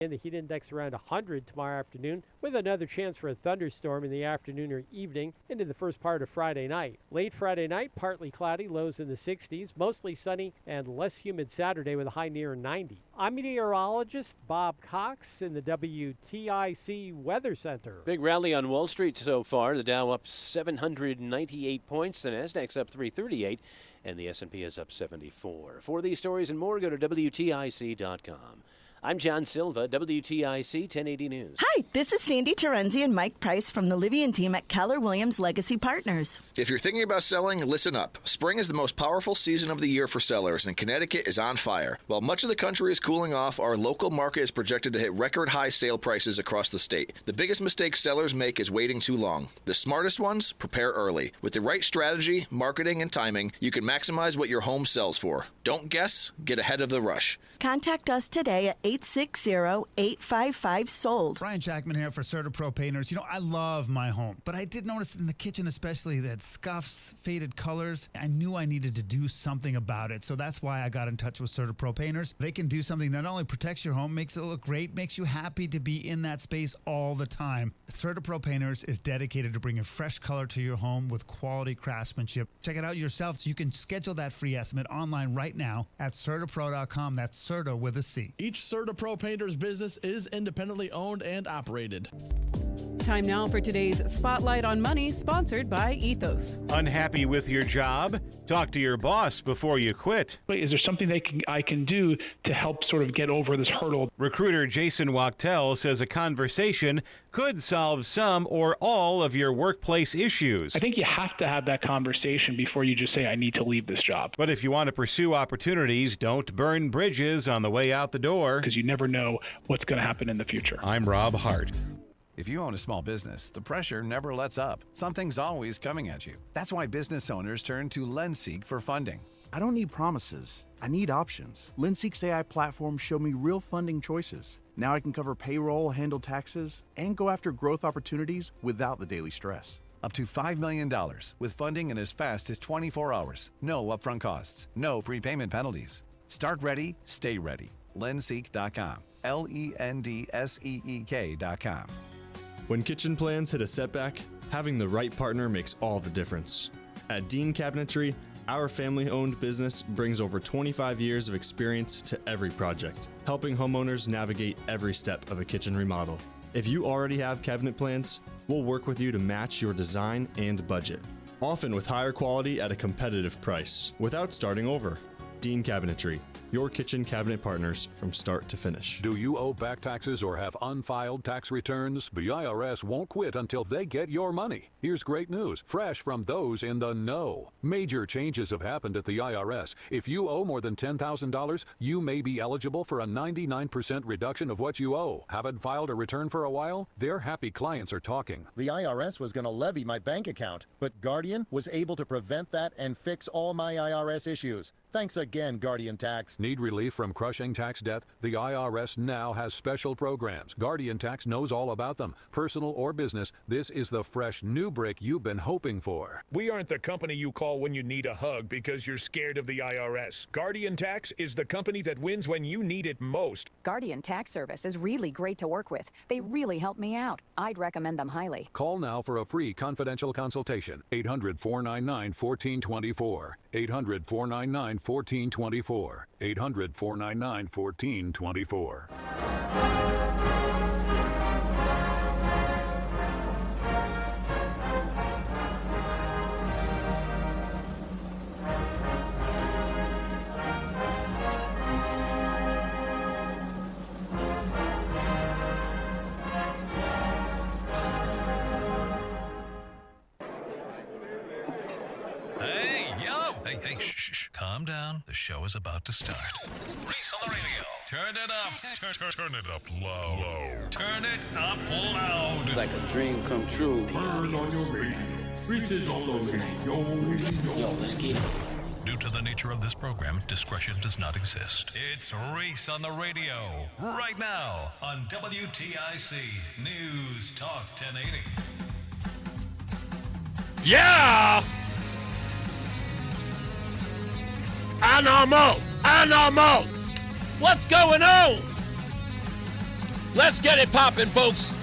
And the heat index around 100 tomorrow afternoon, with another chance for a thunderstorm in the afternoon or evening into the first part of Friday night. Late Friday night, partly cloudy, lows in the 60s, mostly sunny and less humid Saturday with a high near 90. I'm meteorologist Bob Cox in the WTIC Weather Center. Big rally on Wall Street so far. The Dow up 798 points, the Nasdaq's up 338, and the S&P is up 74. For these stories and more, go to WTIC.com. I'm John Silva, WTIC 1080 News. Hi, this is Sandy Terenzi and Mike Price from the Livian team at Keller Williams Legacy Partners. If you're thinking about selling, listen up. Spring is the most powerful season of the year for sellers, and Connecticut is on fire. While much of the country is cooling off, our local market is projected to hit record high sale prices across the state. The biggest mistake sellers make is waiting too long. The smartest ones prepare early. With the right strategy, marketing, and timing, you can maximize what your home sells for. Don't guess, get ahead of the rush. Contact us today at 860-855-SOLD. Brian Jackman here for CertaPro Painters. You know, I love my home, but I did notice in the kitchen especially that scuffs, faded colors. I knew I needed to do something about it, so that's why I got in touch with CertaPro Painters. They can do something that not only protects your home, makes it look great, makes you happy to be in that space all the time. CertaPro Painters is dedicated to bringing fresh color to your home with quality craftsmanship. Check it out yourself so you can schedule that free estimate online right now at CertaPro.com. That's Certa with a C. Each CertaPro Painters business is independently owned and operated. Time now for today's Spotlight on Money, sponsored by Ethos. Unhappy with your job? Talk to your boss before you quit. Is there something I can do to help sort of get over this hurdle? Recruiter Jason Wachtel says a conversation could solve some or all of your workplace issues. I think you have to have that conversation before you just say, I need to leave this job. But if you want to pursue opportunities, don't burn bridges on the way out the door. Because you never know what's going to happen in the future. I'm Rob Hart. If you own a small business, the pressure never lets up. Something's always coming at you. That's why business owners turn to LendSeek for funding. I don't need promises. I need options. LendSeek's AI platform showed me real funding choices. Now I can cover payroll, handle taxes, and go after growth opportunities without the daily stress. Up to $5 million with funding in as fast as 24 hours. No upfront costs. No prepayment penalties. Start ready, stay ready. LendSeek.com. LendSeek.com. When kitchen plans hit a setback, having the right partner makes all the difference. At Dean Cabinetry, our family-owned business brings over 25 years of experience to every project, helping homeowners navigate every step of a kitchen remodel. If you already have cabinet plans, we'll work with you to match your design and budget, often with higher quality at a competitive price, without starting over. Dean Cabinetry, your kitchen cabinet partners from start to finish. Do you owe back taxes or have unfiled tax returns? The IRS won't quit until they get your money. Here's great news, fresh from those in the know. Major changes have happened at the IRS. If you owe more than $10,000, you may be eligible for a 99% reduction of what you owe. Haven't filed a return for a while? Their happy clients are talking. The IRS was going to levy my bank account, but Guardian was able to prevent that and fix all my IRS issues. Thanks again, Guardian Tax. Need relief from crushing tax debt? The IRS now has special programs. Guardian Tax knows all about them. Personal or business, this is the fresh new break you've been hoping for. We aren't the company you call when you need a hug because you're scared of the IRS. Guardian Tax is the company that wins when you need it most. Guardian Tax Service is really great to work with. They really help me out. I'd recommend them highly. Call now for a free confidential consultation. 800-499-1424. 800-499-1424. 800-499-1424. Hey, shh. Calm down. The show is about to start. Reese on the radio. Turn it up. Turn it up low. Turn it up loud. It's like a dream come true. Turn on your radio. Reese is on the radio. Yo, let's get it. Due to the nature of this program, discretion does not exist. It's Reese on the radio. Right now on WTIC News Talk 1080. Yeah! Animal! What's going on? Let's get it poppin', folks.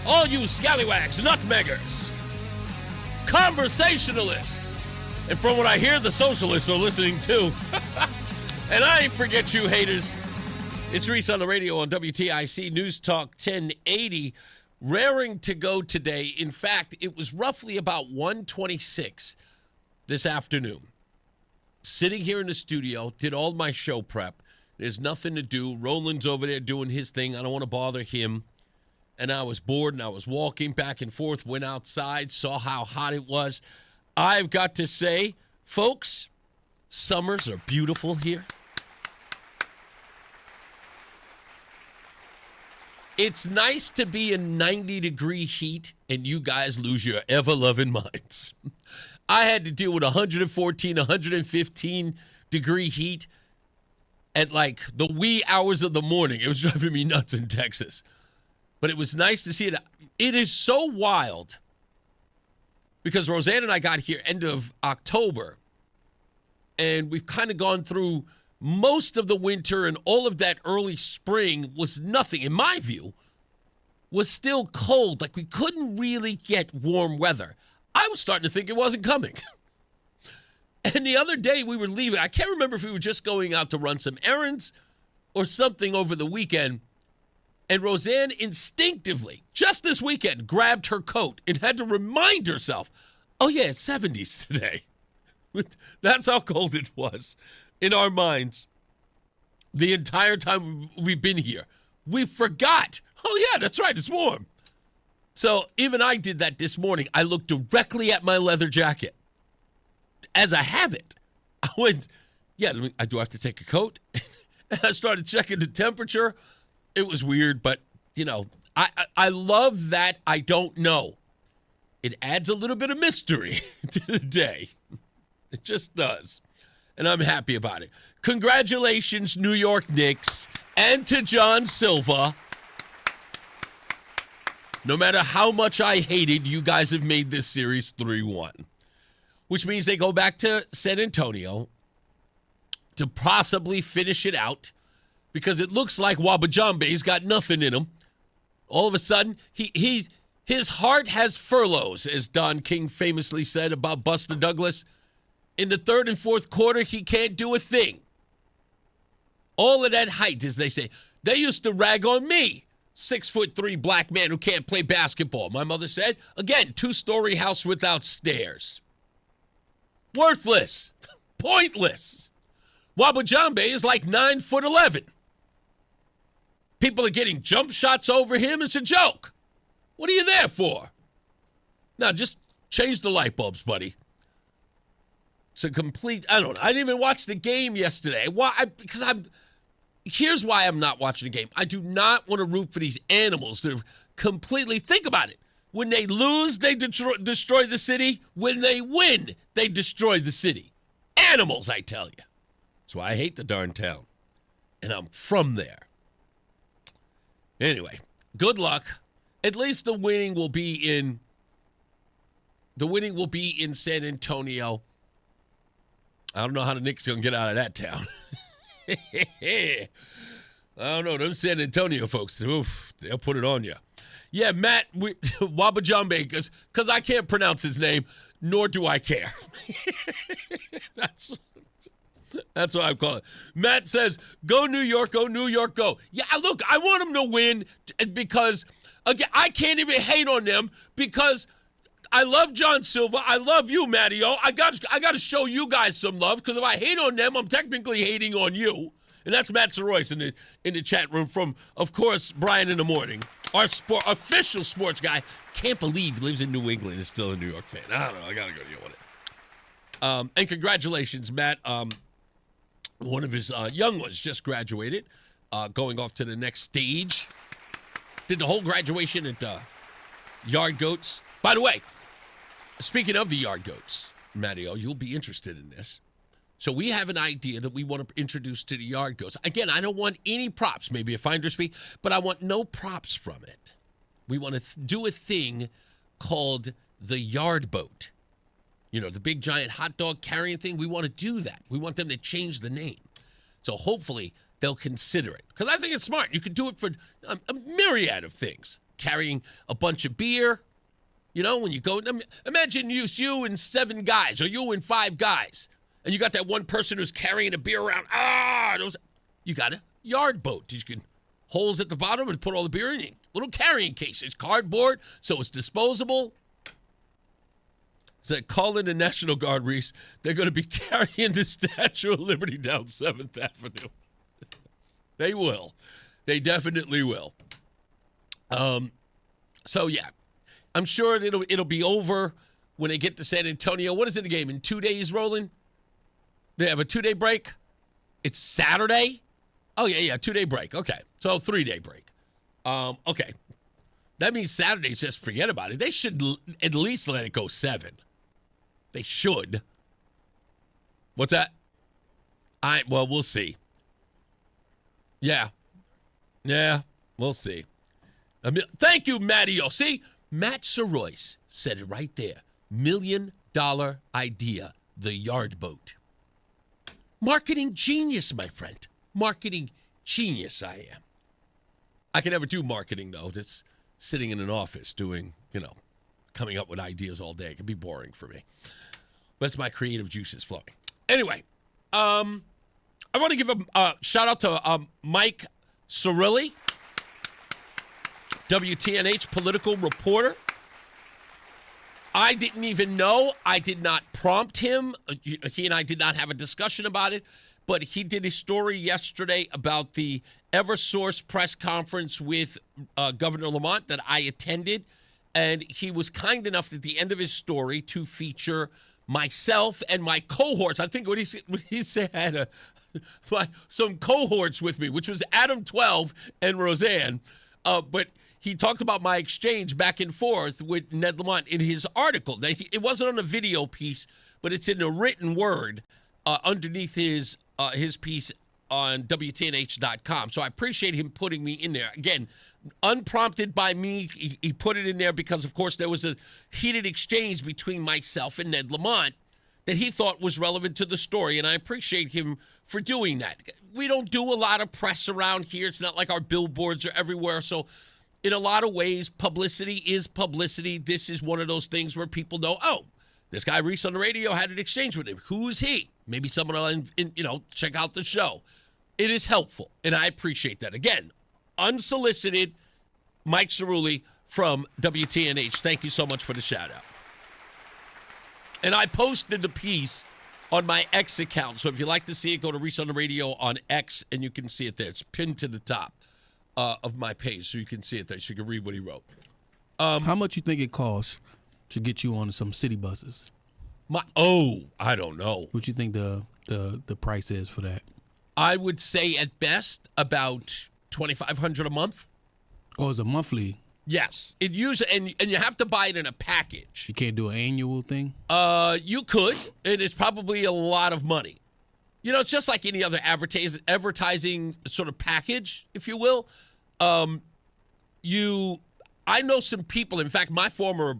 All you scallywags, nutmeggers, conversationalists, and from what I hear, the socialists are listening too. And I ain't forget you haters. It's Reese on the radio on WTIC News Talk 1080. Raring to go today. In fact, it was roughly about 1:26 this afternoon. Sitting here in the studio, did all my show prep. There's nothing to do. Roland's over there doing his thing. I don't want to bother him. And I was bored, and I was walking back and forth, went outside, saw how hot it was. I've got to say, folks, summers are beautiful here. It's nice to be in 90-degree heat, and you guys lose your ever-loving minds. I had to deal with 114, 115-degree heat at like the wee hours of the morning. It was driving me nuts in Texas. But it was nice to see it. It is so wild because Roseanne and I got here end of October, and we've kind of gone through most of the winter, and all of that early spring was nothing, in my view, was still cold. Like we couldn't really get warm weather. I was starting to think it wasn't coming. And the other day we were leaving. I can't remember if we were just going out to run some errands or something over the weekend. And Roseanne instinctively, just this weekend, grabbed her coat and had to remind herself, oh yeah, it's 70s today. That's how cold it was in our minds the entire time we've been here. We forgot. Oh yeah, that's right, it's warm. So even I did that this morning. I looked directly at my leather jacket. As a habit, I went, yeah, do I have to take a coat? And I started checking the temperature. It was weird, but, you know, I love that I don't know. It adds a little bit of mystery to the day. It just does. And I'm happy about it. Congratulations, New York Knicks, and to John Silva. No matter how much I hated, you guys have made this series 3-1, which means they go back to San Antonio to possibly finish it out because it looks like Wabajambe's got nothing in him. All of a sudden, his heart has furloughs, as Don King famously said about Buster Douglas. In the third and fourth quarter, he can't do a thing. All of that height, as they say. They used to rag on me. 6'3" black man who can't play basketball. My mother said, again, 2-story house without stairs. Worthless. Pointless. Wabajambe is like 9'11". People are getting jump shots over him. It's a joke. What are you there for? Now, just change the light bulbs, buddy. It's a complete, I don't know. I didn't even watch the game yesterday. Why? Here's why I'm not watching the game. I do not want to root for these animals that completely, think about it. When they lose, they destroy the city. When they win, they destroy the city. Animals, I tell you. That's why I hate the darn town. And I'm from there. Anyway, good luck. At least the winning will be in San Antonio. I don't know how the Knicks are going to get out of that town. I don't know. Them San Antonio folks, oof, they'll put it on you. Yeah, Matt, Wabajambe, because I can't pronounce his name, nor do I care. That's what I'm calling it. Matt says, go New York, go. Yeah, look, I want them to win because, again, I can't even hate on them because I love John Silva. I love you, Matteo. I got to show you guys some love because if I hate on them, I'm technically hating on you. And that's Matt Soroyce in the chat room from, of course, Brian in the Morning, our official sports guy. Can't believe he lives in New England and is still a New York fan. I don't know. I got to go deal with it. And congratulations, Matt. One of his young ones just graduated, going off to the next stage. Did the whole graduation at Yard Goats. By the way, speaking of the Yard Goats, Matteo, you'll be interested in this. So we have an idea that we want to introduce to the Yard Goats. Again, I don't want any props, maybe a finder's fee, but I want no props from it. We want to do a thing called the Yard Boat. You know, the big giant hot dog carrying thing. We want to do that. We want them to change the name. So hopefully they'll consider it. Because I think it's smart. You could do it for a myriad of things. Carrying a bunch of beer, when you go. Imagine you and 7 guys, or you and 5 guys, and you got that one person who's carrying a beer around. You got a yard boat. You can holes at the bottom and put all the beer in. Little carrying case. It's cardboard, so it's disposable. It's like Colin and National Guard, Reese. They're going to be carrying the Statue of Liberty down 7th Avenue. They will. They definitely will. So yeah, I'm sure it'll be over when they get to San Antonio. What is it, a game in 2 days, Roland? They have a 2-day break. It's Saturday. Oh yeah, 2-day break. Okay, so 3-day break. Okay, that means Saturdays. Just forget about it. They should at least let it go 7. They should. What's that? Well, we'll see. Yeah, we'll see. Thank you, Matty-O. See, Matt Soroyce said it right there. $1 million idea, the yard boat. Marketing genius, my friend. Marketing genius I am. I can never do marketing, though. That's sitting in an office doing, coming up with ideas all day. It can be boring for me. That's my creative juices flowing. Anyway, I want to give a shout out to Mike Cirilli, WTNH political reporter. I didn't even know. I did not prompt him. He and I did not have a discussion about it, but he did a story yesterday about the Eversource press conference with Governor Lamont that I attended, and he was kind enough at the end of his story to feature myself and my cohorts. I think what he said, I had some cohorts with me, which was Adam 12 and Roseanne, but he talked about my exchange back and forth with Ned Lamont in his article. It wasn't on a video piece, but it's in a written word underneath his piece on WTNH.com. So I appreciate him putting me in there. Again, unprompted by me, he put it in there because, of course, there was a heated exchange between myself and Ned Lamont that he thought was relevant to the story, and I appreciate him for doing that. We don't do a lot of press around here. It's not like our billboards are everywhere, so in a lot of ways, publicity is publicity. This is one of those things where people know, oh, this guy Reese on the radio had an exchange with him. Who's he? Maybe someone will, check out the show. It is helpful, and I appreciate that. Again, unsolicited, Mike Cirilli from WTNH. Thank you so much for the shout-out. And I posted the piece on my X account, so if you'd like to see it, go to Reese on the radio on X, and you can see it there. It's pinned to the top of my page, so you can see it there, so you can read what he wrote. How much you think it costs to get you on some city buses? I don't know. What you think the price is for that? I would say at best about $2,500 a month. Oh, it's a monthly. Yes, it usually and you have to buy it in a package. You can't do an annual thing. You could. It is probably a lot of money. It's just like any other advertising sort of package, if you will. I know some people. In fact, my former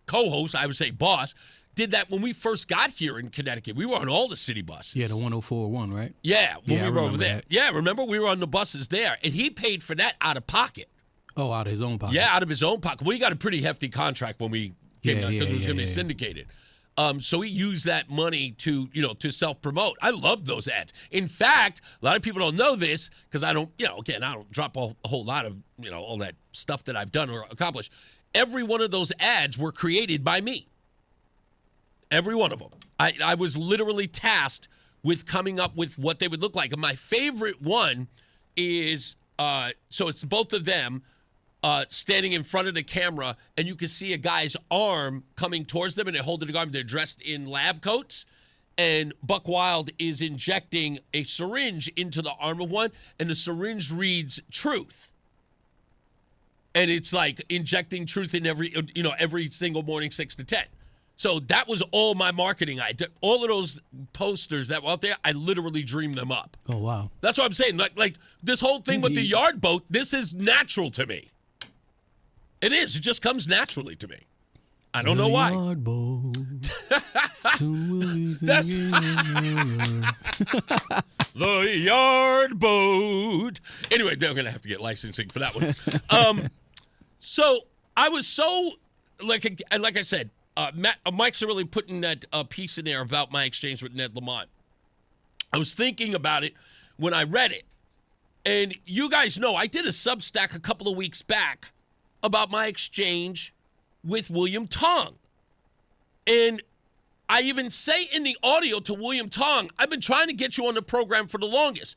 co-host, I would say boss, did that when we first got here in Connecticut. We were on all the city buses. Yeah, the 104.1, right? Yeah, when we were over there. That. Yeah, remember? We were on the buses there, and he paid for that out of pocket. Oh, out of his own pocket. Yeah, out of his own pocket. We got a pretty hefty contract when we came down because it was going to be syndicated. So he used that money to self-promote. I loved those ads. In fact, a lot of people don't know this because I don't, I don't drop a whole lot of, all that stuff that I've done or accomplished. Every one of those ads were created by me. Every one of them. I was literally tasked with coming up with what they would look like. And my favorite one is, so it's both of them standing in front of the camera, and you can see a guy's arm coming towards them, and they're holding the arm. They're dressed in lab coats, and Buck Wild is injecting a syringe into the arm of one, and the syringe reads truth. And it's like injecting truth in every single morning, 6 to 10. So that was all my marketing. I did all of those posters that were out there. I literally dreamed them up. Oh, wow. That's what I'm saying. Like this whole thing with the yard boat, this is natural to me. It is. It just comes naturally to me. I don't know why. Yard boat. the yard boat. Anyway, they're going to have to get licensing for that one. So I was so, like I said, Mike's really putting that piece in there about my exchange with Ned Lamont. I was thinking about it when I read it. And you guys know I did a Substack a couple of weeks back about my exchange with William Tong. And I even say in the audio to William Tong, I've been trying to get you on the program for the longest.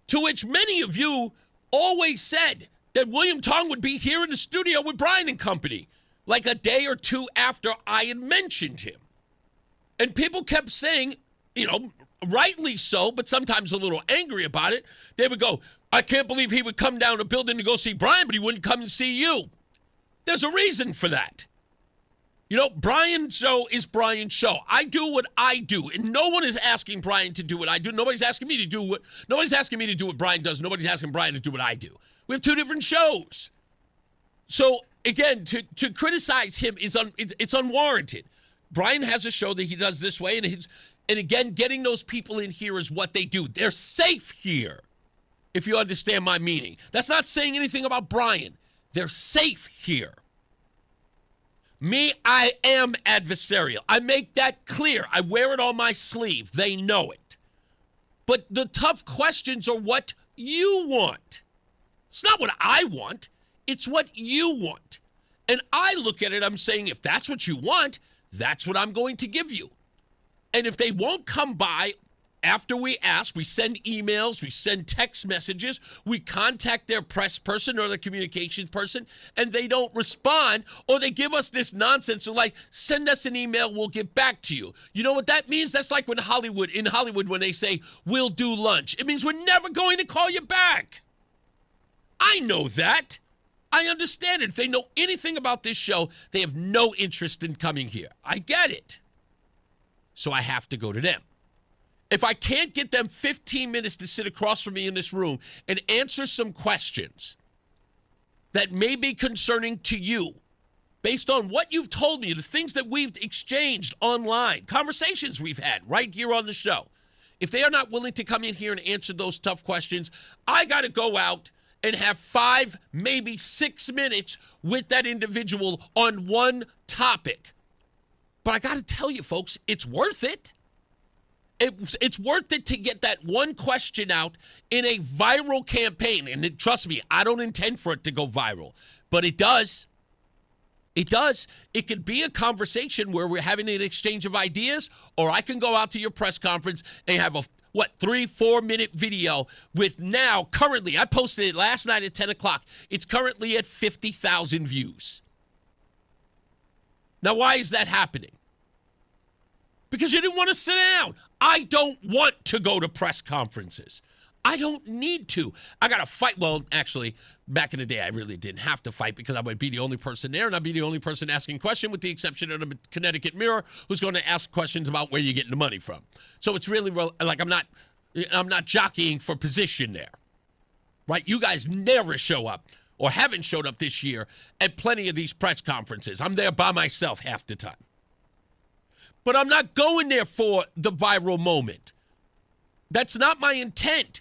To which many of you always said that William Tong would be here in the studio with Brian and company, like a day or two after I had mentioned him. And people kept saying, you know, rightly so, but sometimes a little angry about it. They would go, I can't believe he would come down to the building to go see Brian, but he wouldn't come and see you. There's a reason for that. You know, Brian's show is Brian's show. I do what I do, and no one is asking Brian to do what I do. Nobody's asking me to do what Brian does. Nobody's asking Brian to do what I do. We have two different shows. So again, to criticize him it's unwarranted. Brian has a show that he does this way, and again, getting those people in here is what they do. They're safe here, if you understand my meaning. That's not saying anything about Brian. They're safe here. Me, I am adversarial. I make that clear. I wear it on my sleeve. They know it. But the tough questions are what you want. It's not what I want. It's what you want. And I look at it, I'm saying, if that's what you want, that's what I'm going to give you. And if they won't come by after we ask, we send emails, we send text messages, we contact their press person or the communications person, and they don't respond, or they give us this nonsense of like, send us an email, we'll get back to you. You know what that means? That's like in Hollywood, when they say, we'll do lunch. It means we're never going to call you back. I know that. I understand it. If they know anything about this show, they have no interest in coming here. I get it. So I have to go to them. If I can't get them 15 minutes to sit across from me in this room and answer some questions that may be concerning to you, based on what you've told me, the things that we've exchanged online, conversations we've had right here on the show, if they are not willing to come in here and answer those tough questions, I got to go out and have 5, maybe 6 minutes with that individual on one topic. But I got to tell you, folks, it's worth it. It's worth it to get that one question out in a viral campaign. And trust me, I don't intend for it to go viral, but it does. It does. It could be a conversation where we're having an exchange of ideas, or I can go out to your press conference and have a 3-4 minute video with now, currently, I posted it last night at 10 o'clock. It's currently at 50,000 views. Now, why is that happening? Because you didn't want to sit down. I don't want to go to press conferences. I don't need to. I got to fight. Well, actually, back in the day, I really didn't have to fight because I would be the only person there, and I'd be the only person asking questions, with the exception of the Connecticut Mirror, who's going to ask questions about where you're getting the money from. So it's really like I'm not jockeying for position there, right? You guys never show up or haven't showed up this year at plenty of these press conferences. I'm there by myself half the time. But I'm not going there for the viral moment. That's not my intent.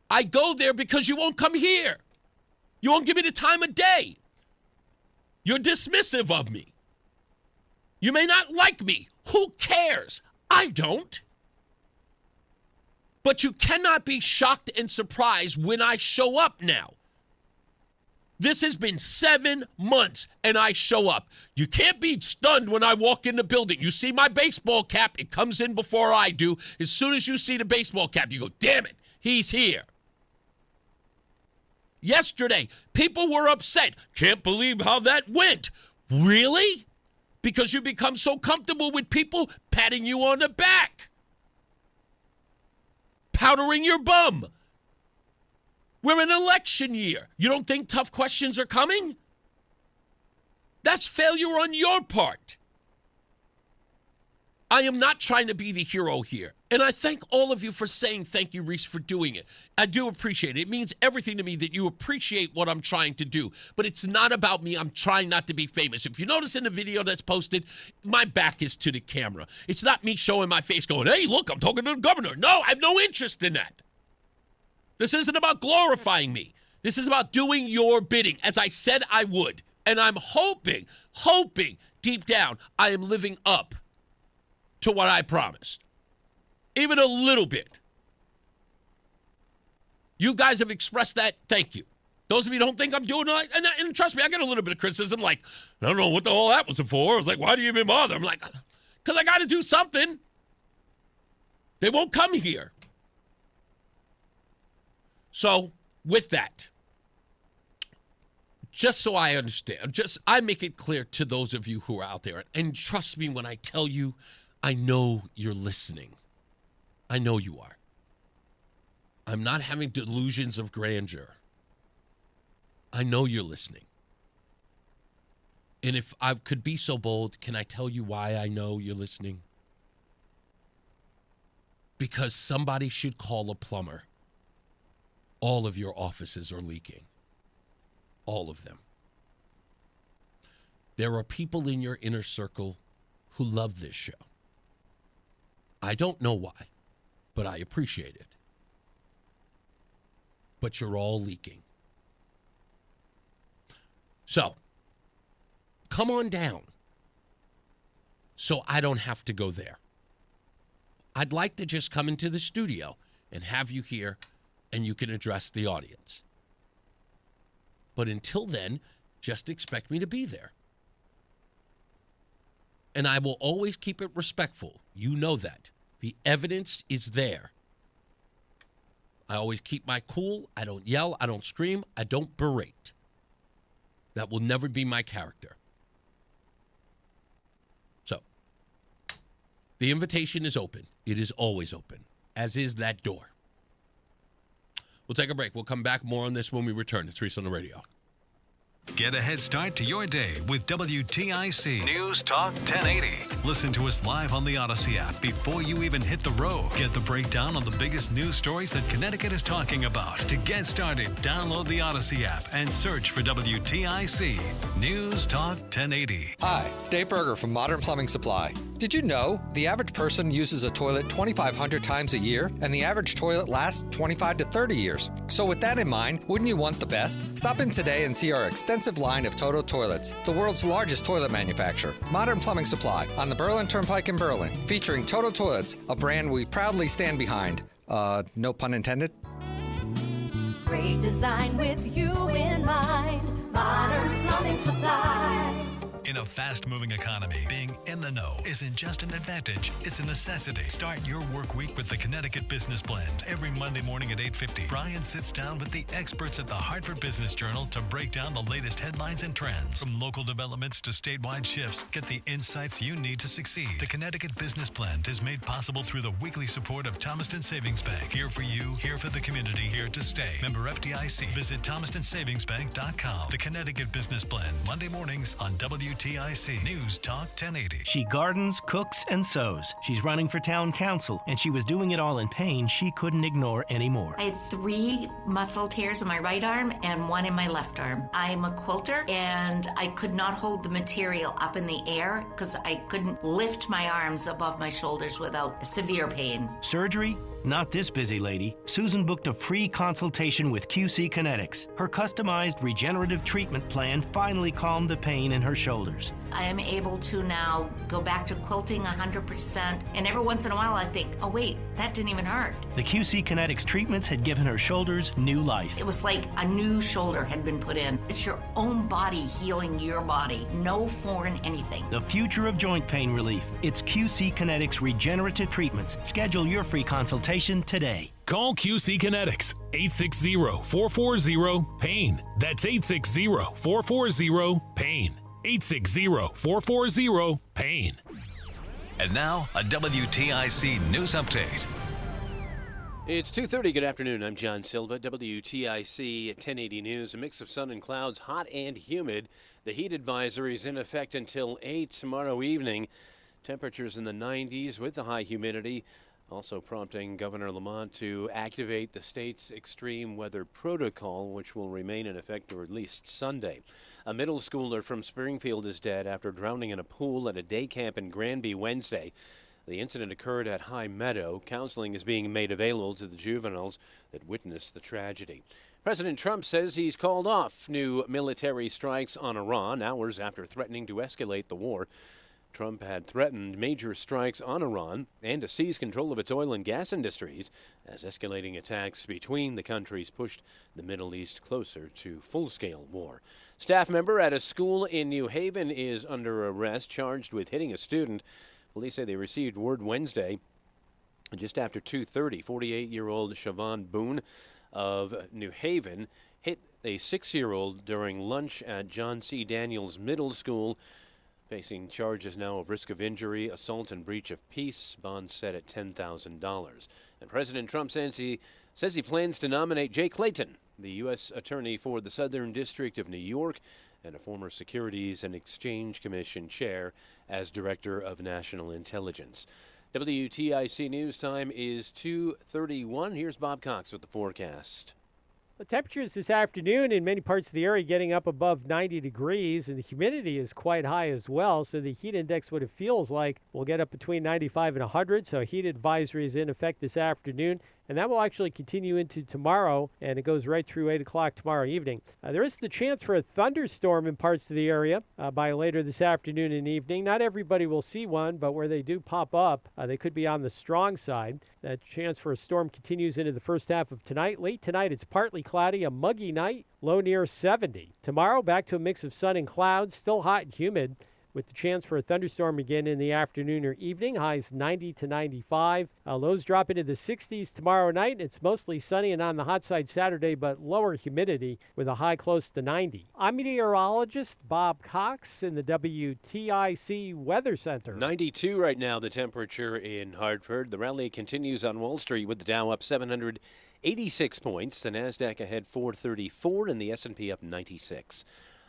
I go there because you won't come here. You won't give me the time of day. You're dismissive of me. You may not like me. Who cares? I don't. But you cannot be shocked and surprised when I show up now. This has been 7 months, and I show up. You can't be stunned when I walk in the building. You see my baseball cap, it comes in before I do. As soon as you see the baseball cap, you go, damn it, he's here. Yesterday, people were upset. Can't believe how that went. Really? Because you become so comfortable with people patting you on the back, powdering your bum. We're in election year. You don't think tough questions are coming? That's failure on your part. I am not trying to be the hero here. And I thank all of you for saying thank you, Reese, for doing it. I do appreciate it. It means everything to me that you appreciate what I'm trying to do. But it's not about me. I'm trying not to be famous. If you notice in the video that's posted, my back is to the camera. It's not me showing my face going, hey, look, I'm talking to the governor. No, I have no interest in that. This isn't about glorifying me. This is about doing your bidding, as I said I would. And I'm hoping deep down, I am living up to what I promised. Even a little bit. You guys have expressed that. Thank you. Those of you who don't think I'm doing it, and trust me, I get a little bit of criticism like, I don't know what the hell that was for. I was like, why do you even bother? I'm like, because I got to do something. They won't come here. So, with that, just so I understand, I make it clear to those of you who are out there, and trust me when I tell you, I know you're listening. I know you are. I'm not having delusions of grandeur. I know you're listening. And if I could be so bold, can I tell you why I know you're listening? Because somebody should call a plumber. All of your offices are leaking. All of them. There are people in your inner circle who love this show. I don't know why, but I appreciate it. But you're all leaking. So, come on down so I don't have to go there. I'd like to just come into the studio and have you here and you can address the audience. But until then, just expect me to be there. And I will always keep it respectful. You know that. The evidence is there. I always keep my cool. I don't yell. I don't scream. I don't berate. That will never be my character. So, the invitation is open. It is always open, as is that door. We'll take a break. We'll come back more on this when we return. It's Reese on the Radio. Get a head start to your day with WTIC News Talk 1080. Listen to us live on the Odyssey app before you even hit the road. Get the breakdown on the biggest news stories that Connecticut is talking about. To get started, download the Odyssey app and search for WTIC News Talk 1080. Hi, Dave Berger from Modern Plumbing Supply. Did you know the average person uses a toilet 2,500 times a year, and the average toilet lasts 25 to 30 years? So with that in mind, wouldn't you want the best? Stop in today and see our extensive line of Toto toilets, the world's largest toilet manufacturer. Modern Plumbing Supply on the Berlin Turnpike in Berlin, featuring Toto toilets, a brand we proudly stand behind. No pun intended. Great design with you in mind. Modern Plumbing Supply. In a fast-moving economy, being in the know isn't just an advantage, it's a necessity. Start your work week with the Connecticut Business Blend. Every Monday morning at 8:50, Brian sits down with the experts at the Hartford Business Journal to break down the latest headlines and trends. From local developments to statewide shifts, get the insights you need to succeed. The Connecticut Business Blend is made possible through the weekly support of Thomaston Savings Bank. Here for you, here for the community, here to stay. Member FDIC. Visit ThomastonSavingsBank.com. The Connecticut Business Blend, Monday mornings on WTIC News Talk 1080. She gardens, cooks, and sews. She's running for town council, and she was doing it all in pain she couldn't ignore anymore. I had 3 muscle tears in my right arm and 1 in my left arm. I'm a quilter, and I could not hold the material up in the air because I couldn't lift my arms above my shoulders without severe pain. Surgery? Not this busy lady. Susan booked a free consultation with QC Kinetics. Her customized regenerative treatment plan finally calmed the pain in her shoulders. I am able to now go back to quilting 100%, and every once in a while I think, oh wait, that didn't even hurt. The QC Kinetics treatments had given her shoulders new life. It was like a new shoulder had been put in. It's your own body healing your body. No foreign anything. The future of joint pain relief. It's QC Kinetics regenerative treatments. Schedule your free consultation today. Call QC Kinetics, 860-440-PAIN. That's 860-440-PAIN. 860-440-PAIN. And now, a WTIC news update. It's 2:30. Good afternoon. I'm John Silva, WTIC 1080 News. A mix of sun and clouds, hot and humid. The heat advisory is in effect until 8 tomorrow evening. Temperatures in the 90s with the high humidity. also prompting Governor Lamont to activate the state's extreme weather protocol, which will remain in effect through at least Sunday. A middle schooler from Springfield is dead after drowning in a pool at a day camp in Granby Wednesday. The incident occurred at High Meadow. Counseling is being made available to the juveniles that witnessed the tragedy. President Trump says he's called off new military strikes on Iran hours after threatening to escalate the war. Trump had threatened major strikes on Iran and to seize control of its oil and gas industries as escalating attacks between the countries pushed the Middle East closer to full-scale war. Staff member at a school in New Haven is under arrest, charged with hitting a student. Police say they received word Wednesday just after 2:30. 48-year-old Siobhan Boone of New Haven hit a 6-year-old during lunch at John C. Daniels Middle School, facing charges now of risk of injury, assault, and breach of peace. Bond set at $10,000. And President Trump says he plans to nominate Jay Clayton, the U.S. Attorney for the Southern District of New York and a former Securities and Exchange Commission chair, as Director of National Intelligence. WTIC News Time is 2:31. Here's Bob Cox with the forecast. The temperatures this afternoon in many parts of the area getting up above 90 degrees, and the humidity is quite high as well. So the heat index, what it feels like, will get up between 95 and 100. So heat advisory is in effect this afternoon, and that will actually continue into tomorrow, and it goes right through 8 o'clock tomorrow evening. There is the chance for a thunderstorm in parts of the area by later this afternoon and evening. Not everybody will see one, but where they do pop up, they could be on the strong side. That chance for a storm continues into the first half of tonight. Late tonight, it's partly cloudy, a muggy night, low near 70. Tomorrow, back to a mix of sun and clouds, still hot and humid, with the chance for a thunderstorm again in the afternoon or evening. Highs 90 to 95. Lows drop into the 60s tomorrow night. It's mostly sunny and on the hot side Saturday, but lower humidity with a high close to 90. I'm meteorologist Bob Cox in the WTIC Weather Center. 92 right now, the temperature in Hartford. The rally continues on Wall Street with the Dow up 786 points, the NASDAQ ahead 434, and the S&P up 96.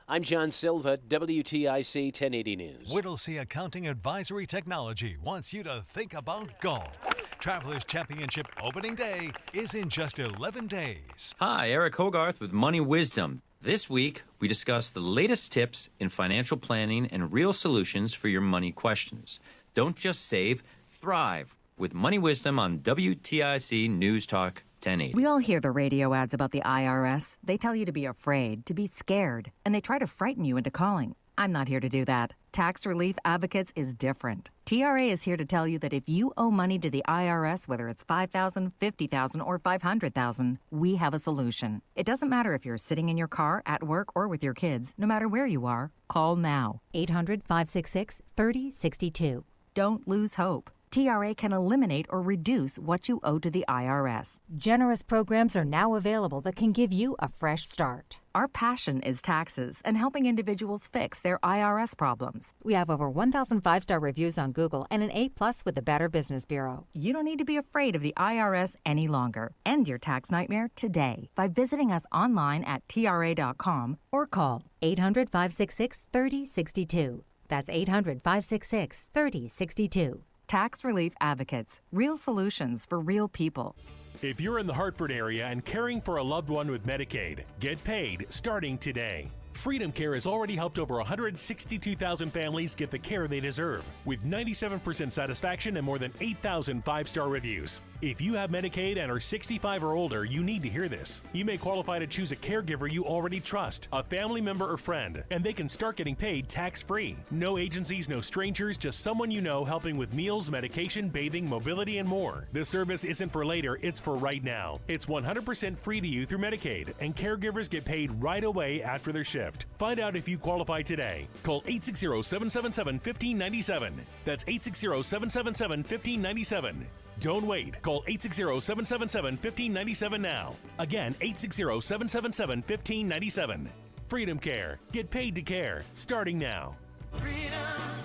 I'm John Silva, WTIC 1080 News. Whittlesey Accounting Advisory Technology wants you to think about golf. Travelers Championship opening day is in just 11 days. Hi, Eric Hogarth with Money Wisdom. This week, we discuss the latest tips in financial planning and real solutions for your money questions. Don't just save, thrive with Money Wisdom on WTIC NewsTalk 1080. We all hear the radio ads about the IRS. They tell you to be afraid, to be scared, and they try to frighten you into calling. I'm not here to do that. Tax Relief Advocates is different. TRA is here to tell you that if you owe money to the IRS, whether it's $5,000, $50,000, or $500,000, we have a solution. It doesn't matter if you're sitting in your car, at work, or with your kids. No matter where you are, call now. 800-566-3062. Don't lose hope. TRA can eliminate or reduce what you owe to the IRS. Generous programs are now available that can give you a fresh start. Our passion is taxes and helping individuals fix their IRS problems. We have over 1,000 five-star reviews on Google and an A+ with the Better Business Bureau. You don't need to be afraid of the IRS any longer. End your tax nightmare today by visiting us online at TRA.com or call 800-566-3062. That's 800-566-3062. Tax Relief Advocates. Real solutions for real people. If you're in the Hartford area and caring for a loved one with Medicaid, get paid starting today. Freedom Care has already helped over 162,000 families get the care they deserve, with 97% satisfaction and more than 8,000 five-star reviews. If you have Medicaid and are 65 or older, you need to hear this. You may qualify to choose a caregiver you already trust, a family member or friend, and they can start getting paid tax-free. No agencies, no strangers, just someone you know helping with meals, medication, bathing, mobility, and more. This service isn't for later, it's for right now. It's 100% free to you through Medicaid, and caregivers get paid right away after their shift. Find out if you qualify today. Call 860-777-1597. That's 860-777-1597. Don't wait. Call 860-777-1597 now. Again, 860-777-1597. Freedom Care. Get paid to care. Starting now. Freedom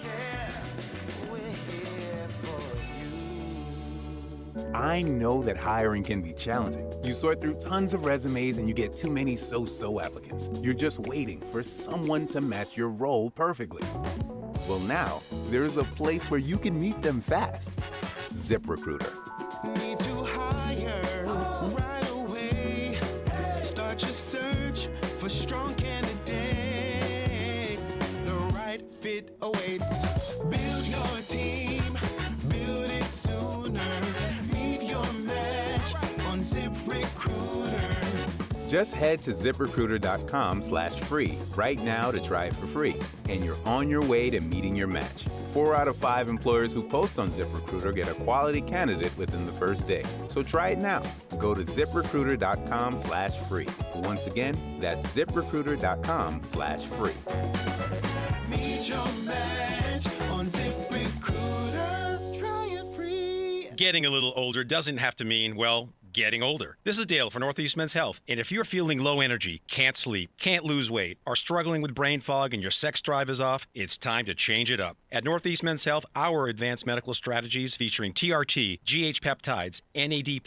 Care. We're here for you. I know that hiring can be challenging. You sort through tons of resumes and you get too many so-so applicants. You're just waiting for someone to match your role perfectly. Well, now, there's a place where you can meet them fast. ZipRecruiter. for strong candidates. The right fit awaits. Build your team, build it sooner. Meet your match on ZipRecruiter. Just head to ZipRecruiter.com/free right now to try it for free, and you're on your way to meeting your match. 4 out of 5 employers who post on ZipRecruiter get a quality candidate within the first day. So try it now. Go to ZipRecruiter.com/free. Once again, that's ZipRecruiter.com/free. Meet your match on ZipRecruiter. Try it free. Getting a little older doesn't have to mean, well, getting older. This is Dale for Northeast Men's Health, and if you're feeling low energy, can't sleep, can't lose weight, are struggling with brain fog and your sex drive is off, it's time to change it up. At Northeast Men's Health, our advanced medical strategies featuring TRT, GH peptides, NAD+,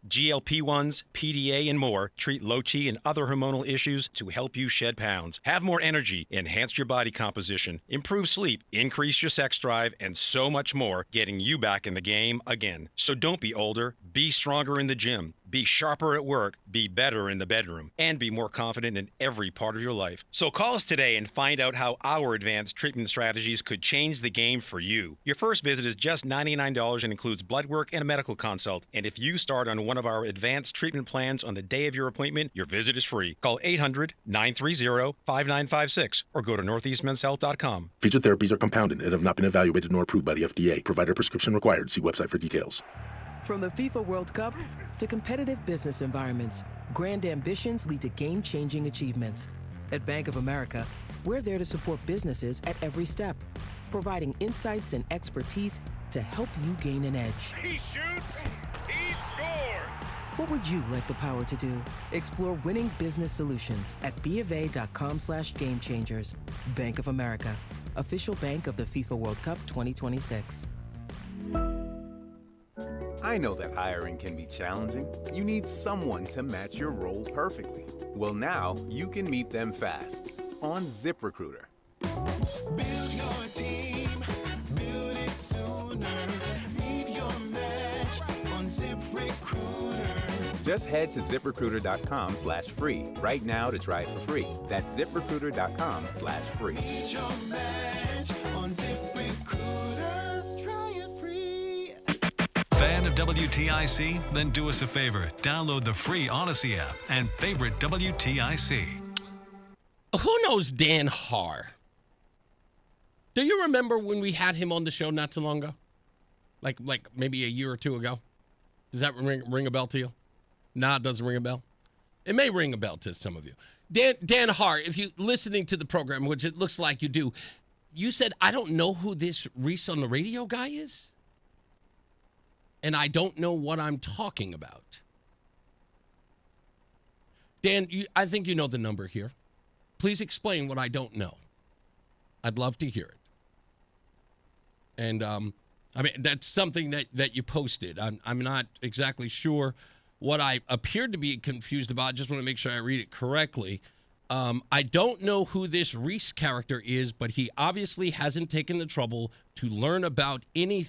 GLP-1s, PDA, and more treat low T and other hormonal issues to help you shed pounds, have more energy, enhance your body composition, improve sleep, increase your sex drive, and so much more, getting you back in the game again. So don't be older, be stronger in the gym, be sharper at work, be better in the bedroom, and be more confident in every part of your life. So call us today and find out how our advanced treatment strategies could change the game for you. Your first visit is just $99 and includes blood work and a medical consult. And if you start on one of our advanced treatment plans on the day of your appointment, your visit is free. Call 800-930-5956 or go to northeastmenshealth.com. Featured therapies are compounded and have not been evaluated nor approved by the FDA. Provider prescription required. See website for details. From the FIFA World Cup to competitive business environments, grand ambitions lead to game-changing achievements. At Bank of America, we're there to support businesses at every step, providing insights and expertise to help you gain an edge. He shoots, he scores! What would you like the power to do? Explore winning business solutions at BofA.com/gamechangers. Bank of America, official bank of the FIFA World Cup 2026. I know that hiring can be challenging. You need someone to match your role perfectly. Well, now you can meet them fast on ZipRecruiter. Build your team, build it sooner. Meet your match on ZipRecruiter. Just head to ZipRecruiter.com/free right now to try it for free. That's ZipRecruiter.com/free. Meet your match on ZipRecruiter. Try it free. Fan of WTIC? Then do us a favor. Download the free Odyssey app and favorite WTIC. Who knows Dan Haar? Do you remember when we had him on the show not too long ago? Like maybe a year or two ago? Does that ring a bell to you? Nah, it doesn't ring a bell. It may ring a bell to some of you. Dan Haar, if you're listening to the program, which it looks like you do, you said, I don't know who this Reese on the radio guy is. And I don't know what I'm talking about. Dan, I think you know the number here. Please explain what I don't know. I'd love to hear it. And, that's something that you posted. I'm not exactly sure what I appeared to be confused about. I just want to make sure I read it correctly. I don't know who this Reese character is, but he obviously hasn't taken the trouble to learn about the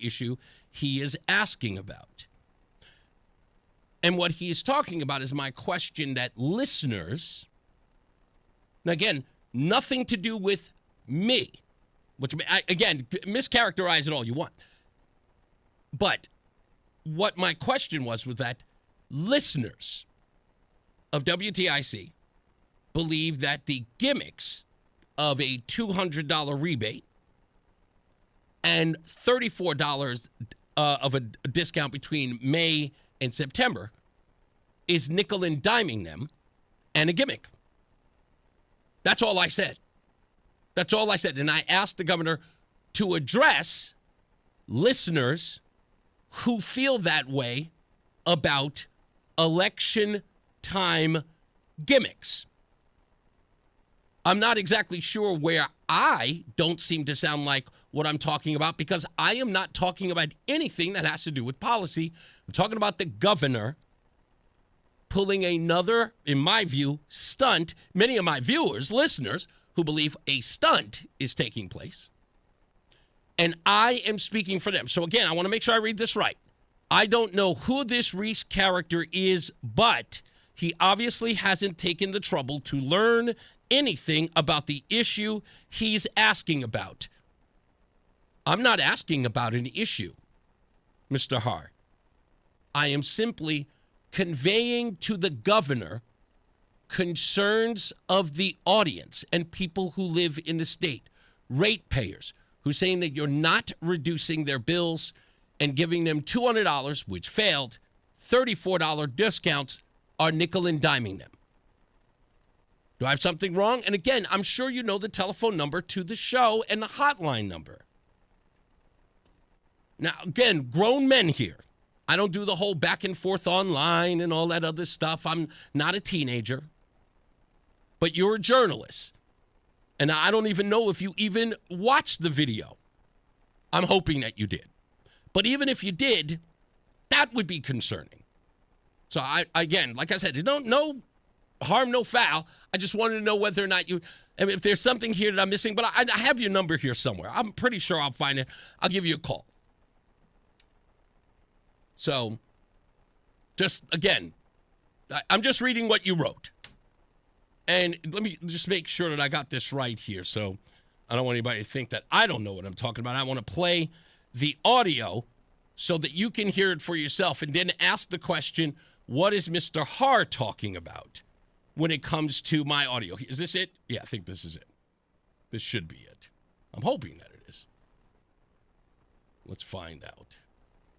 issue he is asking about. And what he is talking about is my question that listeners, now again, nothing to do with me, which, again, mischaracterize it all you want. But what my question was that listeners of WTIC believe that the gimmicks of a $200 rebate and $34 of a discount between May and September is nickel and diming them and a gimmick. That's all I said. That's all I said. And I asked the governor to address listeners who feel that way about election time gimmicks. I'm not exactly sure where I don't seem to sound like what I'm talking about, because I am not talking about anything that has to do with policy. I'm talking about the governor pulling another, in my view, stunt. Many of my viewers, listeners, who believe a stunt is taking place. And I am speaking for them. So again, I want to make sure I read this right. I don't know who this Reese character is, but He obviously hasn't taken the trouble to learn anything about the issue he's asking about. I'm not asking about an issue, Mr. Har. I am simply conveying to the governor concerns of the audience and people who live in the state, ratepayers, who's saying that you're not reducing their bills and giving them $200, which failed, $34 discounts, are nickel and diming them. Do I have something wrong? And again, I'm sure you know the telephone number to the show and the hotline number. Now, again, grown men here. I don't do the whole back and forth online and all that other stuff. I'm not a teenager. But you're a journalist. And I don't even know if you even watched the video. I'm hoping that you did. But even if you did, that would be concerning. So, again, like I said, no harm, no foul. I just wanted to know whether or not if there's something here that I'm missing. But I have your number here somewhere. I'm pretty sure I'll find it. I'll give you a call. So, just, again, I'm just reading what you wrote. And let me just make sure that I got this right here. So, I don't want anybody to think that I don't know what I'm talking about. I want to play the audio so that you can hear it for yourself and then ask the question, what is Mr. Har talking about when it comes to my audio? Is this it? Yeah, I think this is it. This should be it. I'm hoping that it is. Let's find out.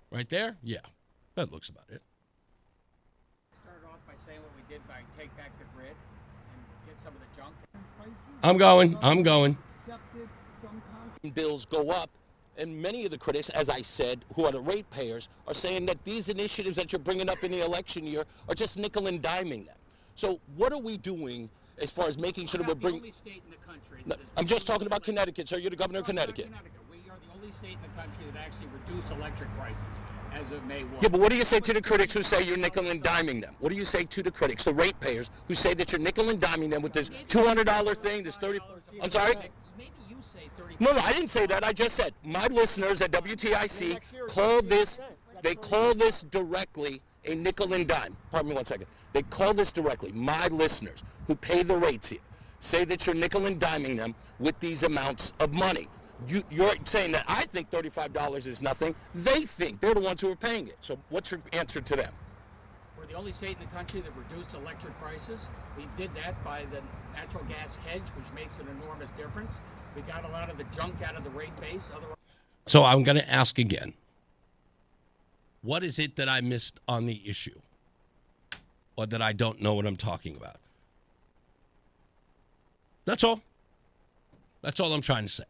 Right there? Yeah, that looks about it. Started off by saying what we did by take back the grid and get some of the junk. I'm going. Bills go up, and many of the critics, as I said, who are the ratepayers, are saying that these initiatives that you're bringing up in the election year are just nickel and diming them. So what are we doing as far as making sure that we're bringing... The only state in the country... No, I'm just talking about Connecticut, sir. You're the governor of Connecticut. We are the only state in the country that actually reduced electric prices as of May 1. Yeah, but what do you say to the critics who say you're nickel and diming them? What do you say to the critics, the ratepayers, who say that you're nickel and diming them with this $200 thing, this $30... I'm sorry? Maybe you say $30... No, I didn't say that. I just said my listeners at WTIC call this directly a nickel and dime. Pardon me one second. They call this directly. My listeners who pay the rates here say that you're nickel and diming them with these amounts of money. You're saying that I think $35 is nothing. They think they're the ones who are paying it. So what's your answer to them? We're the only state in the country that reduced electric prices. We did that by the natural gas hedge, which makes an enormous difference. We got a lot of the junk out of the rate base. So I'm going to ask again. What is it that I missed on the issue? Or that I don't know what I'm talking about? That's all. That's all I'm trying to say.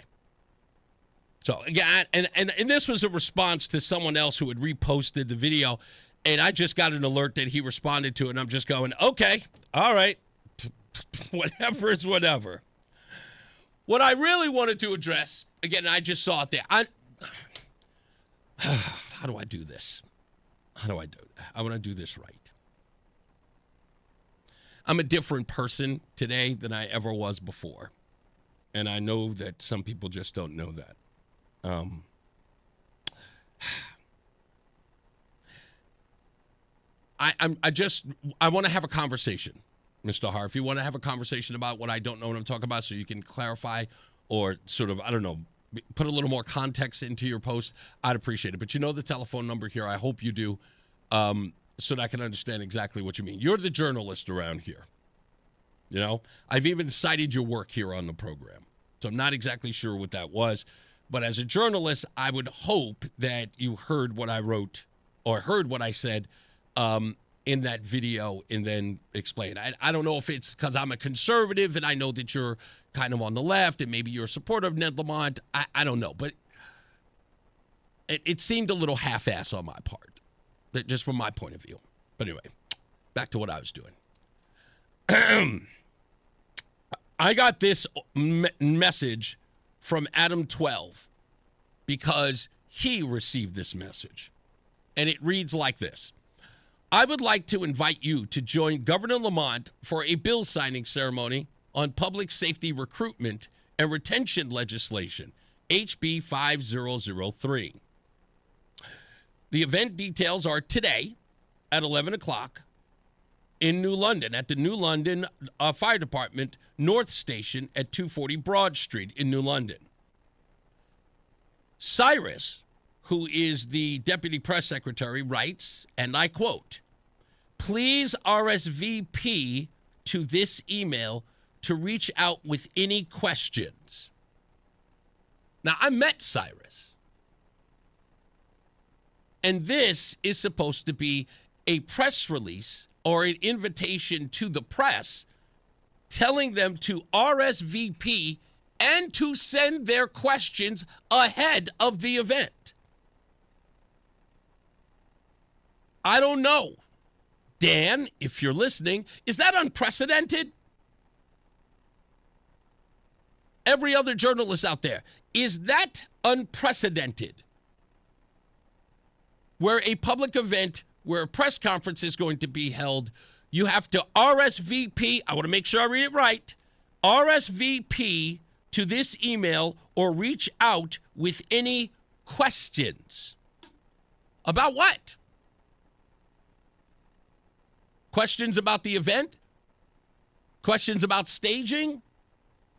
So, again, and this was a response to someone else who had reposted the video, and I just got an alert that he responded to it, and I'm just going, okay, all right, whatever is whatever. What I really wanted to address, again, I just saw it there. How do I do this? How do I do it? I want to do this right. I'm a different person today than I ever was before. And I know that some people just don't know that. I want to have a conversation, Mr. Har. If you want to have a conversation about what I don't know what I'm talking about so you can clarify or sort of, I don't know, put a little more context into your post, I'd appreciate it. But you know the telephone number here. I hope you do, so that I can understand exactly what you mean. You're the journalist around here. You know, I've even cited your work here on the program. So I'm not exactly sure what that was. But as a journalist, I would hope that you heard what I wrote or heard what I said in that video and then explain. I don't know if it's because I'm a conservative and I know that you're kind of on the left and maybe you're a supporter of Ned Lamont. I don't know. But it seemed a little half-ass on my part, just from my point of view. But anyway, back to what I was doing. I got this message from Adam 12 because he received this message. And it reads like this. I would like to invite you to join Governor Lamont for a bill signing ceremony on public safety recruitment and retention legislation, HB 5003. The event details are today at 11 o'clock in New London, at the New London Fire Department North Station at 240 Broad Street in New London. Cyrus, who is the deputy press secretary, writes, and I quote, "Please RSVP to this email to reach out with any questions." Now, I met Cyrus. And this is supposed to be a press release or an invitation to the press telling them to RSVP and to send their questions ahead of the event. I don't know. Dan, if you're listening, is that unprecedented? Every other journalist out there, is that unprecedented? Where a public event, where a press conference is going to be held, you have to RSVP, I want to make sure I read it right, RSVP to this email or reach out with any questions. About what? Questions about the event? Questions about staging?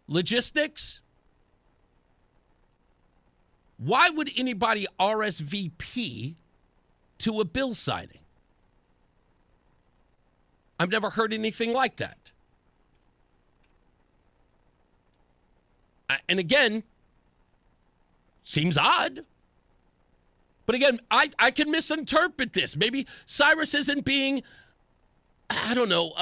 Logistics? Why would anybody RSVP to a bill signing? I've never heard anything like that. And again, seems odd. But again, I can misinterpret this. Maybe Cyrus isn't being, I don't know,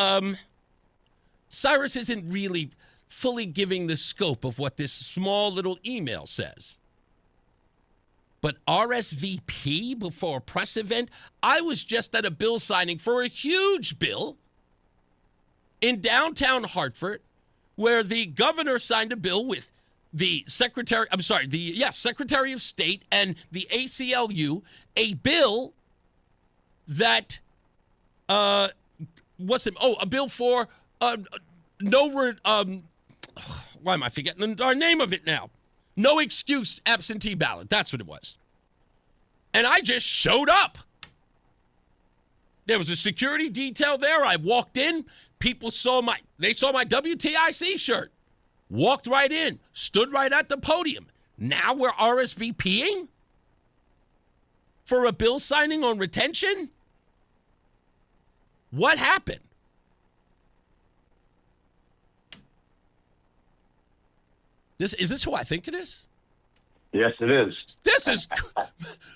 Cyrus isn't really fully giving the scope of what this small little email says. But RSVP before a press event? I was just at a bill signing for a huge bill in downtown Hartford where the governor signed a bill with the Secretary of State and the ACLU, a bill that, a bill for, why am I forgetting our name of it now? No excuse absentee ballot. That's what it was. And I just showed up. There was a security detail there. I walked in. People saw my WTIC shirt. Walked right in. Stood right at the podium. Now we're RSVPing for a bill signing on retention? What happened? Is this who I think it is? Yes, it is. This is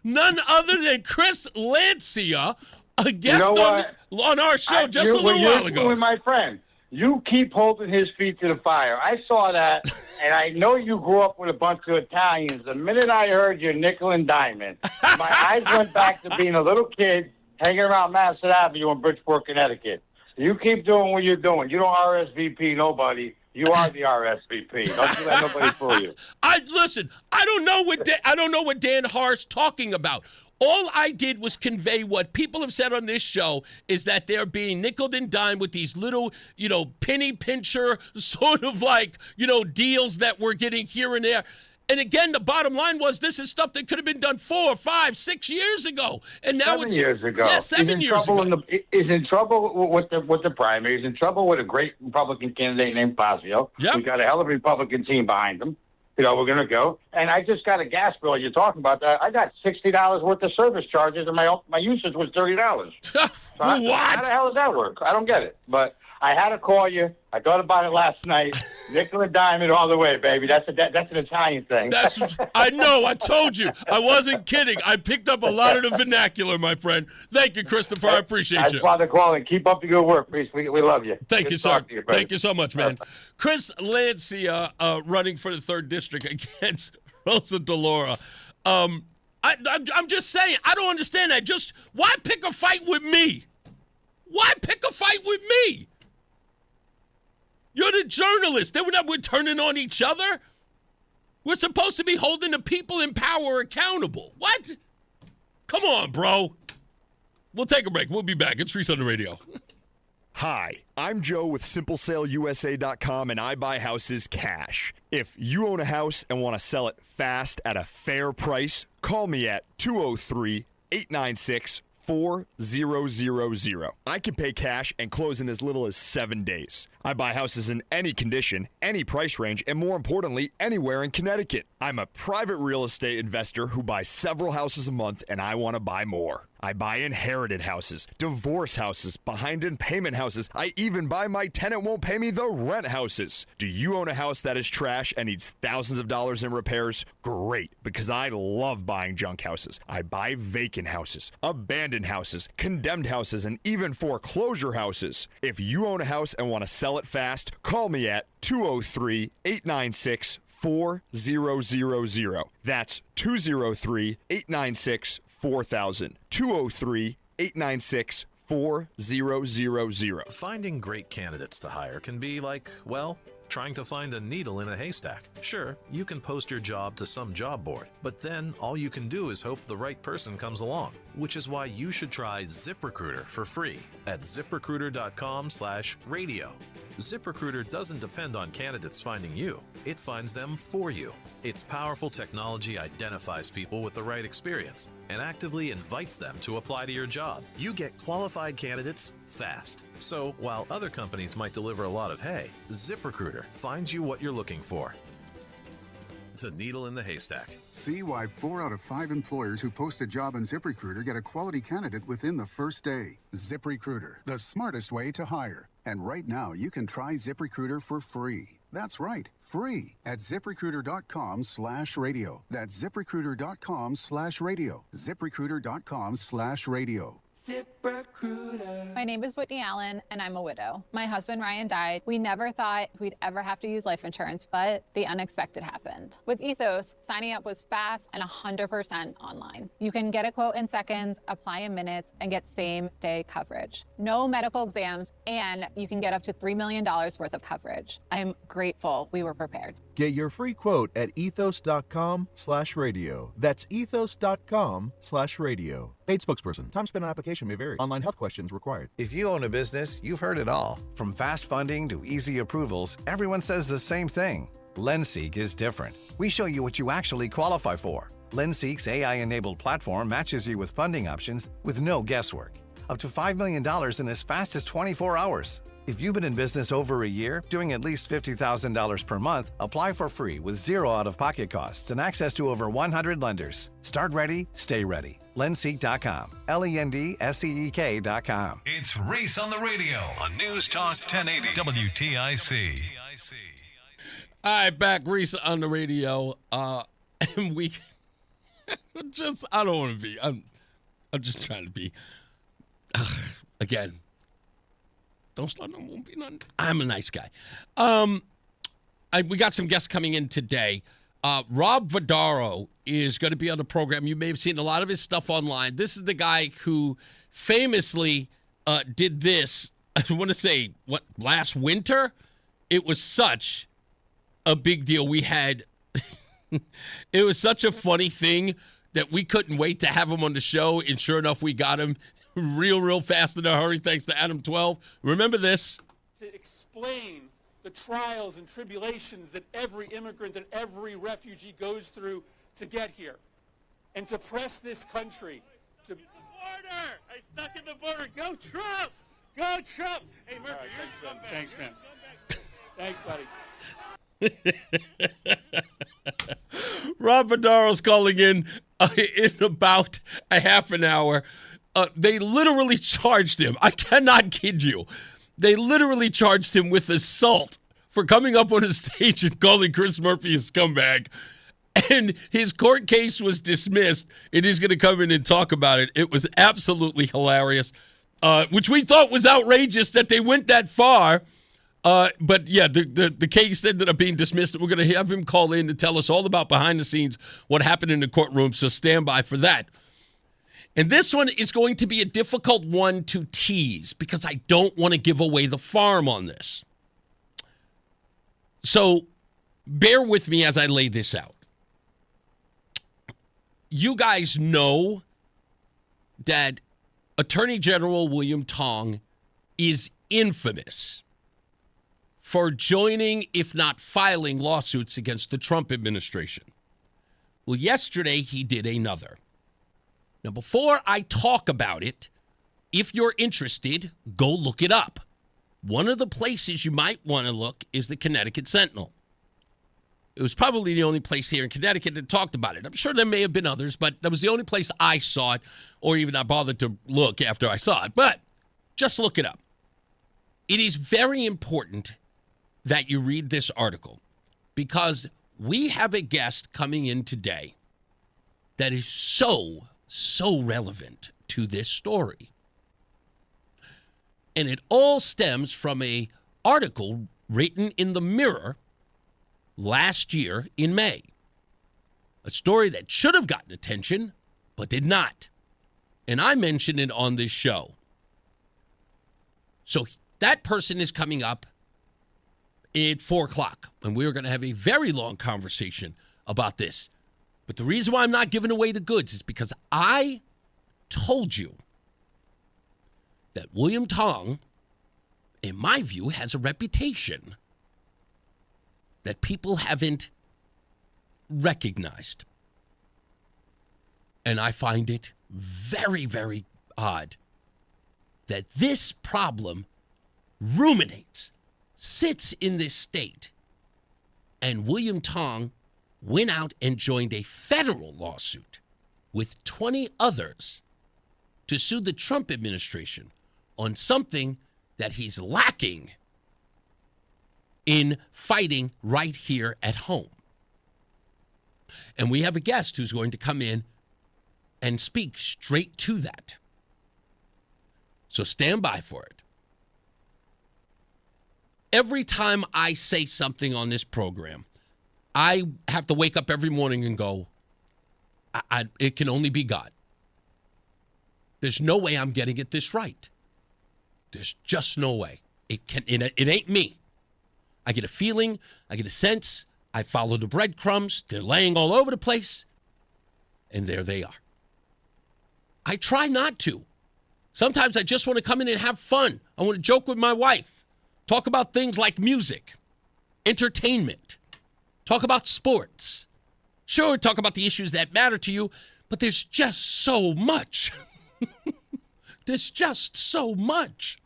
none other than Chris Lancia, a guest on our show just a little while ago. My friend, you keep holding his feet to the fire. I saw that, and I know you grew up with a bunch of Italians. The minute I heard your nickel and diamond, my eyes went back to being a little kid hanging around Madison Avenue in Bridgeport, Connecticut. You keep doing what you're doing. You don't RSVP nobody. You are the RSVP. Don't you let nobody fool you. I don't know what Dan Har's talking about. All I did was convey what people have said on this show is that they're being nickeled and dimed with these little, penny pincher sort of deals that we're getting here and there. And again, the bottom line was this is stuff that could have been done 4, 5, 6 years ago. And now 7 years ago. Yeah, 7 years ago. Is in trouble with the primary. He's in trouble with a great Republican candidate named Fazio. Yep. We've got a hell of a Republican team behind him. We're going to go. And I just got a gas bill. You're talking about that. I got $60 worth of service charges, and my usage was $30. So what? How the hell does that work? I don't get it. But I had to call you. I thought about it last night. Nickel and diamond all the way, baby. That's an Italian thing. I know. I told you. I wasn't kidding. I picked up a lot of the vernacular, my friend. Thank you, Christopher. I appreciate you. That's Father Colin. Keep up the good work, Reese. We love you. Thank you, sir. Thank you so much, man. Chris Lancia running for the 3rd District against Rosa DeLauro. I'm just saying, I don't understand that. Just why pick a fight with me? Why pick a fight with me? You're the journalist. We're turning on each other. We're supposed to be holding the people in power accountable. What? Come on, bro. We'll take a break. We'll be back. It's Reese on the radio. Hi, I'm Joe with SimpleSaleUSA.com, and I buy houses cash. If you own a house and want to sell it fast at a fair price, call me at 203-896-4600. 4000. I can pay cash and close in as little as 7 days. I buy houses in any condition, any price range, and more importantly, anywhere in Connecticut. I'm a private real estate investor who buys several houses a month, and I want to buy more. I buy inherited houses, divorce houses, behind in payment houses. I even buy my tenant won't pay me the rent houses. Do you own a house that is trash and needs thousands of dollars in repairs? Great, because I love buying junk houses. I buy vacant houses, abandoned houses, condemned houses, and even foreclosure houses. If you own a house and want to sell it fast, call me at 203-896-4000. That's 203-896-4000. 203-896-4000. Finding great candidates to hire can be like, well, trying to find a needle in a haystack. Sure, you can post your job to some job board, but then all you can do is hope the right person comes along, which is why you should try ZipRecruiter for free at ZipRecruiter.com/radio. ZipRecruiter doesn't depend on candidates finding you. It finds them for you. Its powerful technology identifies people with the right experience and actively invites them to apply to your job. You get qualified candidates fast. So while other companies might deliver a lot of hay, ZipRecruiter finds you what you're looking for. The needle in the haystack. See why 4 out of 5 employers who post a job on ZipRecruiter get a quality candidate within the first day. ZipRecruiter, the smartest way to hire. And right now, you can try ZipRecruiter for free. That's right, free at ZipRecruiter.com/radio. That's ZipRecruiter.com/radio. ZipRecruiter.com/radio. ZipRecruiter. My name is Whitney Allen, and I'm a widow. My husband, Ryan, died. We never thought we'd ever have to use life insurance, but the unexpected happened. With Ethos, signing up was fast and 100% online. You can get a quote in seconds, apply in minutes, and get same-day coverage. No medical exams, and you can get up to $3 million worth of coverage. I'm grateful we were prepared. Get your free quote at ethos.com/radio. That's ethos.com/radio. Paid spokesperson. Time spent on application may vary. Online health questions required. If you own a business, you've heard it all. From fast funding to easy approvals, everyone says the same thing. LendSeek is different. We show you what you actually qualify for. LendSeek's AI-enabled platform matches you with funding options with no guesswork. Up to $5 million in as fast as 24 hours. If you've been in business over a year, doing at least $50,000 per month, apply for free with zero out-of-pocket costs and access to over 100 lenders. Start ready, stay ready. Lendseek.com. LENDSEEK.com. It's Reese on the radio on NewsTalk 1080 WTIC. All right, back Reese on the radio. And we just, I don't want to be, I'm just trying to be, again, don't start, won't be none. I'm a nice guy. We got some guests coming in today. Rob Vardaro is going to be on the program. You may have seen a lot of his stuff online. This is the guy who famously did this, I want to say, last winter? It was such a big deal. We had, it was such a funny thing that we couldn't wait to have him on the show, and sure enough, we got him real fast in a hurry, thanks to Adam 12. Remember this? To explain the trials and tribulations that every immigrant and every refugee goes through to get here, and to press this country to the border. I stuck in the border. Go Trump! Go Trump! Hey Murphy, you're a scumbag. Thanks, man. Thanks, buddy. Rob Vardaro's calling in about a half an hour. They literally charged him. I cannot kid you. They literally charged him with assault for coming up on a stage and calling Chris Murphy a scumbag. And his court case was dismissed, and he's going to come in and talk about it. It was absolutely hilarious, which we thought was outrageous that they went that far. But yeah, the case ended up being dismissed. We're going to have him call in to tell us all about behind the scenes, what happened in the courtroom. So stand by for that. And this one is going to be a difficult one to tease because I don't want to give away the farm on this. So bear with me as I lay this out. You guys know that Attorney General William Tong is infamous for joining, if not filing, lawsuits against the Trump administration. Well, yesterday he did another. Now, before I talk about it, if you're interested, go look it up. One of the places you might want to look is the Connecticut Sentinel. It was probably the only place here in Connecticut that talked about it. I'm sure there may have been others, but that was the only place I saw it, or even I bothered to look after I saw it. But just look it up. It is very important that you read this article because we have a guest coming in today that is so relevant to this story. And it all stems from an article written in the Mirror last year in May. A story that should have gotten attention, but did not. And I mentioned it on this show. So that person is coming up at 4 o'clock, and we're going to have a very long conversation about this. But the reason why I'm not giving away the goods is because I told you that William Tong, in my view, has a reputation that people haven't recognized. And I find it very, very odd that this problem ruminates, sits in this state, and William Tong went out and joined a federal lawsuit with 20 others to sue the Trump administration on something that he's lacking in fighting right here at home. And we have a guest who's going to come in and speak straight to that. So stand by for it. Every time I say something on this program, I have to wake up every morning and go, it can only be God. There's no way I'm getting it this right. There's just no way. It ain't me. I get a feeling, I get a sense, I follow the breadcrumbs, they're laying all over the place, and there they are. I try not to. Sometimes I just want to come in and have fun. I want to joke with my wife, talk about things like music, entertainment, talk about sports. Sure, talk about the issues that matter to you, but there's just so much. There's just so much.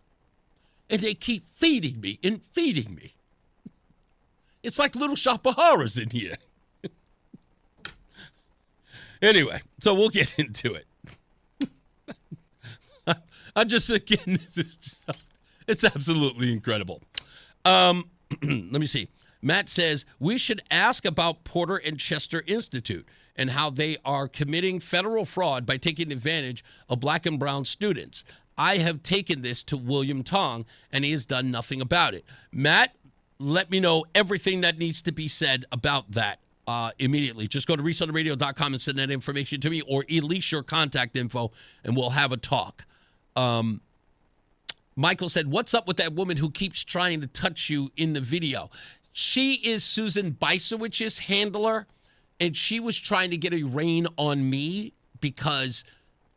And they keep feeding me and feeding me. It's like Little Shop of Horrors in here. Anyway, so we'll get into it. I just, again, this is just, it's absolutely incredible. Let me see. Matt says, we should ask about Porter and Chester Institute and how they are committing federal fraud by taking advantage of black and brown students. I have taken this to William Tong, and he has done nothing about it. Matt, let me know everything that needs to be said about that immediately. Just go to reeseontheradio.com and send that information to me, or at least your contact info, and we'll have a talk. Michael said, what's up with that woman who keeps trying to touch you in the video? She is Susan Bysowicz's handler, and she was trying to get a rein on me because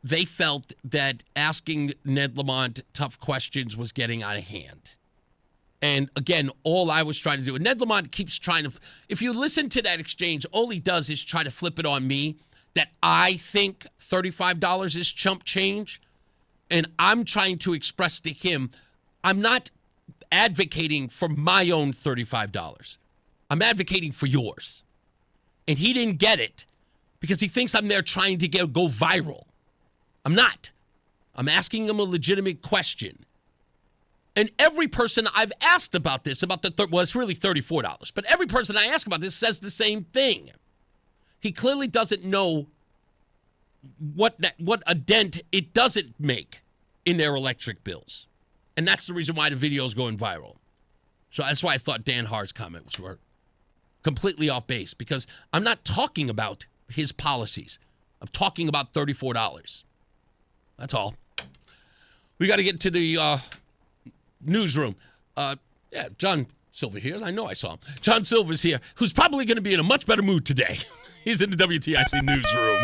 they felt that asking Ned Lamont tough questions was getting out of hand. And again, all I was trying to do, and Ned Lamont keeps trying to, if you listen to that exchange, all he does is try to flip it on me that I think $35 is chump change. And I'm trying to express to him, I'm not advocating for my own $35. I'm advocating for yours. And he didn't get it because he thinks I'm there trying to go viral. I'm not. I'm asking him a legitimate question. And every person I've asked about this, about well, it's really $34, but every person I ask about this says the same thing. He clearly doesn't know what a dent it doesn't make in their electric bills. And that's the reason why the video is going viral. So that's why I thought Dan Har's comments were completely off base, because I'm not talking about his policies. I'm talking about $34. That's all. We got to get to the newsroom. Yeah, John Silver here. I know I saw him. John Silver's here, who's probably going to be in a much better mood today. He's in the WTIC newsroom.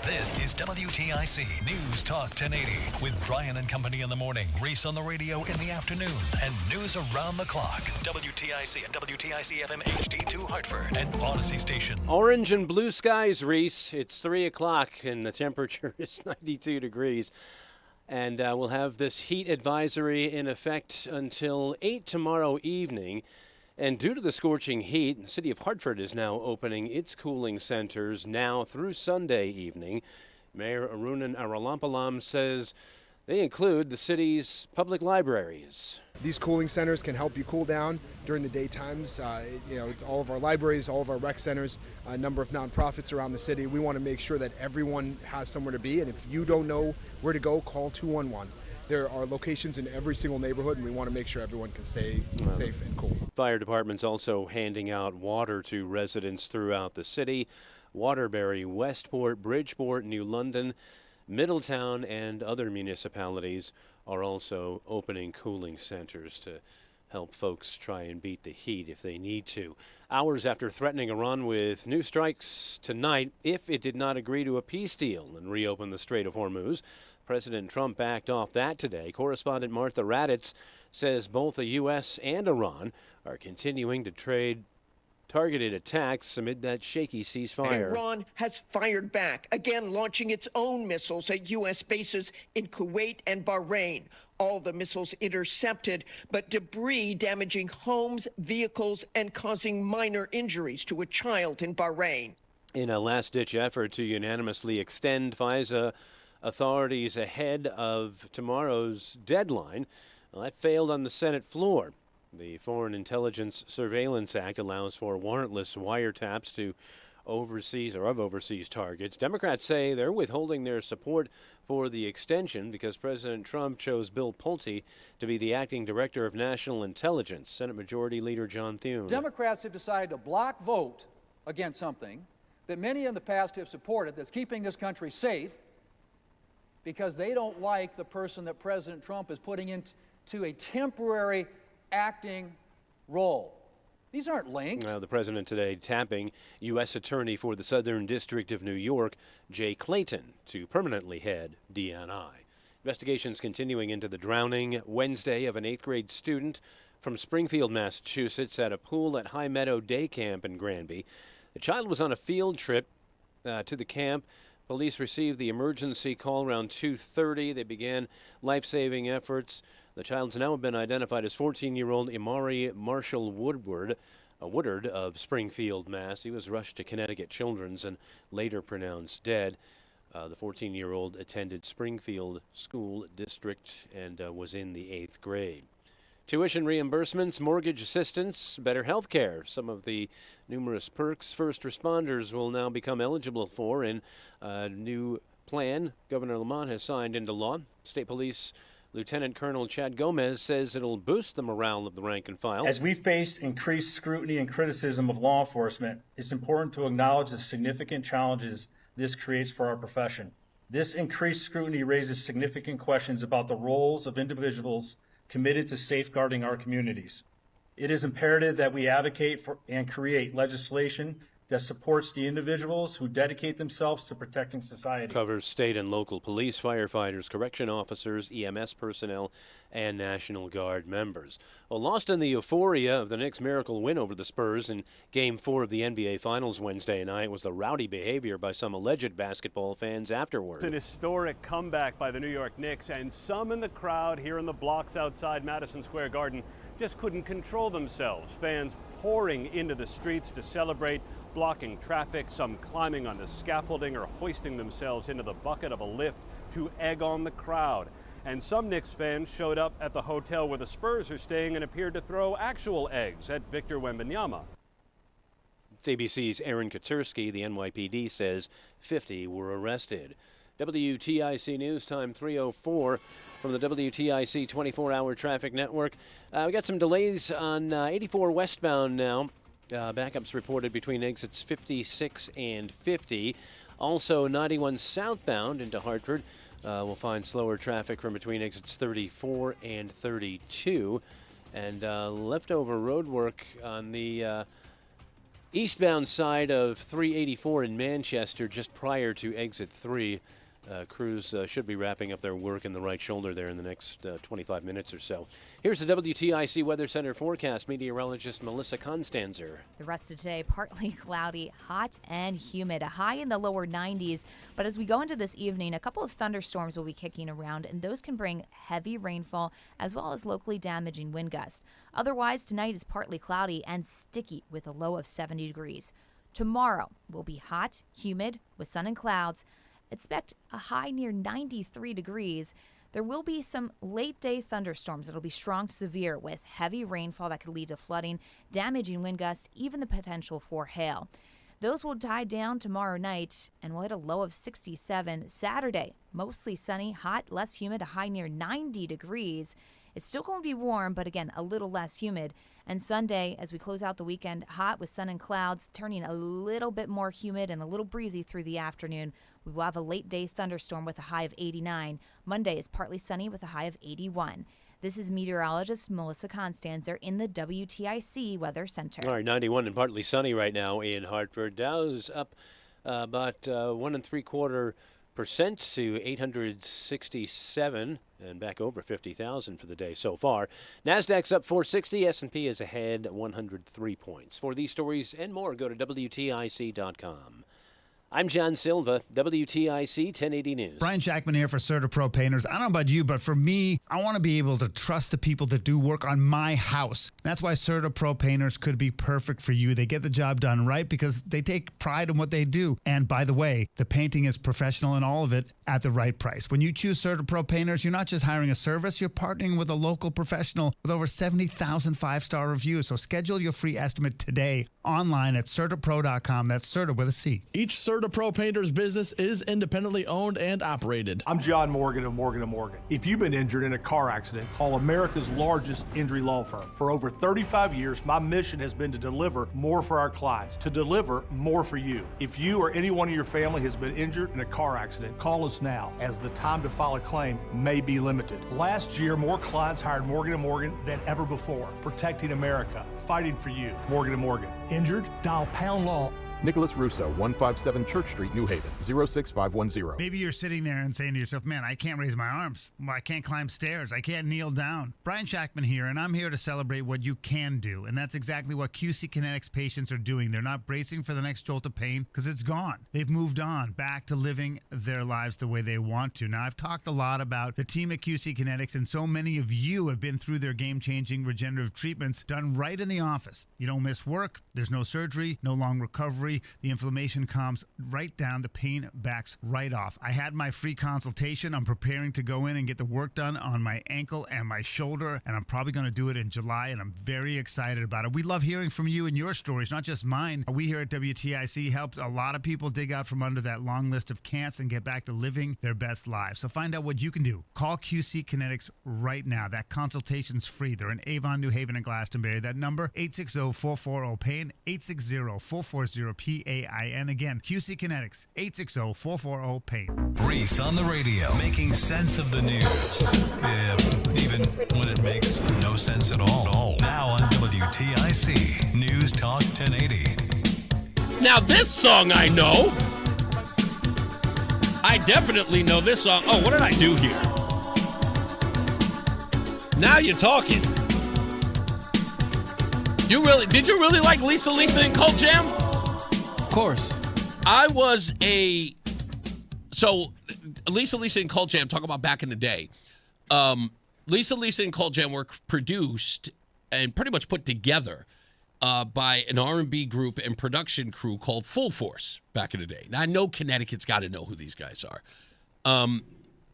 This is WTIC News Talk 1080 with Brian and Company in the morning, Reese on the radio in the afternoon, and news around the clock. WTIC and WTIC FM HD2 Hartford and Odyssey Station. Orange and blue skies, Reese. It's 3 o'clock and the temperature is 92 degrees. And we'll have this heat advisory in effect until 8 tomorrow evening. And due to the scorching heat, the city of Hartford is now opening its cooling centers now through Sunday evening. Mayor Arunan Arulampalam says they include the city's public libraries. These cooling centers can help you cool down during the daytimes. It's all of our libraries, all of our rec centers, a number of nonprofits around the city. We want to make sure that everyone has somewhere to be. And if you don't know where to go, call 211. There are locations in every single neighborhood, and we want to make sure everyone can stay safe and cool. Fire department's also handing out water to residents throughout the city. Waterbury, Westport, Bridgeport, New London, Middletown, and other municipalities are also opening cooling centers to help folks try and beat the heat if they need to. Hours after threatening Iran with new strikes tonight if it did not agree to a peace deal and reopen the Strait of Hormuz, President Trump backed off that today. Correspondent Martha Raddatz says both the U.S. and Iran are continuing to trade targeted attacks amid that shaky ceasefire. Iran has fired back, again launching its own missiles at U.S. bases in Kuwait and Bahrain. All the missiles intercepted, but debris damaging homes, vehicles, and causing minor injuries to a child in Bahrain. In a last-ditch effort to unanimously extend FISA authorities ahead of tomorrow's deadline, that failed on the Senate floor. The Foreign Intelligence Surveillance Act allows for warrantless wiretaps to overseas targets. Democrats say they're withholding their support for the extension because President Trump chose Bill Pulte to be the acting director of national intelligence. Senate Majority Leader John Thune. Democrats have decided to block vote against something that many in the past have supported that's keeping this country safe because they don't like the person that President Trump is putting into a temporary acting role. These aren't linked. The president today tapping U.S. Attorney for the Southern District of New York, Jay Clayton, to permanently head DNI. Investigations continuing into the drowning Wednesday of an 8th grade student from Springfield, Massachusetts, at a pool at High Meadow Day Camp in Granby. The child was on a field trip to the camp. Police received the emergency call around 2:30. They began life-saving efforts. The child's now been identified as 14-year-old Imari Marshall Woodard of Springfield, Mass. He was rushed to Connecticut Children's and later pronounced dead. The 14-year-old attended Springfield School District and was in the 8th grade. Tuition reimbursements, mortgage assistance, better health care. Some of the numerous perks first responders will now become eligible for in a new plan Governor Lamont has signed into law. State Police Lieutenant Colonel Chad Gomez says it'll boost the morale of the rank and file. As we face increased scrutiny and criticism of law enforcement, it's important to acknowledge the significant challenges this creates for our profession. This increased scrutiny raises significant questions about the roles of individuals committed to safeguarding our communities. It is imperative that we advocate for and create legislation that supports the individuals who dedicate themselves to protecting society. Covers state and local police, firefighters, correction officers, EMS personnel, and National Guard members. Well, lost in the euphoria of the Knicks' miracle win over the Spurs in Game 4 of the NBA Finals Wednesday night was the rowdy behavior by some alleged basketball fans afterward. It's an historic comeback by the New York Knicks, and some in the crowd here in the blocks outside Madison Square Garden just couldn't control themselves. Fans pouring into the streets to celebrate, blocking traffic, some climbing on the scaffolding or hoisting themselves into the bucket of a lift to egg on the crowd. And some Knicks fans showed up at the hotel where the Spurs are staying and appeared to throw actual eggs at Victor Wembanyama. It's ABC's Aaron Katursky. The NYPD says 50 were arrested. WTIC News Time 3:04 from the WTIC 24-hour traffic network. We got some delays on 84 westbound now. Backups reported between exits 56 and 50. Also, 91 southbound into Hartford. We'll find slower traffic from between exits 34 and 32. And leftover road work on the Eastbound side of 384 in Manchester, just prior to exit 3. Crews should be wrapping up their work in the right shoulder there in the next 25 minutes or so. Here's the WTIC Weather Center forecast. Meteorologist Melissa Constanzer. The rest of today, partly cloudy, hot and humid, a high in the lower 90s. But as we go into this evening, a couple of thunderstorms will be kicking around, and those can bring heavy rainfall as well as locally damaging wind gusts. Otherwise, tonight is partly cloudy and sticky with a low of 70 degrees. Tomorrow will be hot, humid, with sun and clouds. Expect a high near 93 degrees. There will be some late-day thunderstorms. It'll be strong to severe with heavy rainfall that could lead to flooding, damaging wind gusts, even the potential for hail. Those will die down tomorrow night, and we'll hit a low of 67. Saturday, mostly sunny, hot, less humid, a high near 90 degrees. It's still going to be warm, but again, a little less humid. And Sunday, as we close out the weekend, hot with sun and clouds, turning a little bit more humid and a little breezy through the afternoon. We will have a late-day thunderstorm with a high of 89. Monday is partly sunny with a high of 81. This is meteorologist Melissa Constanzer in the WTIC Weather Center. All right, 91 and partly sunny right now in Hartford. Dow's up about 1 3/4% to 867 and back over 50,000 for the day so far. NASDAQ's up 460. S&P is ahead 103 points. For these stories and more, go to WTIC.com. I'm John Silva, WTIC 1080 News. Brian Jackman here for CertaPro Painters. I don't know about you, but for me, I want to be able to trust the people that do work on my house. That's why CertaPro Painters could be perfect for you. They get the job done right because they take pride in what they do. And by the way, the painting is professional and all of it at the right price. When you choose CertaPro Painters, you're not just hiring a service, you're partnering with a local professional with over 70,000 five-star reviews. So schedule your free estimate today online at CertaPro.com. That's Certa with a C. Each CertaPro Painters business is independently owned and operated. I'm John Morgan of Morgan & Morgan. If you've been injured in a car accident, call America's largest injury law firm. For over 35 years, my mission has been to deliver more for our clients, to deliver more for you. If you or anyone in your family has been injured in a car accident, call us now, as the time to file a claim may be limited. Last year, more clients hired Morgan & Morgan than ever before, protecting America, fighting for you. Morgan & Morgan. Injured? Dial pound law. Nicholas Russo, 157 Church Street, New Haven, 06510. Maybe you're sitting there and saying to yourself, man, I can't raise my arms. Well, I can't climb stairs. I can't kneel down. Brian Shackman here, and I'm here to celebrate what you can do. And that's exactly what QC Kinetics patients are doing. They're not bracing for the next jolt of pain because it's gone. They've moved on back to living their lives the way they want to. Now, I've talked a lot about the team at QC Kinetics, and so many of you have been through their game-changing regenerative treatments done right in the office. You don't miss work. There's no surgery, no long recovery. The inflammation calms right down. The pain backs right off. I had my free consultation. I'm preparing to go in and get the work done on my ankle and my shoulder, and I'm probably going to do it in July, and I'm very excited about it. We love hearing from you and your stories, not just mine. We here at WTIC helped a lot of people dig out from under that long list of can'ts and get back to living their best lives. So find out what you can do. Call QC Kinetics right now. That consultation's free. They're in Avon, New Haven, and Glastonbury. That number, 860-440-PAIN, 860-440-PAIN. Again, QC Kinetics, 860-440-PAIN. Reese on the radio, making sense of the news. Even when it makes no sense at all. Now on WTIC, News Talk 1080. Now this song I know. I definitely know this song. Oh, what did I do here? Now you're talking. Did you really like Lisa and Cult Jam? Of course. So Lisa and Cult Jam, talk about back in the day. Lisa and Cult Jam were produced and pretty much put together by an R&B group and production crew called Full Force back in the day. Now, I know Connecticut's got to know who these guys are.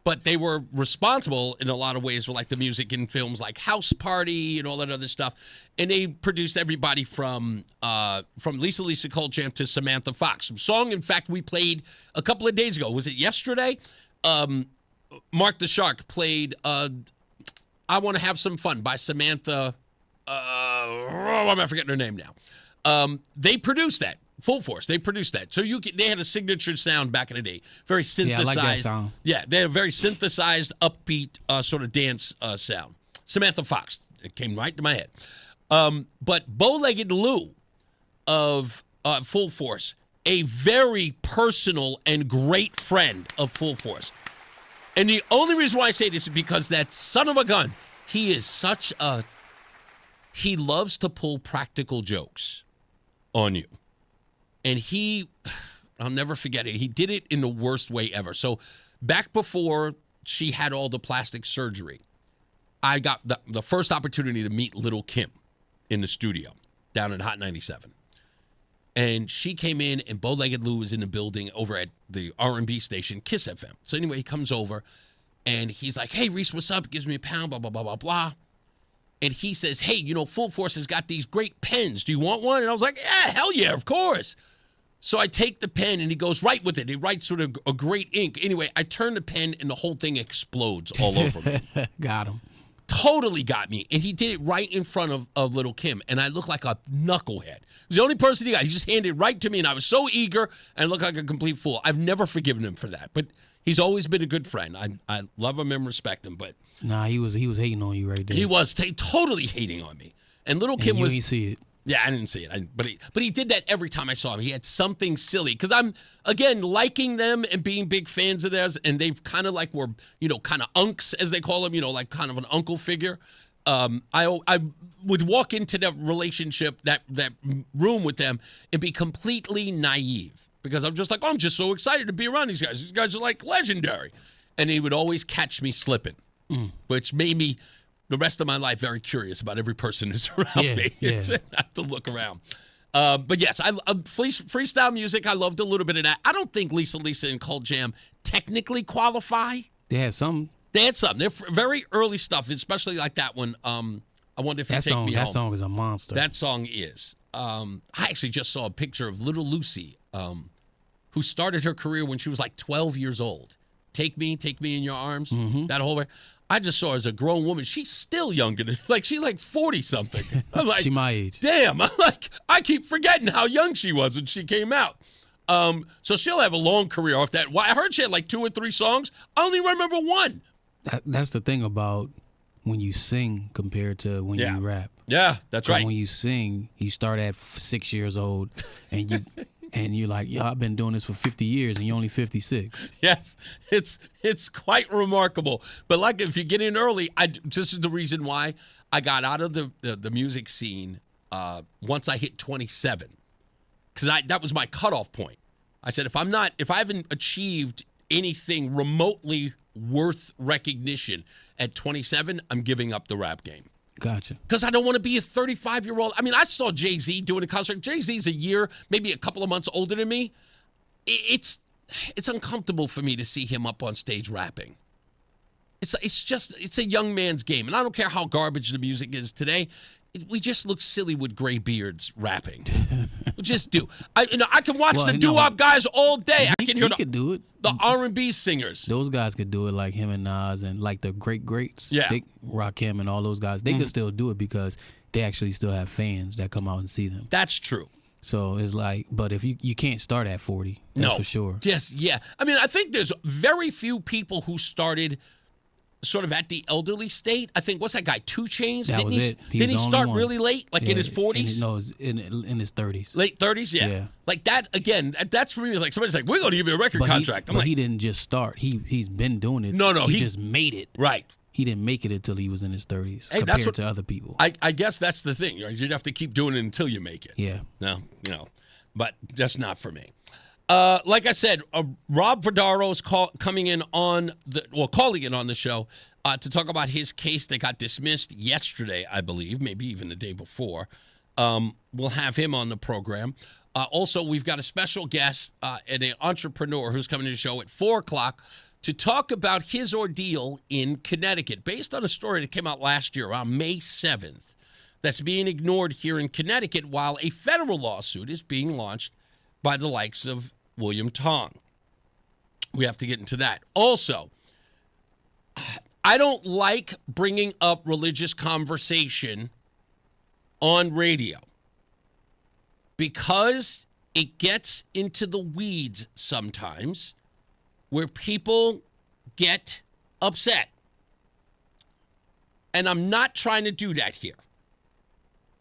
But they were responsible in a lot of ways for like the music in films like House Party and all that other stuff. And they produced everybody from Lisa Cult Jam to Samantha Fox. Some song, in fact, we played a couple of days ago. Was it yesterday? Mark the Shark played I Want to Have Some Fun by Samantha. I'm forgetting her name now. They produced that. Full Force. They produced that. So they had a signature sound back in the day. Very synthesized. Yeah, I like that song. Yeah, they had a very synthesized, upbeat sort of dance sound. Samantha Fox. It came right to my head. But Bow-Legged Lou of Full Force, a very personal and great friend of Full Force. And the only reason why I say this is because that son of a gun, he is he loves to pull practical jokes on you. And I'll never forget it. He did it in the worst way ever. So back before she had all the plastic surgery, I got the first opportunity to meet Little Kim in the studio down in Hot 97. And she came in, and Bow-Legged Lou was in the building over at the R&B station, Kiss FM. So anyway, he comes over, and he's like, hey, Reese, what's up? Gives me a pound, blah, blah, blah, blah, blah. And he says, hey, Full Force has got these great pens. Do you want one? And I was like, yeah, hell yeah, of course. So I take the pen, and he goes right with it. He writes sort of a great ink. Anyway, I turn the pen, and the whole thing explodes all over me. Got him. Totally got me. And he did it right in front of Little Kim. And I look like a knucklehead. It was the only person he got. He just handed it right to me, and I was so eager and looked like a complete fool. I've never forgiven him for that. But he's always been a good friend. I love him and respect him. But nah, he was hating on you right there. He was totally hating on me. And Little Kim you was. Didn't see it. Yeah, I didn't see it. But he did that every time I saw him. He had something silly. Because I'm, again, liking them and being big fans of theirs. And they've kind of were, kind of unks, as they call them, like kind of an uncle figure. I would walk into that relationship, that room with them, and be completely naive. Because I'm just like, I'm just so excited to be around these guys. These guys are legendary. And he would always catch me slipping, which made me, the rest of my life, very curious about every person who's around me. Yeah. I have to look around. But yes, I freestyle music. I loved a little bit of that. I don't think Lisa and Cult Jam technically qualify. They had some. They're very early stuff, especially like that one. I wonder if you take me home. That song is a monster. That song is. I actually just saw a picture of little Lucy, who started her career when she was 12 years old. Take me in your arms. Mm-hmm. That whole way. I just saw her as a grown woman. She's still younger than, she's 40-something. I'm like, she my age. Damn. I'm I keep forgetting how young she was when she came out. So she'll have a long career off that. I heard she had 2 or 3 songs. I only remember one. That's the thing about when you sing compared to when you rap. Yeah, that's right. When you sing, you start at 6 years old, and you and you're like, I've been doing this for 50 years, and you're only 56. Yes, it's quite remarkable. But if you get in early, this is the reason why I got out of the music scene once I hit 27, because that was my cutoff point. I said, if I haven't achieved anything remotely worth recognition at 27, I'm giving up the rap game. Gotcha. Because I don't want to be a 35-year-old. I mean, I saw Jay-Z doing a concert. Jay-Z's a year, maybe a couple of months older than me. It's uncomfortable for me to see him up on stage rapping. It's a young man's game. And I don't care how garbage the music is today. We just look silly with gray beards rapping. We just do. I can watch the doo-wop guys all day. I can hear do it. The R&B singers. Those guys could do it, like him and Nas and the greats. Yeah. Rakim and all those guys. They could still do it because they actually still have fans that come out and see them. That's true. So it's but if you can't start at 40, that's for sure. Yes, yeah. I mean, I think there's very few people who started sort of at the elderly state. I think, what's that guy, 2 Chainz? Didn't he start really late, in his 40s? No, in his 30s. Late 30s, yeah. That, again, that's for me, is somebody's we're going to give you a record contract. He didn't just start. He's been doing it. No, he just made it. Right. He didn't make it until he was in his 30s compared to other people. I guess that's the thing. You'd have to keep doing it until you make it. Yeah. No, but that's not for me. Like I said, Rob Vardaro's calling in on the show to talk about his case that got dismissed yesterday, I believe, maybe even the day before. We'll have him on the program. Also, we've got a special guest and an entrepreneur who's coming to the show at 4 o'clock to talk about his ordeal in Connecticut, based on a story that came out last year on May 7th that's being ignored here in Connecticut while a federal lawsuit is being launched by the likes of William Tong. We have to get into that. Also, I don't like bringing up religious conversation on radio because it gets into the weeds sometimes where people get upset. And I'm not trying to do that here.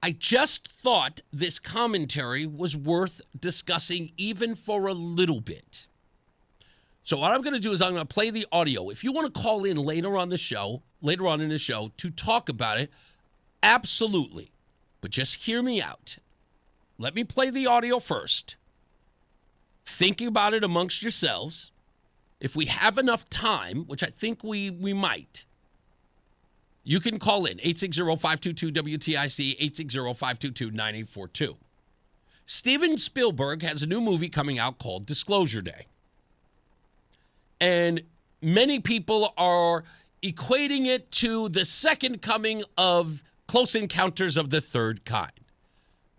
I just thought this commentary was worth discussing even for a little bit. So what I'm going to do is I'm going to play the audio. If you want to call in later on in the show to talk about it, absolutely. But just hear me out. Let me play the audio first. Thinking about it amongst yourselves. If we have enough time, which I think we might, you can call in 860-522-WTIC, 860-522-9842. Steven Spielberg has a new movie coming out called Disclosure Day. And many people are equating it to the second coming of Close Encounters of the Third Kind.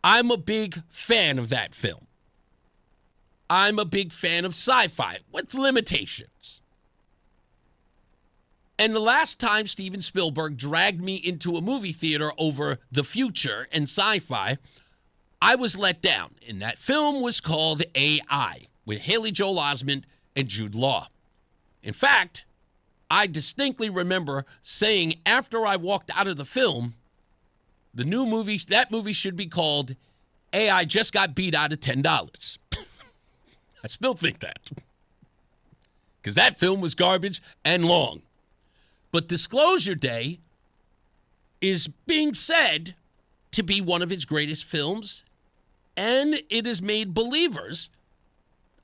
I'm a big fan of that film. I'm a big fan of sci-fi with limitations. And the last time Steven Spielberg dragged me into a movie theater over the future and sci-fi, I was let down. And that film was called AI with Haley Joel Osment and Jude Law. In fact, I distinctly remember saying after I walked out of the film, that movie should be called AI Just Got Beat Out of $10. I still think that. Because that film was garbage and long. But Disclosure Day is being said to be one of his greatest films, and it has made believers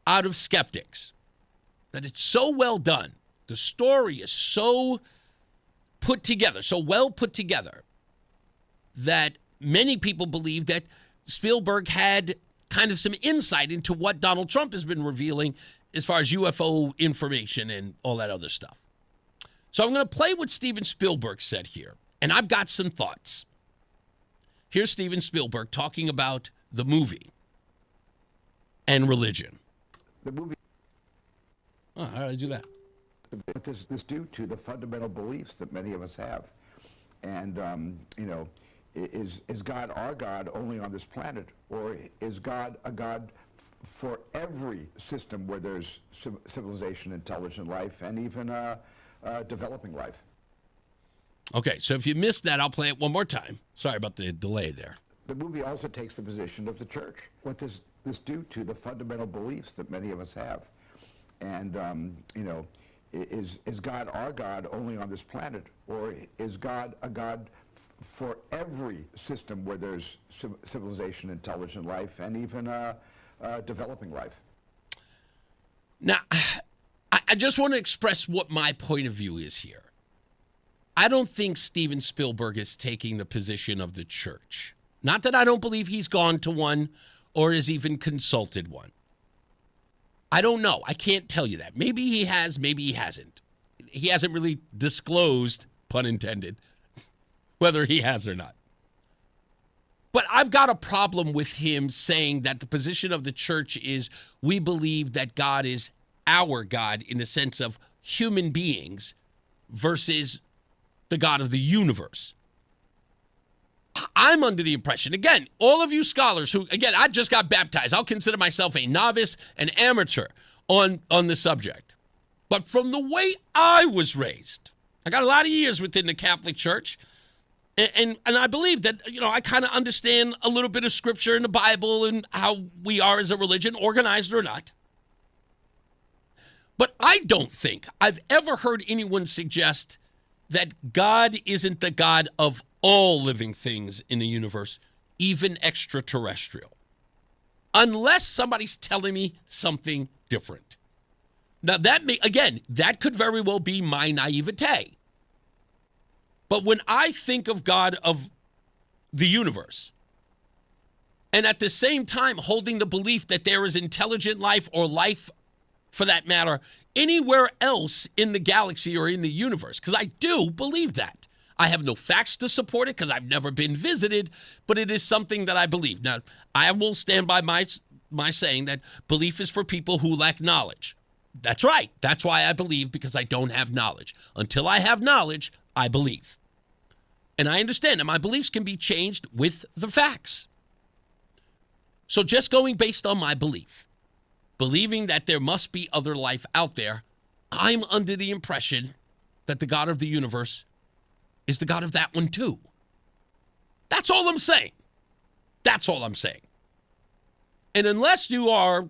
out of skeptics. That it's so well done. The story is so put together, so well put together, that many people believe that Spielberg had kind of some insight into what Donald Trump has been revealing as far as UFO information and all that other stuff. So I'm going to play what Steven Spielberg said here, and I've got some thoughts. Here's Steven Spielberg talking about the movie and religion. The movie. Oh, how did I do that? This is due to the fundamental beliefs that many of us have. And, is God our God only on this planet? Or is God a God for every system where there's civilization, intelligent life, and even developing life? Okay, so if you missed that, I'll play it one more time. Sorry about the delay there. The movie also takes the position of the church. What does this do to the fundamental beliefs that many of us have? And, is God our God only on this planet? Or is God a God for every system where there's civilization, intelligent life, and even developing life? Now, I just want to express what my point of view is here. I don't think Steven Spielberg is taking the position of the church. Not that I don't believe he's gone to one or has even consulted one. I don't know. I can't tell you that. Maybe he has, maybe he hasn't. He hasn't really disclosed, pun intended, whether he has or not. But I've got a problem with him saying that the position of the church is we believe that God is our God in the sense of human beings versus the God of the universe. I'm under the impression, again, all of you scholars who, again, I just got baptized. I'll consider myself a novice, an amateur on the subject. But from the way I was raised, I got a lot of years within the Catholic Church, and I believe that, I kind of understand a little bit of scripture in the Bible and how we are as a religion, organized or not. But I don't think I've ever heard anyone suggest that God isn't the God of all living things in the universe, even extraterrestrial, unless somebody's telling me something different. Now, that could very well be my naivete. But when I think of God of the universe, and at the same time holding the belief that there is intelligent life or life, for that matter, anywhere else in the galaxy or in the universe, because I do believe that. I have no facts to support it because I've never been visited, but it is something that I believe. Now, I will stand by my saying that belief is for people who lack knowledge. That's right. That's why I believe, because I don't have knowledge. Until I have knowledge, I believe. And I understand that my beliefs can be changed with the facts. So just going based on my belief, believing that there must be other life out there, I'm under the impression that the God of the universe is the God of that one too. That's all I'm saying. That's all I'm saying. And unless you are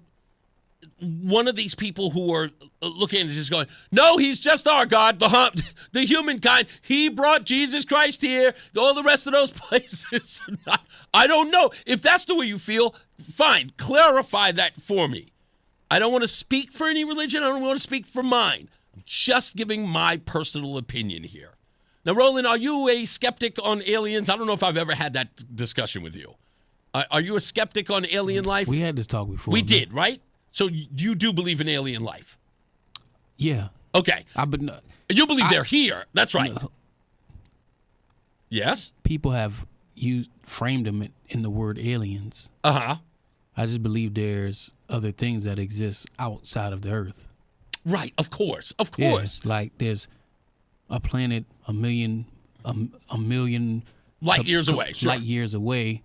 one of these people who are looking and just going, no, he's just our God, the humankind. He brought Jesus Christ here. All the rest of those places. I don't know. If that's the way you feel, fine. Clarify that for me. I don't want to speak for any religion. I don't want to speak for mine. I'm just giving my personal opinion here. Now, Roland, are you a skeptic on aliens? I don't know if I've ever had that discussion with you. Are you a skeptic on alien life? We had this talk before. We did, right? So you do believe in alien life? Yeah. Okay. You believe they're here. That's right. Yes? People have framed them in the word aliens. Uh-huh. I just believe there's other things that exist outside of the Earth. Right, of course. Of course. Yeah, like there's a planet a million light years away. Sure. Light years away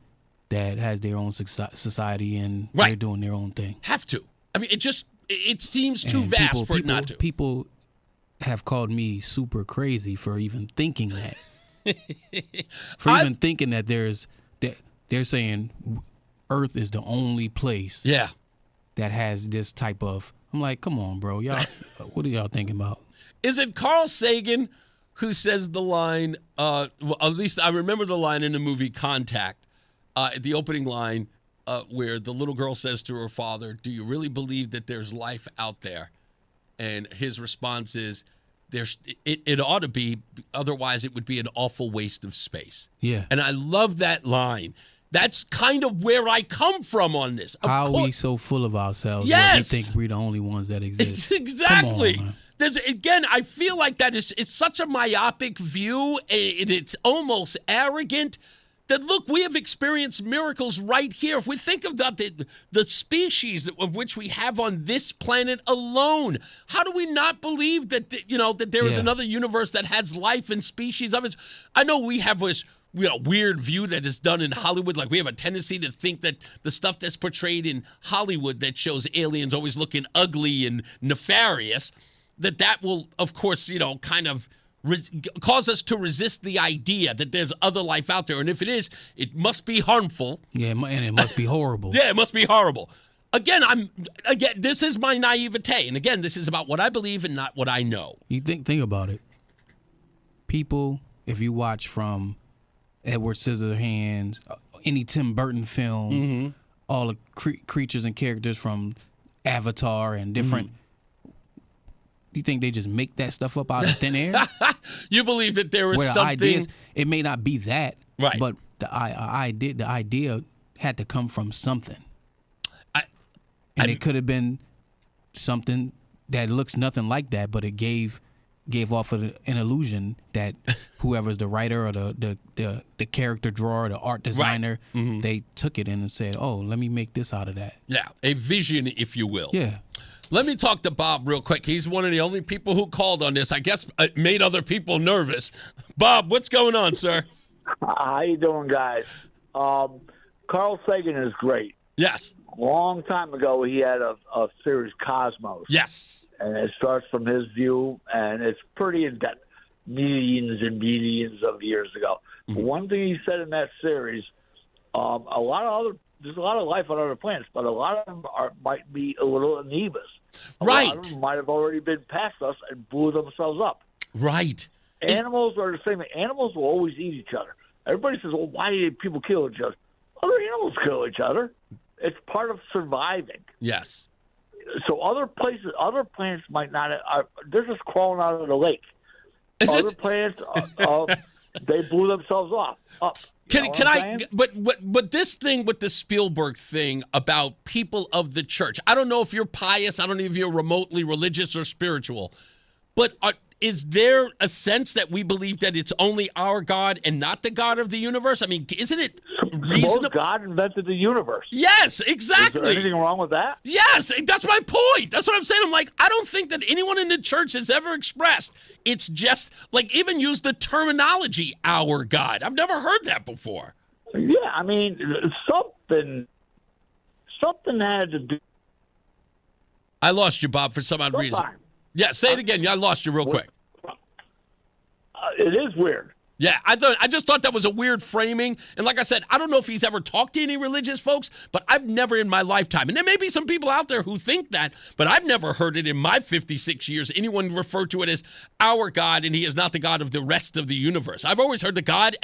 that has their own society and they're doing their own thing. Have to. I mean, it seems too vast for it not to. People have called me super crazy for even thinking that. Even thinking that they're saying Earth is the only place that has this type of. I'm like, come on, bro. Y'all, what are y'all thinking about? Is it Carl Sagan who says the line, well, at least I remember the line in the movie Contact, the opening line where the little girl says to her father, do you really believe that there's life out there? And his response is, it ought to be, otherwise it would be an awful waste of space. Yeah. And I love that line. That's kind of where I come from on this. How are we so full of ourselves? Yes. We think we're the only ones that exist. Exactly. Come on, Again, I feel like it's such a myopic view. It's almost arrogant. That, look, we have experienced miracles right here. If we think about the species of which we have on this planet alone, how do we not believe that there is another universe that has life and species of its? I know we have this weird view that is done in Hollywood. Like, we have a tendency to think that the stuff that's portrayed in Hollywood that shows aliens always looking ugly and nefarious, that will, of course, kind of cause us to resist the idea that there's other life out there. And if it is, it must be harmful. Yeah, and it must be horrible. Yeah, it must be horrible. Again, this is my naivete. And again, this is about what I believe and not what I know. You think about it. People, if you watch from Edward Scissorhands, any Tim Burton film, all the creatures and characters from Avatar and different. You think they just make that stuff up out of thin air? You believe that there is something. Ideas, it may not be that, right? But the idea had to come from something, and it could have been something that looks nothing like that, but it gave off an illusion that whoever's the writer or the character drawer, the art designer, they took it in and said, "Oh, let me make this out of that." Yeah, a vision, if you will. Yeah. Let me talk to Bob real quick. He's one of the only people who called on this. I guess it made other people nervous. Bob, what's going on, sir? How you doing, guys? Carl Sagan is great. Yes. A long time ago, he had a series, Cosmos. Yes. And it starts from his view, and it's pretty in-depth, millions and millions of years ago. One thing he said in that series, there's a lot of life on other planets, but a lot of them might be a little amoebas. Right. A lot of them might have already been past us and blew themselves up. Right. Animals are the same. Animals will always eat each other. Everybody says, well, why do people kill each other? Other animals kill each other. It's part of surviving. Yes. So other planets might not. They're just crawling out of the lake. Other planets, they blew themselves up. Can I? But this thing with the Spielberg thing about people of the church. I don't know if you're pious. I don't know if you're remotely religious or spiritual. But is there a sense that we believe that it's only our God and not the God of the universe? I mean, isn't it reasonable? God invented the universe. Yes, exactly. Is there anything wrong with that? Yes, that's my point. That's what I'm saying. I'm like, I don't think that anyone in the church has ever expressed. It's just, like, even use the terminology, our God. I've never heard that before. Yeah, I mean, something had to do. I lost you, Bob, for some odd reason. Yeah, say it again. I lost you real quick. It is weird. Yeah, I just thought that was a weird framing. And like I said, I don't know if he's ever talked to any religious folks, but I've never in my lifetime, and there may be some people out there who think that, but I've never heard it in my 56 years, anyone refer to it as our God, and he is not the God of the rest of the universe. I've always heard the God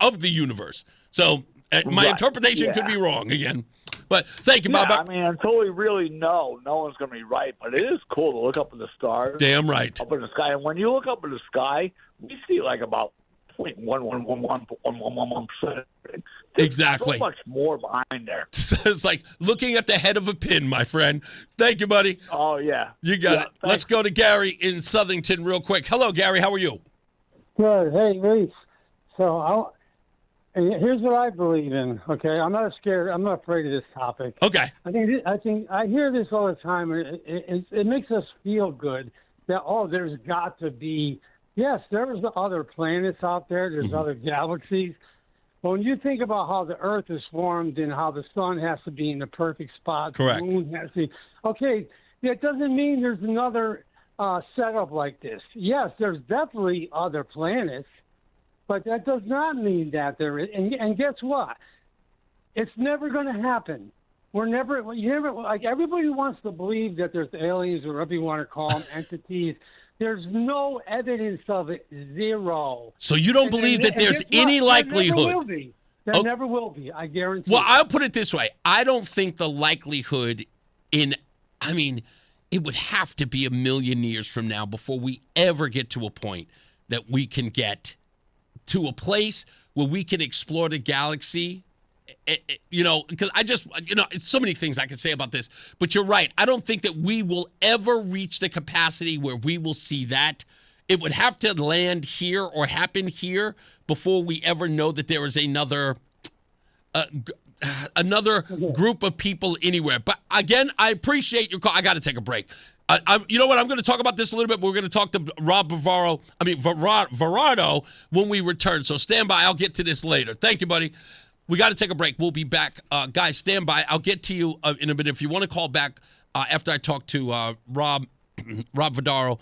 of the universe. So my interpretation could be wrong again. But thank you, Bob. I mean, until we really know, no one's going to be right. But it is cool to look up in the stars. Damn right. Up in the sky. And when you look up in the sky, we see like about 0.11111%. Exactly. So much more behind there. It's like looking at the head of a pin, my friend. Thank you, buddy. Oh, yeah. You got it. Let's go to Gary in Southington real quick. Hello, Gary. How are you? Good. Hey, Reese. So here's what I believe in. Okay, I'm not scared. I'm not afraid of this topic. Okay. I think I hear this all the time, and it makes us feel good that there's got to be. Yes, there's other planets out there. There's other galaxies. But when you think about how the Earth is formed and how the sun has to be in the perfect spot, correct. The moon has to be. Okay, that doesn't mean there's another setup like this. Yes, there's definitely other planets, but that does not mean that there is. And guess what? It's never going to happen. Like everybody wants to believe that there's aliens or whatever you want to call them, entities. There's no evidence of it, zero. So you don't believe that there's any likelihood? There never will be. There never will be, I guarantee. Well, I'll put it this way. I don't think the likelihood it would have to be 1,000,000 years from now before we ever get to a point that we can get to a place where we can explore the galaxy. Because it's so many things I can say about this, but you're right. I don't think that we will ever reach the capacity where we will see that. It would have to land here or happen here before we ever know that there is another group of people anywhere. But again, I appreciate your call. I got to take a break. You know what? I'm going to talk about this a little bit. We're going to talk to Vardaro when we return. So stand by. I'll get to this later. Thank you, buddy. We got to take a break. We'll be back. Guys, stand by. I'll get to you in a minute. If you want to call back after I talk to Rob Vardaro,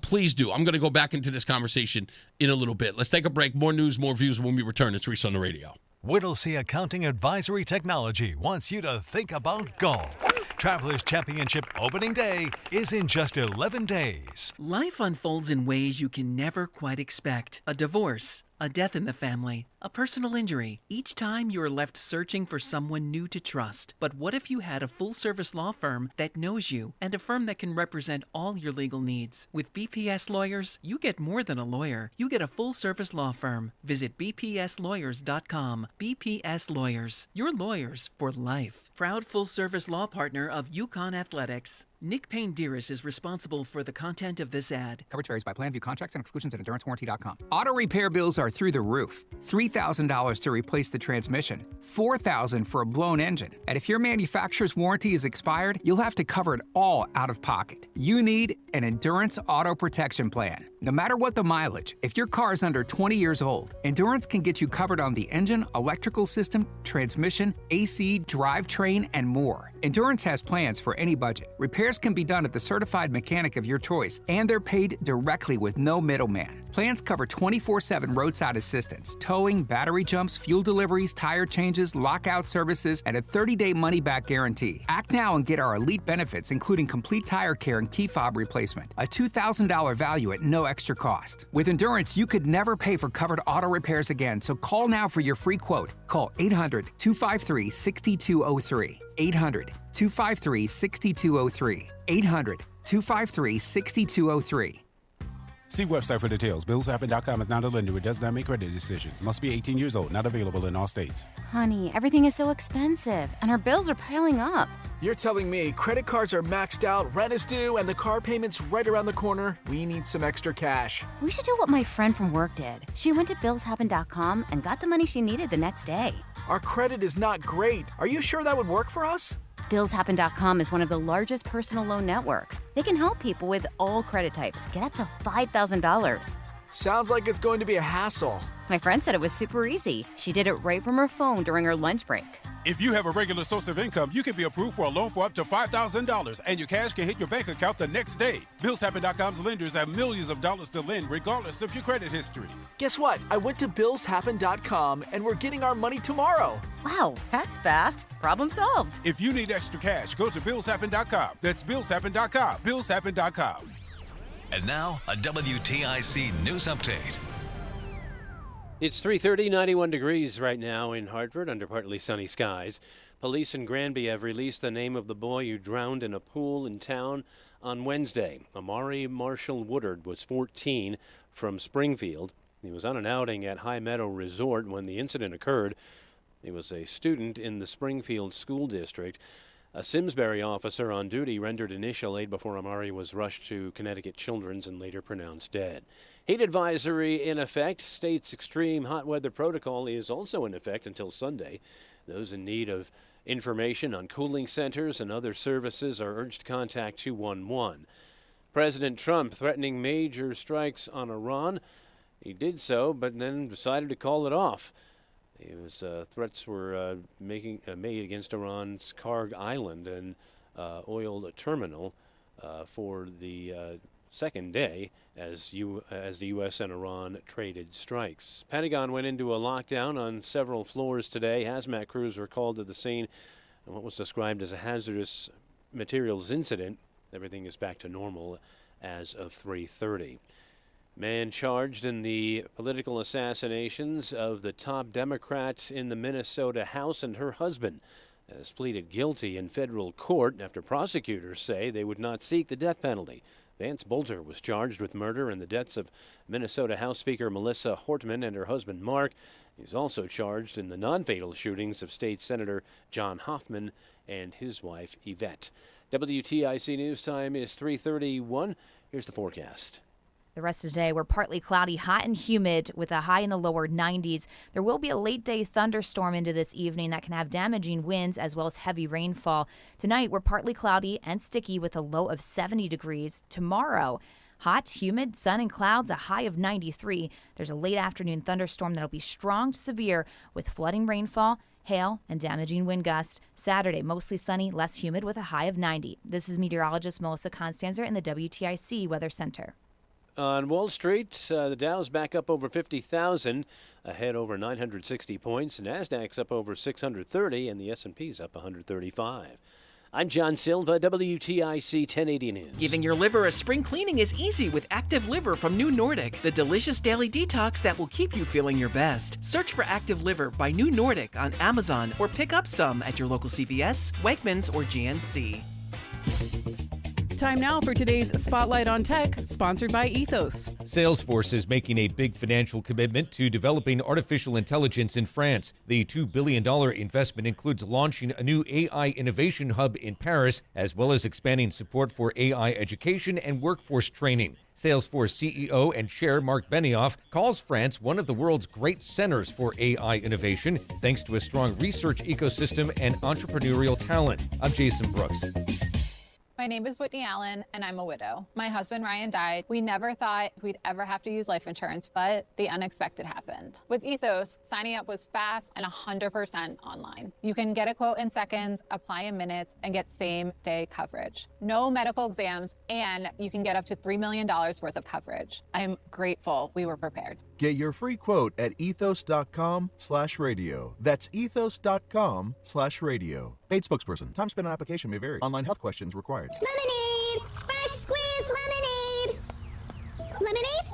please do. I'm going to go back into this conversation in a little bit. Let's take a break. More news, more views when we return. It's Reese on the radio. Whittlesey Accounting Advisory Technology wants you to think about golf. Travelers Championship opening day is in just 11 days. Life unfolds in ways you can never quite expect. A divorce, a death in the family, a personal injury. Each time you are left searching for someone new to trust. But what if you had a full-service law firm that knows you and a firm that can represent all your legal needs? With BPS Lawyers, you get more than a lawyer. You get a full-service law firm. Visit bpslawyers.com. BPS Lawyers, your lawyers for life. Proud full-service law partner of Yukon Athletics. Nick Payne-Dearis is responsible for the content of this ad. Coverage varies by plan. View contracts and exclusions at EnduranceWarranty.com. Auto repair bills are through the roof. $3,000 to replace the transmission. $4,000 for a blown engine. And if your manufacturer's warranty is expired, you'll have to cover it all out of pocket. You need an Endurance Auto Protection Plan. No matter what the mileage, if your car is under 20 years old, Endurance can get you covered on the engine, electrical system, transmission, AC, drivetrain, and more. Endurance has plans for any budget. Repairs can be done at the certified mechanic of your choice, and they're paid directly with no middleman. Plans cover 24/7 roadside assistance, towing, battery jumps, fuel deliveries, tire changes, lockout services, and a 30-day money-back guarantee. Act now and get our elite benefits, including complete tire care and key fob replacement. A $2,000 value at no extra cost. With Endurance, you could never pay for covered auto repairs again, so call now for your free quote. Call 800-253-6203. 800-253-6203. 800-253-6203. See website for details. BillsHappen.com is not a lender. It does not make credit decisions. Must be 18 years old. Not available in all states. Honey, everything is so expensive, and our bills are piling up. You're telling me credit cards are maxed out, rent is due, and the car payment's right around the corner? We need some extra cash. We should do what my friend from work did. She went to BillsHappen.com and got the money she needed the next day. Our credit is not great. Are you sure that would work for us? BillsHappen.com is one of the largest personal loan networks. They can help people with all credit types get up to $5,000. Sounds like it's going to be a hassle. My friend said it was super easy. She did it right from her phone during her lunch break. If you have a regular source of income, you can be approved for a loan for up to $5,000, and your cash can hit your bank account the next day. BillsHappen.com's lenders have millions of dollars to lend regardless of your credit history. Guess what? I went to BillsHappen.com and we're getting our money tomorrow. Wow, that's fast. Problem solved. If you need extra cash, go to BillsHappen.com. That's BillsHappen.com. BillsHappen.com. And now, a WTIC news update. It's 3:30, 91 degrees right now in Hartford under partly sunny skies. Police in Granby have released the name of the boy who drowned in a pool in town on Wednesday. Amari Marshall Woodard was 14 from Springfield. He was on an outing at High Meadow Resort when the incident occurred. He was a student in the Springfield School District. A Simsbury officer on duty rendered initial aid before Amari was rushed to Connecticut Children's and later pronounced dead. Heat advisory in effect. State's extreme hot weather protocol is also in effect until Sunday. Those in need of information on cooling centers and other services are urged to contact 211. President Trump threatening major strikes on Iran. He did so, but then decided to call it off. Threats were made against Iran's Karg Island and oil terminal for the second day as the U.S. and Iran traded strikes. Pentagon went into a lockdown on several floors today. Hazmat crews were called to the scene in what was described as a hazardous materials incident. Everything is back to normal as of 3:30. Man charged in the political assassinations of the top Democrat in the Minnesota House and her husband has pleaded guilty in federal court after prosecutors say they would not seek the death penalty. Vance Bolter was charged with murder in the deaths of Minnesota House Speaker Melissa Hortman and her husband Mark. He's also charged in the non-fatal shootings of State Senator John Hoffman and his wife Yvette. WTIC News Time is 3:31. Here's the forecast. The rest of the day, we're partly cloudy, hot and humid with a high in the lower 90s. There will be a late-day thunderstorm into this evening that can have damaging winds as well as heavy rainfall. Tonight, we're partly cloudy and sticky with a low of 70 degrees. Tomorrow, hot, humid, sun and clouds, a high of 93. There's a late afternoon thunderstorm that'll be strong to severe with flooding rainfall, hail, and damaging wind gusts. Saturday, mostly sunny, less humid with a high of 90. This is meteorologist Melissa Constanzer in the WTIC Weather Center. On Wall Street, the Dow's back up over 50,000, ahead over 960 points. NASDAQ's up over 630, and the S&P's up 135. I'm John Silva, WTIC 1080 News. Giving your liver a spring cleaning is easy with Active Liver from New Nordic, the delicious daily detox that will keep you feeling your best. Search for Active Liver by New Nordic on Amazon or pick up some at your local CVS, Wegmans, or GNC. Time now for today's Spotlight on Tech, sponsored by Ethos. Salesforce is making a big financial commitment to developing artificial intelligence in France. The $2 billion investment includes launching a new AI innovation hub in Paris, as well as expanding support for AI education and workforce training. Salesforce CEO and Chair Mark Benioff calls France one of the world's great centers for AI innovation, thanks to a strong research ecosystem and entrepreneurial talent. I'm Jason Brooks. My name is Whitney Allen, and I'm a widow. My husband, Ryan, died. We never thought we'd ever have to use life insurance, but the unexpected happened. With Ethos, signing up was fast and 100% online. You can get a quote in seconds, apply in minutes, and get same-day coverage. No medical exams, and you can get up to $3 million worth of coverage. I'm grateful we were prepared. Get your free quote at ethos.com/radio. That's ethos.com/radio. Paid spokesperson. Time spent on application may vary. Online health questions required. Lemonade! Fresh squeezed lemonade! Lemonade?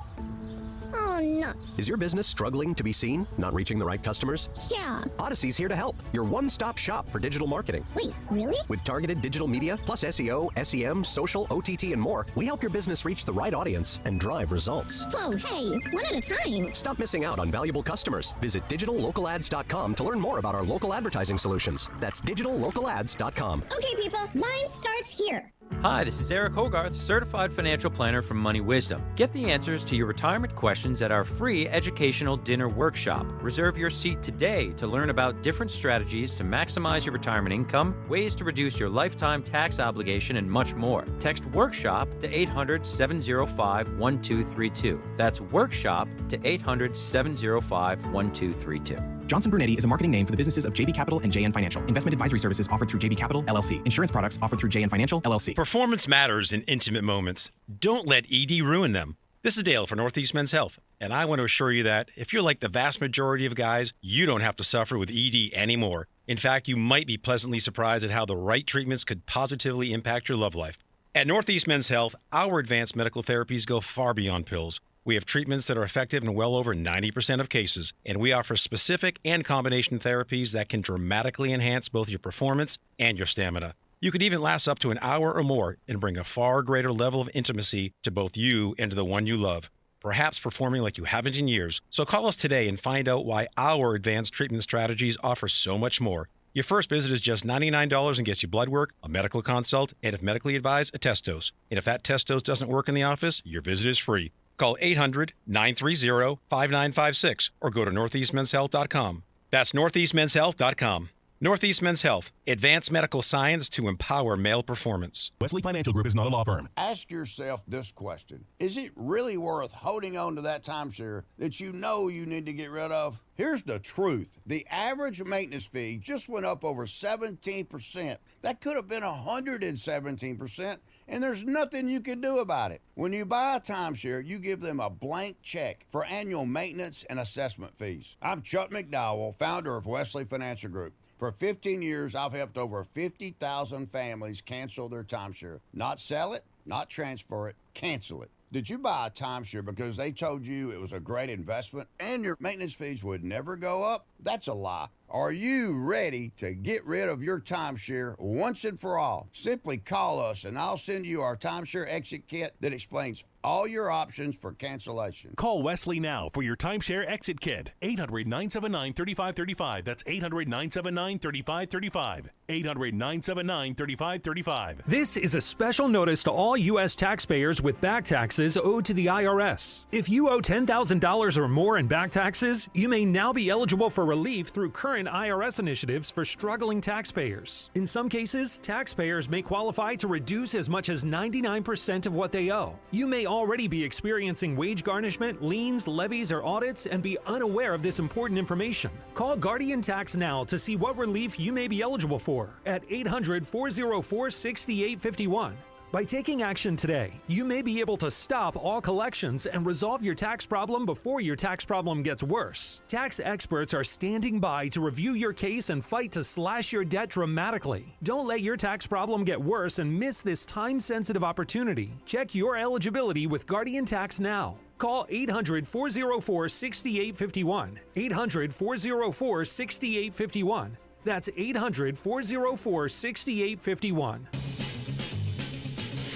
Oh, nuts. Is your business struggling to be seen? Not reaching the right customers? Yeah. Odyssey's here to help. Your one-stop shop for digital marketing. Wait, really? With targeted digital media, plus SEO, SEM, social, OTT, and more, we help your business reach the right audience and drive results. Whoa, hey, one at a time. Stop missing out on valuable customers. Visit digitallocalads.com to learn more about our local advertising solutions. That's digitallocalads.com. Okay, people, line starts here. Hi, this is Eric Hogarth, Certified Financial Planner from Money Wisdom. Get the answers to your retirement questions at our free educational dinner workshop. Reserve your seat today to learn about different strategies to maximize your retirement income, ways to reduce your lifetime tax obligation, and much more. Text WORKSHOP to 800-705-1232. That's WORKSHOP to 800-705-1232. Johnson Brunetti is a marketing name for the businesses of JB Capital and JN Financial. Investment advisory services offered through JB Capital, LLC. Insurance products offered through JN Financial, LLC. Performance matters in intimate moments. Don't let ED ruin them. This is Dale for Northeast Men's Health, and I want to assure you that if you're like the vast majority of guys, you don't have to suffer with ED anymore. In fact, you might be pleasantly surprised at how the right treatments could positively impact your love life. At Northeast Men's Health, our advanced medical therapies go far beyond pills. We have treatments that are effective in well over 90% of cases, and we offer specific and combination therapies that can dramatically enhance both your performance and your stamina. You could even last up to an hour or more and bring a far greater level of intimacy to both you and to the one you love, perhaps performing like you haven't in years. So call us today and find out why our advanced treatment strategies offer so much more. Your first visit is just $99 and gets you blood work, a medical consult, and if medically advised, a test dose. And if that test dose doesn't work in the office, your visit is free. Call 800-930-5956 or go to northeastmenshealth.com. That's northeastmenshealth.com. Northeast Men's Health, advanced medical science to empower male performance. Wesley Financial Group is not a law firm. Ask yourself this question. Is it really worth holding on to that timeshare that you know you need to get rid of? Here's the truth. The average maintenance fee just went up over 17%. That could have been 117%, and there's nothing you can do about it. When you buy a timeshare, you give them a blank check for annual maintenance and assessment fees. I'm Chuck McDowell, founder of Wesley Financial Group. For 15 years, I've helped over 50,000 families cancel their timeshare. Not sell it, not transfer it, cancel it. Did you buy a timeshare because they told you it was a great investment and your maintenance fees would never go up? That's a lie. Are you ready to get rid of your timeshare once and for all? Simply call us and I'll send you our timeshare exit kit that explains all your options for cancellation. Call Wesley now for your timeshare exit kit. 800-979-3535. That's 800-979-3535. 800-979-3535. This is a special notice to all U.S. taxpayers with back taxes owed to the IRS. If you owe $10,000 or more in back taxes, you may now be eligible for relief through current IRS initiatives for struggling taxpayers. In some cases, taxpayers may qualify to reduce as much as 99% of what they owe. You may already be experiencing wage garnishment, liens, levies, or audits and be unaware of this important information. Call Guardian Tax now to see what relief you may be eligible for at 800-404-6851. By taking action today, you may be able to stop all collections and resolve your tax problem before your tax problem gets worse. Tax experts are standing by to review your case and fight to slash your debt dramatically. Don't let your tax problem get worse and miss this time-sensitive opportunity. Check your eligibility with Guardian Tax now. Call 800-404-6851. 800-404-6851. That's 800-404-6851.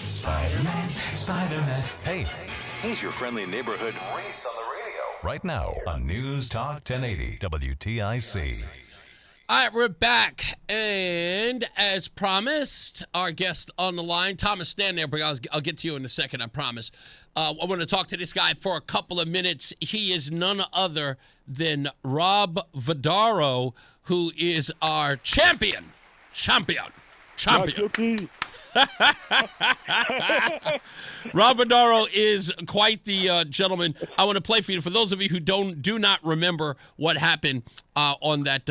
Spider-Man, Spider-Man. Hey, he's your friendly neighborhood Reese on the radio. Right now on News Talk 1080 WTIC. All right, we're back. And as promised, our guest on the line, Thomas, stand there, but I'll get to you in a second, I promise. I want to talk to this guy for a couple of minutes. He is none other than Rob Vardaro, who is our champion. Rob Vardaro is quite the gentleman. I want to play for you. For those of you who do not remember what happened on that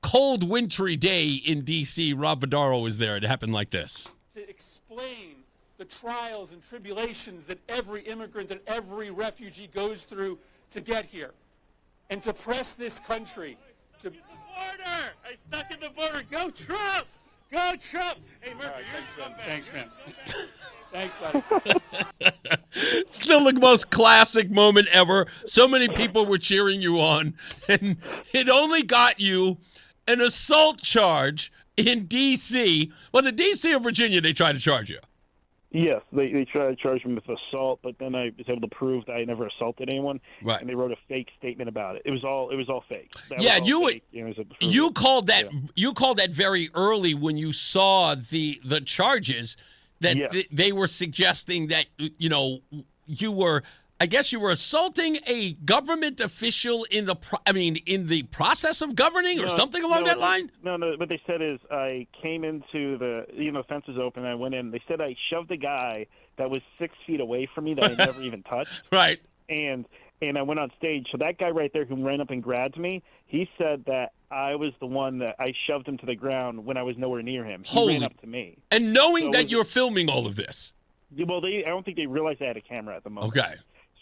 cold, wintry day in D.C., Rob Vardaro was there. It happened like this. To explain the trials and tribulations that every immigrant, that every refugee goes through to get here, and to press this country to... Border! I stuck in the border. Go Trump! Go Trump! Hey, Murphy, thanks, man. Thanks, buddy. Still the most classic moment ever. So many people were cheering you on, and it only got you an assault charge in D.C. Was it D.C. or Virginia they tried to charge you? Yes, they tried to charge me with assault, but then I was able to prove that I never assaulted anyone. Right. And they wrote a fake statement about it. It was all fake. You called that very early when you saw the charges that they were suggesting that you were assaulting a government official in the process of governing or something along that line? No. What they said is I came into the fence was open. And I went in. They said I shoved a guy that was 6 feet away from me that I never even touched. Right. And and I went on stage. So that guy right there who ran up and grabbed me, he said that I was the one that I shoved him to the ground when I was nowhere near him. He ran up to me. And knowing that you're filming all of this. Well, I don't think they realized I had a camera at the moment. Okay.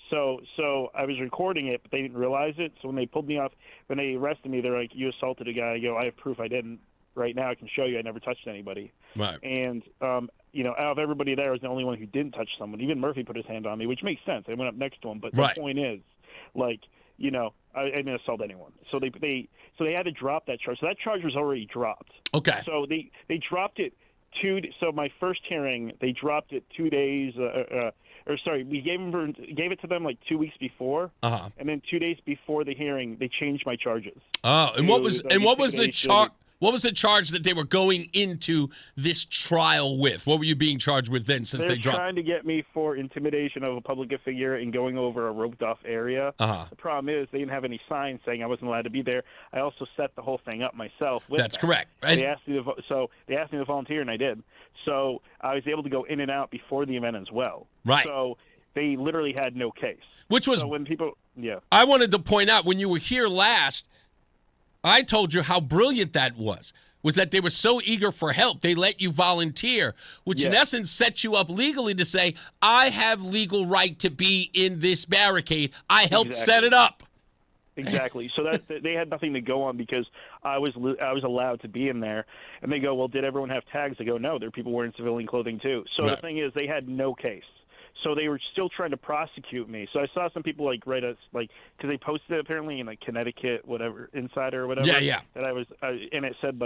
So I was recording it, but they didn't realize it. So when they pulled me off, when they arrested me, they're like, "You assaulted a guy." I go, "I have proof I didn't. Right now I can show you I never touched anybody." Right. And, out of everybody there, I was the only one who didn't touch someone. Even Murphy put his hand on me, which makes sense. I went up next to him. But the point is, I didn't assault anyone. So they had to drop that charge. So that charge was already dropped. Okay. So they dropped it so my first hearing, they dropped it 2 days we gave it to them like 2 weeks before, and then 2 days before the hearing, they changed my charges. Oh, and what was the charge? What was the charge that they were going into this trial with? What were you being charged with then? Since they dropped, trying to get me for intimidation of a public figure and going over a roped-off area. The problem is they didn't have any signs saying I wasn't allowed to be there. I also set the whole thing up myself. That's correct. They asked me to volunteer, and I did. So I was able to go in and out before the event as well. Right. So they literally had no case. Which was when people. Yeah. I wanted to point out when you were here last. I told you how brilliant that was that they were so eager for help. They let you volunteer, which in essence sets you up legally to say, I have legal right to be in this barricade. I helped set it up. Exactly. So that they had nothing to go on because I was allowed to be in there. And they go, well, did everyone have tags? I go, no, there are people wearing civilian clothing too. So the thing is, they had no case. So they were still trying to prosecute me. So I saw some people write us because they posted it apparently in Connecticut, whatever, Insider or whatever. Yeah. That I was, and it said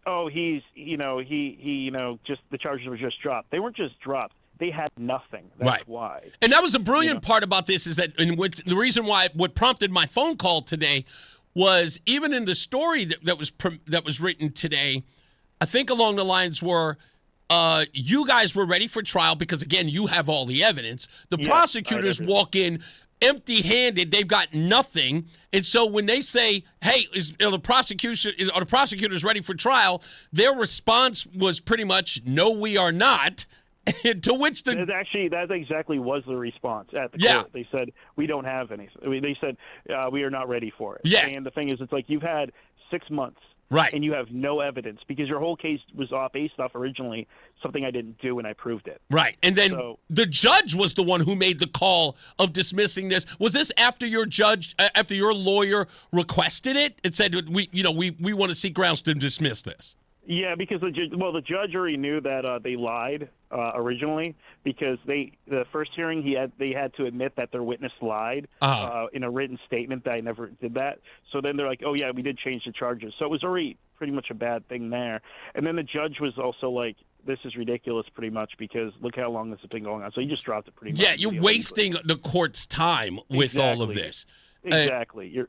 oh, he's, just the charges were just dropped. They weren't just dropped. They had nothing. That's why. And that was a brilliant part about this is that, the reason why what prompted my phone call today was even in the story that was written today, I think along the lines were. You guys were ready for trial because, again, you have all the evidence. The prosecutors walk in empty-handed. They've got nothing. And so when they say, hey, are the prosecutors ready for trial, their response was pretty much, no, we are not. To which that exactly was the response at the court. They said, we don't have anything. They said, we are not ready for it. Yeah. And the thing is, it's like you've had 6 months. Right. And you have no evidence because your whole case was based off originally something I didn't do and I proved it. Right. And then the judge was the one who made the call of dismissing this. Was this after your lawyer requested it? It said, we want to seek grounds to dismiss this. Yeah, because the judge already knew that they lied originally because the first hearing they had to admit that their witness lied in a written statement that I never did that. So then they're like, oh yeah, we did change the charges. So it was already pretty much a bad thing there. And then the judge was also like, this is ridiculous pretty much because look how long this has been going on. So he just dropped it pretty much. Yeah, you're wasting the court's time with all of this. Exactly.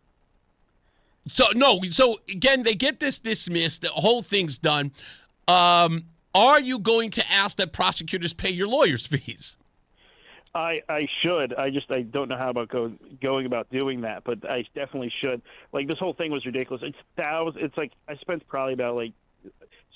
So again, they get this dismissed. The whole thing's done. Are you going to ask that prosecutors pay your lawyers' fees? I should. I don't know how about going about doing that, but I definitely should. Like this whole thing was ridiculous. It's like I spent probably about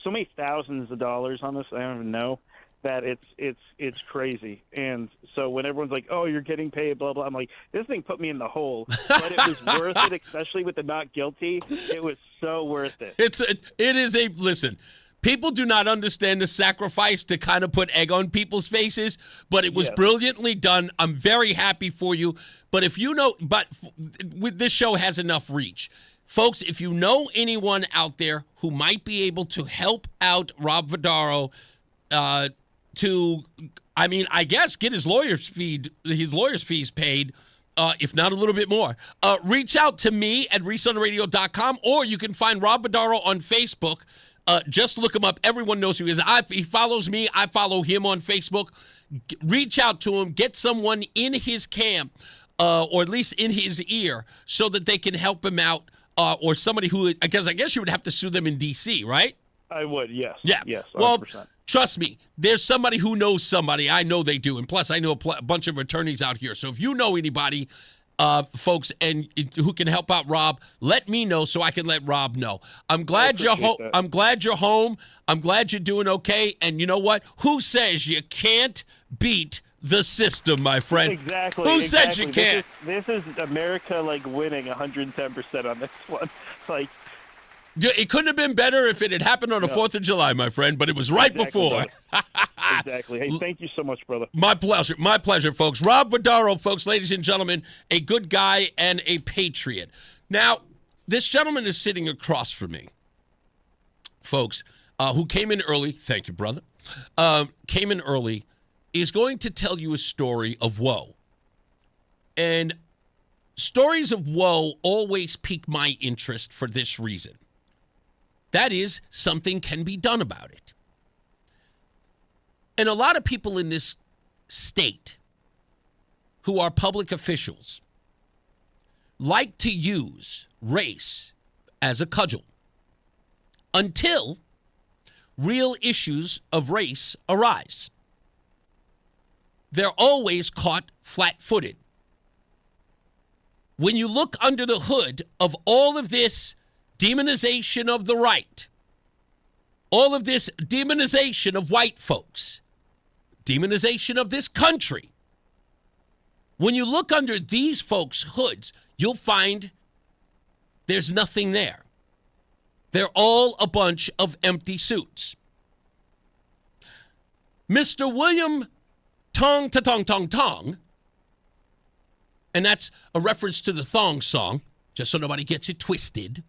so many thousands of dollars on this. I don't even know. That it's crazy. And so when everyone's like, oh, you're getting paid, blah, blah, I'm like, this thing put me in the hole. But it was worth it, especially with the not guilty. It was so worth it. Listen, people do not understand the sacrifice to kind of put egg on people's faces, but it was brilliantly done. I'm very happy for you. But this show has enough reach. Folks, if you know anyone out there who might be able to help out Rob Vardaro, I guess get his lawyer's fees paid, if not a little bit more. Reach out to me at reeseonradio.com, or you can find Rob Vardaro on Facebook. Just look him up. Everyone knows who he is. He follows me. I follow him on Facebook. Reach out to him. Get someone in his camp, or at least in his ear, so that they can help him out, or somebody who, I guess you would have to sue them in D.C., right? I would, yes. Yeah. Yes, 100%. Well, trust me, there's somebody who knows somebody. I know they do. And plus, I know a bunch of attorneys out here. So if you know anybody, folks, and who can help out Rob, let me know so I can let Rob know. I'm glad you're home. I'm glad you're home. I'm glad you're doing okay. And you know what? Who says you can't beat the system, my friend. Exactly. Who said you can't? This is America winning 110% on this one. It couldn't have been better if it had happened on the 4th of July, my friend, but it was right before. Exactly. Hey, thank you so much, brother. My pleasure. My pleasure, folks. Rob Vardaro, folks, ladies and gentlemen, a good guy and a patriot. Now, this gentleman is sitting across from me, folks, who came in early. Thank you, brother. Came in early, is going to tell you a story of woe. And stories of woe always pique my interest for this reason. That is, something can be done about it. And a lot of people in this state who are public officials like to use race as a cudgel until real issues of race arise. They're always caught flat-footed. When you look under the hood of all of this demonization of the right, all of this demonization of white folks, demonization of this country, when you look under these folks' hoods, you'll find there's nothing there. They're all a bunch of empty suits. Mr. William Tong, and that's a reference to the Thong song, just so nobody gets it twisted,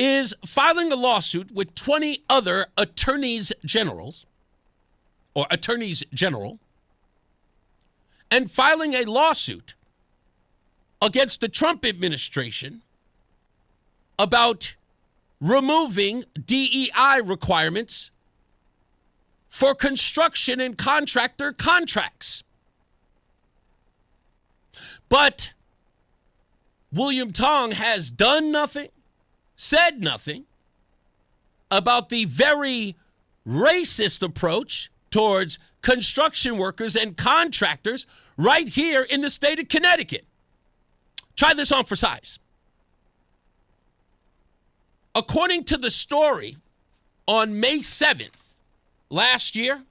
is filing a lawsuit with 20 other attorneys general, and filing a lawsuit against the Trump administration about removing DEI requirements for construction and contractor contracts. But William Tong has done nothing, said nothing about the very racist approach towards construction workers and contractors right here in the state of Connecticut. Try this on for size. According to the story, on May 7th last year,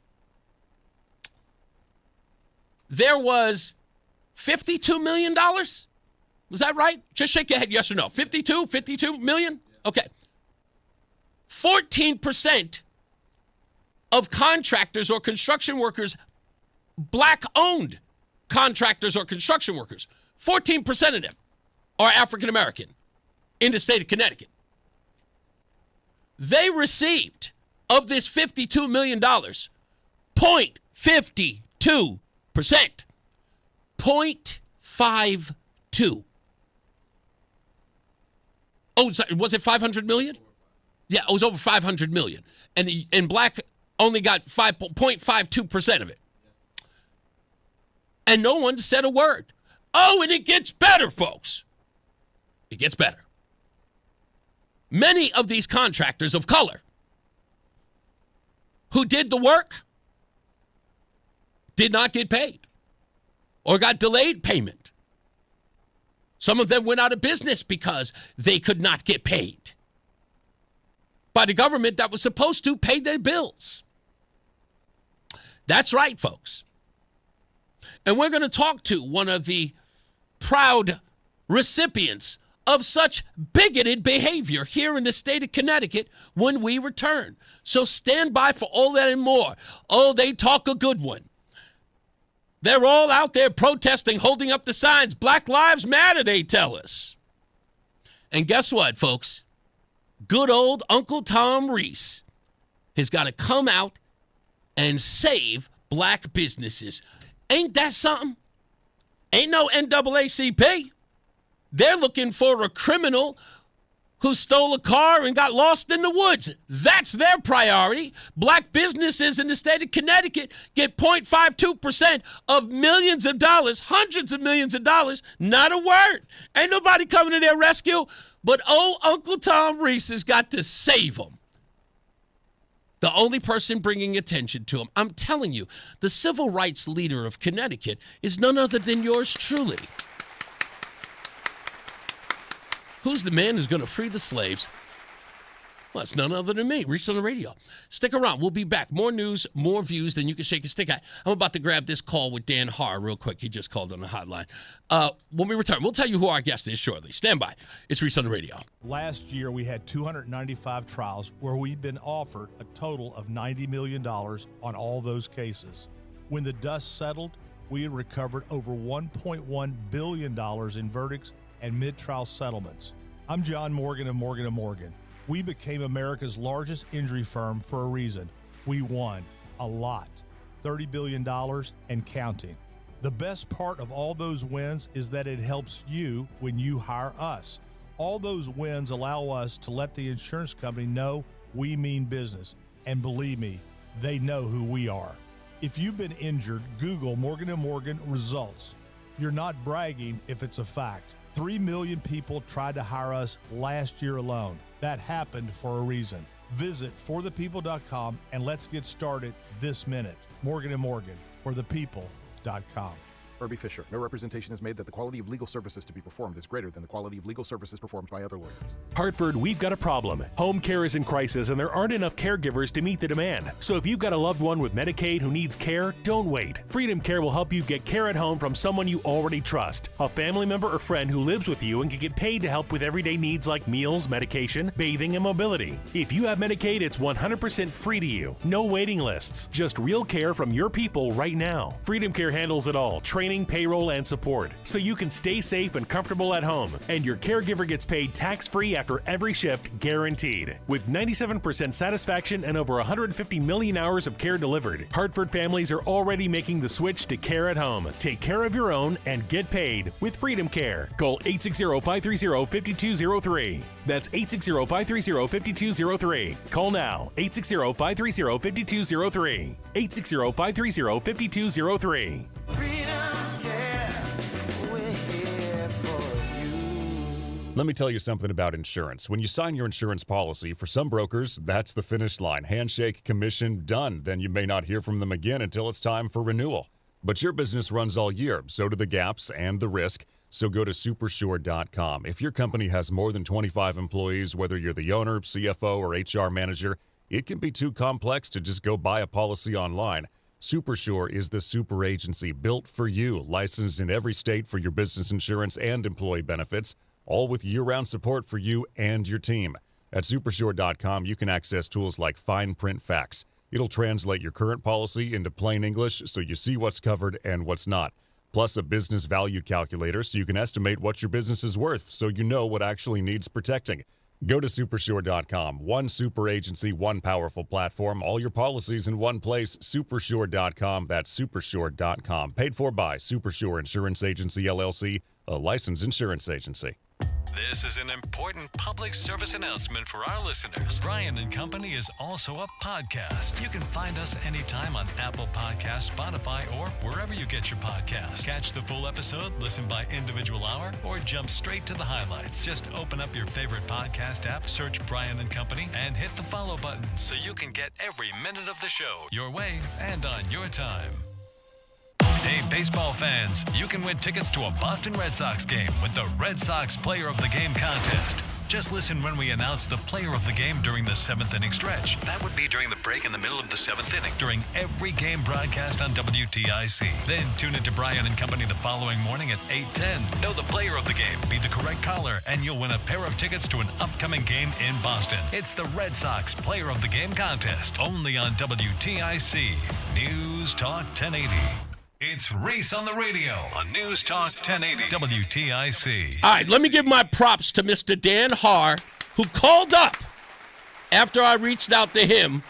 there was $52 million. Was that right? Just shake your head, yes or no. 52 million? Okay. 14% of contractors or construction workers, black-owned contractors or construction workers, 14% of them are African American in the state of Connecticut. They received, of this $52 million, 0.52%. 0.52. Oh, was it 500 million? Yeah, it was over 500 million. And black only got 0.52% of it. And no one said a word. Oh, and it gets better, folks. It gets better. Many of these contractors of color who did the work did not get paid or got delayed payment. Some of them went out of business because they could not get paid by the government that was supposed to pay their bills. That's right, folks. And we're going to talk to one of the proud recipients of such bigoted behavior here in the state of Connecticut when we return. So stand by for all that and more. Oh, they talk a good one. They're all out there protesting, holding up the signs. Black Lives Matter, they tell us. And guess what, folks? Good old Uncle Tom Reese has got to come out and save black businesses. Ain't that something? Ain't no NAACP. They're looking for a criminal who stole a car and got lost in the woods. That's their priority. Black businesses in the state of Connecticut get 0.52% of millions of dollars, hundreds of millions of dollars. Not a word. Ain't nobody coming to their rescue. But Uncle Tom Reese has got to save them. The only person bringing attention to him. I'm telling you, the civil rights leader of Connecticut is none other than yours truly. Who's the man who's going to free the slaves? Well, it's none other than me, Reese on the radio. Stick around. We'll be back. More news, more views than you can shake a stick at. I'm about to grab this call with Dan Haar real quick. He just called on the hotline. When we return, we'll tell you who our guest is shortly. Stand by. It's Reese on the radio. Last year, we had 295 trials where we'd been offered a total of $90 million on all those cases. When the dust settled, we had recovered over $1.1 billion in verdicts and mid-trial settlements. I'm John Morgan of Morgan & Morgan. We became America's largest injury firm for a reason. We won a lot, $30 billion and counting. The best part of all those wins is that it helps you when you hire us. All those wins allow us to let the insurance company know we mean business. And believe me, they know who we are. If you've been injured, Google Morgan & Morgan results. You're not bragging if it's a fact. 3 million people tried to hire us last year alone. That happened for a reason. Visit forthepeople.com and let's get started this minute. Morgan & Morgan, forthepeople.com. Irby Fisher. No representation is made that the quality of legal services to be performed is greater than the quality of legal services performed by other lawyers. Hartford, we've got a problem. Home care is in crisis and there aren't enough caregivers to meet the demand. So if you've got a loved one with Medicaid who needs care, don't wait. Freedom Care will help you get care at home from someone you already trust. A family member or friend who lives with you and can get paid to help with everyday needs like meals, medication, bathing, and mobility. If you have Medicaid, it's 100% free to you. No waiting lists. Just real care from your people right now. Freedom Care handles it all. Training, payroll, and support, so you can stay safe and comfortable at home, and your caregiver gets paid tax-free after every shift, guaranteed. With 97% satisfaction and over 150 million hours of care delivered, Hartford families are already making the switch to care at home. Take care of your own and get paid with Freedom Care. Call 860-530-5203. That's 860-530-5203. Call now. 860-530-5203. 860-530-5203. Let me tell you something about insurance. When you sign your insurance policy, for some brokers, that's the finish line. Handshake, commission, done. Then you may not hear from them again until it's time for renewal. But your business runs all year, so do the gaps and the risk. So go to supersure.com. If your company has more than 25 employees, whether you're the owner, CFO, or HR manager, it can be too complex to just go buy a policy online. Supersure is the super agency built for you, licensed in every state for your business insurance and employee benefits, all with year-round support for you and your team. At supersure.com, you can access tools like fine print facts. It'll translate your current policy into plain English so you see what's covered and what's not. Plus a business value calculator so you can estimate what your business is worth so you know what actually needs protecting. Go to supersure.com. One super agency, one powerful platform, all your policies in one place. Supersure.com. That's supersure.com. Paid for by Supersure Insurance Agency, LLC, a licensed insurance agency. This is an important public service announcement for our listeners. Brian & Company is also a podcast. You can find us anytime on Apple Podcasts, Spotify, or wherever you get your podcasts. Catch the full episode, listen by individual hour, or jump straight to the highlights. Just open up your favorite podcast app, search Brian & Company, and hit the follow button so you can get every minute of the show your way and on your time. Hey, baseball fans, you can win tickets to a Boston Red Sox game with the Red Sox Player of the Game contest. Just listen when we announce the player of the game during the 7th inning stretch. That would be during the break in the middle of the 7th inning, during every game broadcast on WTIC. Then tune into Brian & Company the following morning at 8:10. Know the player of the game, be the correct caller, and you'll win a pair of tickets to an upcoming game in Boston. It's the Red Sox Player of the Game contest, only on WTIC. News Talk 1080. It's Reese on the radio on News Talk 1080 WTIC. All right, let me give my props to Mr. Dan Haar, who called up after I reached out to him.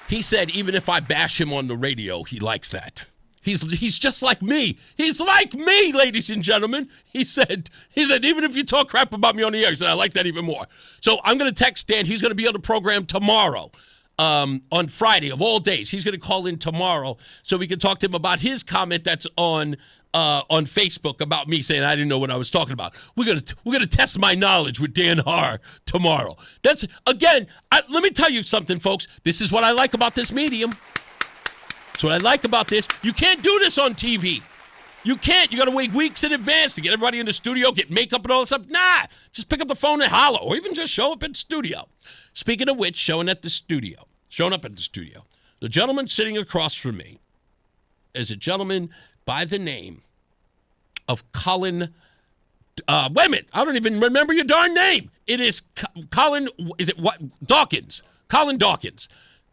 He said even if I bash him on the radio, he likes that. He's just like me. He's like me, ladies and gentlemen. He said even if you talk crap about me on the air, he said I like that even more. So I'm going to text Dan. He's going to be on the program tomorrow. On Friday of all days. He's going to call in tomorrow so we can talk to him about his comment that's on Facebook about me saying I didn't know what I was talking about. We're gonna test my knowledge with Dan Haar tomorrow. That's again. Let me tell you something, folks. This is what I like about this medium. That's what I like about this. You can't do this on TV. You can't. You got to wait weeks in advance to get everybody in the studio, get makeup and all that stuff. Nah, just pick up the phone and holler, or even just show up at the studio. Speaking of which, showing up at the studio, the gentleman sitting across from me is a gentleman by the name of Colin. Wait a minute. I don't even remember your darn name. It is Colin. Is it what? Dawkins. Colin Dawkins.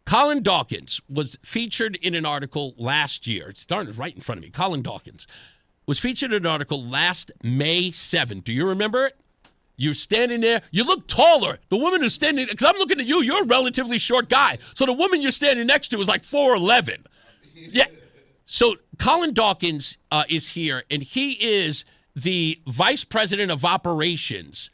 Colin Dawkins was featured in an article last year. It's darn right in front of me. Colin Dawkins was featured in an article last May 7th. Do you remember it? You're standing there. You look taller. The woman who's standing, because I'm looking at you, you're a relatively short guy. So the woman you're standing next to is like 4'11". Yeah. So Colin Dawkins is here, and he is the vice president of operations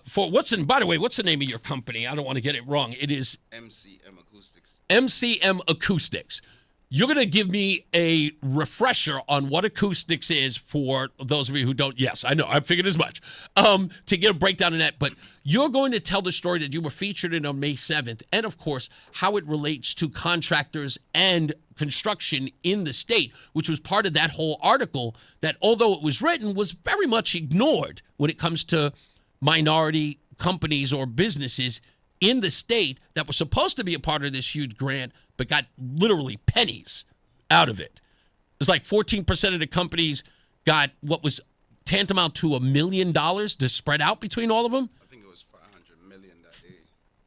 for by the way, what's the name of your company? I don't want to get it wrong. It is MCM Acoustics. MCM Acoustics. You're going to give me a refresher on what acoustics is for those of you who don't. Yes, I know. I figured as much. To get a breakdown on that. But you're going to tell the story that you were featured in on May 7th, and, of course, how it relates to contractors and construction in the state, which was part of that whole article that, although it was written, was very much ignored when it comes to minority companies or businesses in the state that were supposed to be a part of this huge grant, but got literally pennies out of it. It's like 14% of the companies got what was tantamount to $1 million to spread out between all of them. I think it was $500 million that day.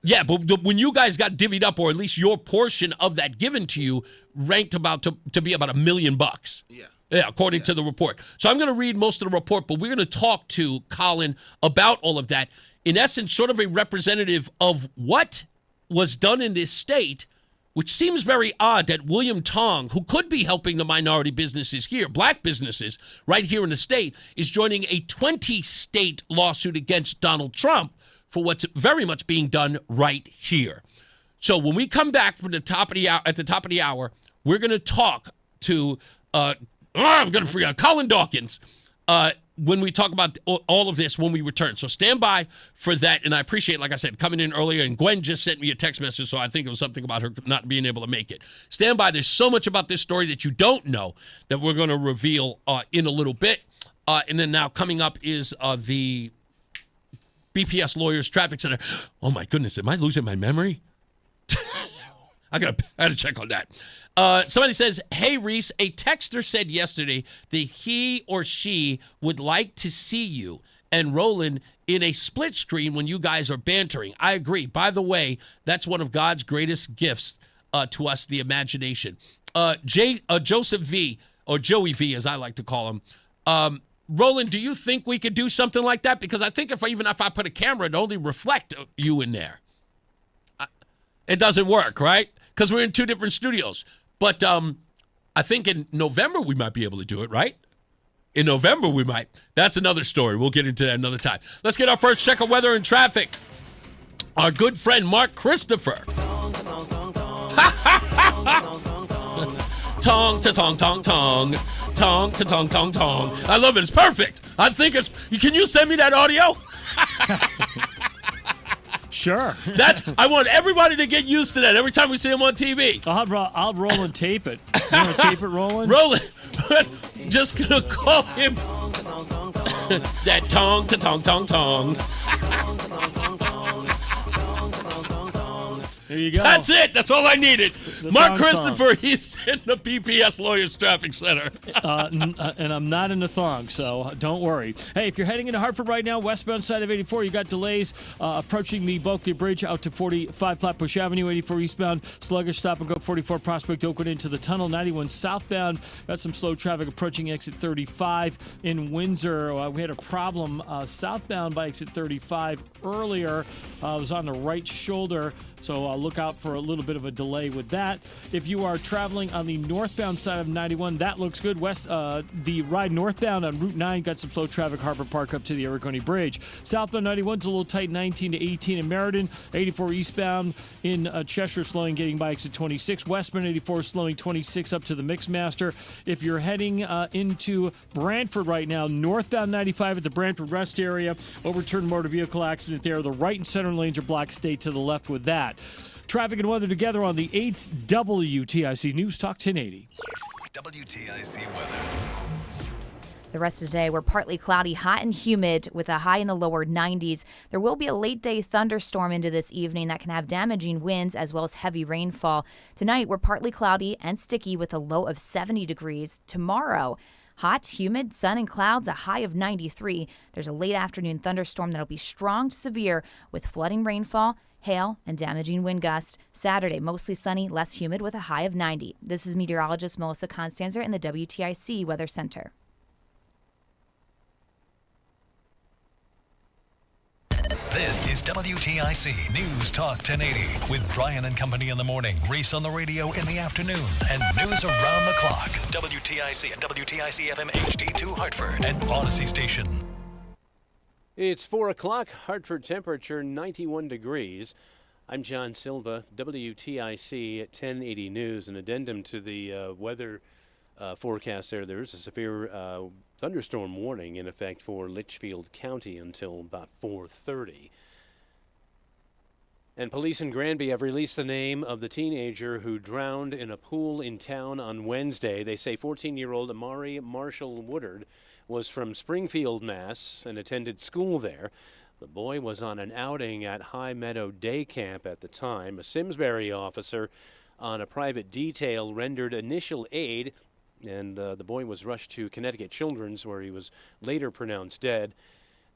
Yeah, but when you guys got divvied up, or at least your portion of that given to you, ranked about to be about $1 million. Yeah, according to the report. So I'm going to read most of the report, but we're going to talk to Colin about all of that. In essence, sort of a representative of what was done in this state, which seems very odd that William Tong, who could be helping the minority businesses here, black businesses right here in the state, is joining a 20-state lawsuit against Donald Trump for what's very much being done right here. So when we come back from the top of the hour, at the top of the hour, we're going to talk to I'm going to forget Colin Dawkins when we talk about all of this when we return. So stand by for that. And I appreciate, like I said, coming in earlier. And Gwen just sent me a text message, so I think it was something about her not being able to make it. Stand by. There's so much about this story that you don't know that we're going to reveal in a little bit. And then now coming up is the BPS Lawyers Traffic Center. Oh, my goodness. Am I losing my memory? I gotta check on that. Somebody says, hey, Reese, a texter said yesterday that he or she would like to see you and Roland in a split screen when you guys are bantering. I agree. By the way, that's one of God's greatest gifts to us, the imagination. Joseph V, or Joey V, as I like to call him. Roland, do you think we could do something like that? Because I think if I put a camera, it'd only reflect you in there. It doesn't work, right? Because we're in two different studios. But I think in November we might be able to do it, right? In November we might. That's another story. We'll get into that another time. Let's get our first check of weather and traffic. Our good friend Mark Christopher. Tong to tong tong tong. Tong to tong tong tong. I love it. It's perfect. I think it's... Can you send me that audio? Sure. I want everybody to get used to that every time we see him on TV. I'll roll and tape it. You want to tape it, Roland? Roll it. Just going to call him that tong to tong tong tong. There you go. That's it. That's all I needed. The Mark thong Christopher, song. he's in the BPS Lawyers Traffic Center. And I'm not in the thong, so don't worry. Hey, if you're heading into Hartford right now, westbound side of 84, you got delays approaching the Bulkley Bridge out to 45 Flatbush Avenue, 84 eastbound, sluggish stop and go 44 Prospect Oakwood into the tunnel, 91 southbound. Got some slow traffic approaching exit 35 in Windsor. We had a problem southbound by exit 35 earlier. It was on the right shoulder, so look out for a little bit of a delay with that. If you are traveling on the northbound side of 91, that looks good. The ride northbound on Route 9 got some slow traffic, Harbor Park up to the Aricone Bridge. Southbound 91's a little tight, 19 to 18 in Meriden. 84 eastbound in Cheshire, slowing, getting by exit 26. Westbound 84 slowing 26 up to the Mixmaster. If you're heading into Brantford right now, northbound 95 at the Brantford Rest area, overturned motor vehicle accident there. The right and center lanes are blocked. Stay to the left with that. Traffic and weather together on the 8th WTIC News Talk 1080. WTIC weather. The rest of the day, we're partly cloudy, hot and humid with a high in the lower 90s. There will be a late-day thunderstorm into this evening that can have damaging winds as well as heavy rainfall. Tonight, we're partly cloudy and sticky with a low of 70 degrees. Tomorrow, hot, humid, sun and clouds, a high of 93. There's a late afternoon thunderstorm that'll be strong to severe with flooding rainfall, hail, and damaging wind gusts. Saturday, mostly sunny, less humid with a high of 90. This is meteorologist Melissa Constanzer in the WTIC Weather Center. This is WTIC News Talk 1080 with Brian and Company in the morning, Reese on the radio in the afternoon, and news around the clock. WTIC and WTIC FM HD2 Hartford and Odyssey Station. It's 4 o'clock, Hartford temperature 91 degrees. I'm John Silva, WTIC 1080 News. An addendum to the weather forecast there. There is a severe thunderstorm warning in effect for Litchfield County until about 4:30. And police in Granby have released the name of the teenager who drowned in a pool in town on Wednesday. They say 14-year-old Amari Marshall Woodard was from Springfield, Mass. and attended school there. The boy was on an outing at High Meadow Day Camp at the time. A Simsbury officer on a private detail rendered initial aid, and the boy was rushed to Connecticut Children's, where he was later pronounced dead.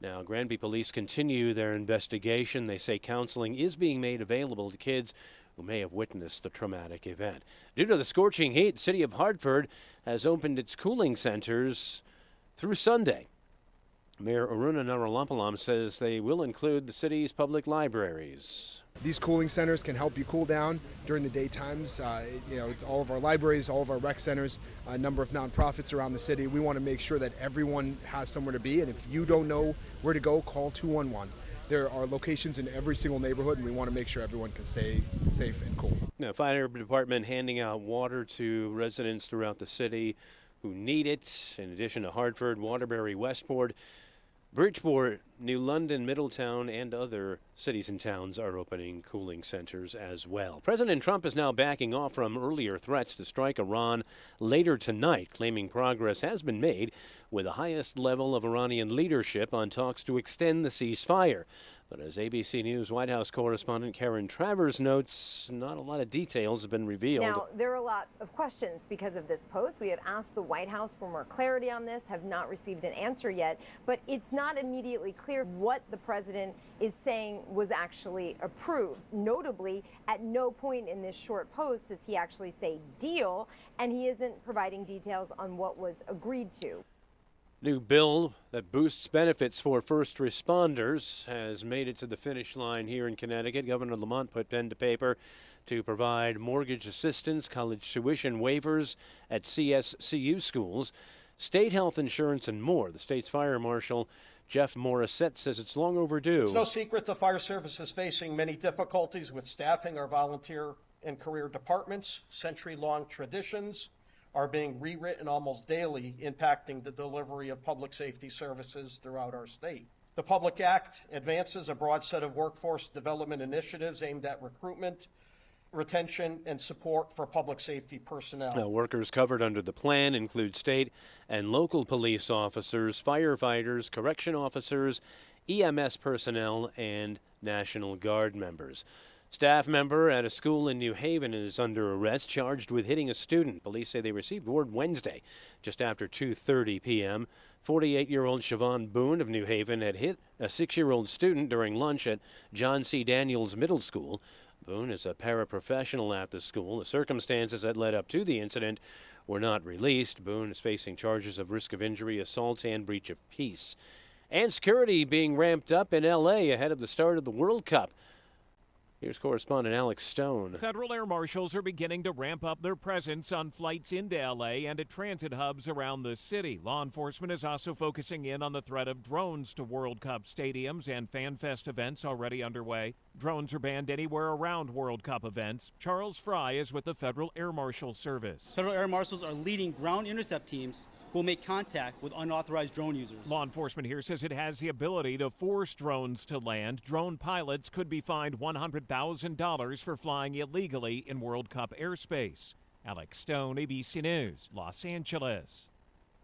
Now, Granby police continue their investigation. They say counseling is being made available to kids who may have witnessed the traumatic event. Due to the scorching heat, the city of Hartford has opened its cooling centers through Sunday. Mayor Aruna Naralampulam says they will include the city's public libraries. These cooling centers can help you cool down during the daytimes. It's all of our libraries, all of our rec centers, a number of nonprofits around the city. We want to make sure that everyone has somewhere to be, and if you don't know where to go, call 211. There are locations in every single neighborhood, and we want to make sure everyone can stay safe and cool. Now, fire department handing out water to residents throughout the city who need it. In addition to Hartford, Waterbury, Westport, Bridgeport, New London, Middletown, and other cities and towns are opening cooling centers as well. President Trump is now backing off from earlier threats to strike Iran later tonight, claiming progress has been made with the highest level of Iranian leadership on talks to extend the ceasefire. But as ABC News White House correspondent Karen Travers notes, not a lot of details have been revealed. Now, there are a lot of questions because of this post. We had asked the White House for more clarity on this, have not received an answer yet, but it's not immediately clear what the president is saying was actually approved. Notably, at no point in this short post does he actually say deal, and he isn't providing details on what was agreed to. New bill that boosts benefits for first responders has made it to the finish line here in Connecticut. Governor Lamont put pen to paper to provide mortgage assistance, college tuition waivers at CSCU schools, state health insurance, and more. The state's fire marshal, Jeff Morissette, says it's long overdue. It's no secret the fire service is facing many difficulties with staffing our volunteer and career departments. Century-long traditions are being rewritten almost daily, impacting the delivery of public safety services throughout our state. The Public Act advances a broad set of workforce development initiatives aimed at recruitment, retention, and support for public safety personnel. Now, workers covered under the plan include state and local police officers, firefighters, correction officers, EMS personnel, and National Guard members. Staff member at a school in New Haven is under arrest, charged with hitting a student. Police say they received word Wednesday, just after 2:30 p.m. 48-year-old Siobhan Boone of New Haven had hit a 6-year-old student during lunch at John C. Daniels Middle School. Boone is a paraprofessional at the school. The circumstances that led up to the incident were not released. Boone is facing charges of risk of injury, assault, and breach of peace. And security being ramped up in L.A. ahead of the start of the World Cup. Here's correspondent Alex Stone. Federal air marshals are beginning to ramp up their presence on flights into L.A. and at transit hubs around the city. Law enforcement is also focusing in on the threat of drones to World Cup stadiums and FanFest events already underway. Drones are banned anywhere around World Cup events. Charles Fry is with the Federal Air Marshal Service. Federal air marshals are leading ground intercept teams who will make contact with unauthorized drone users. Law enforcement here says it has the ability to force drones to land. Drone pilots could be fined $100,000 for flying illegally in World Cup airspace. Alex Stone, ABC News, Los Angeles.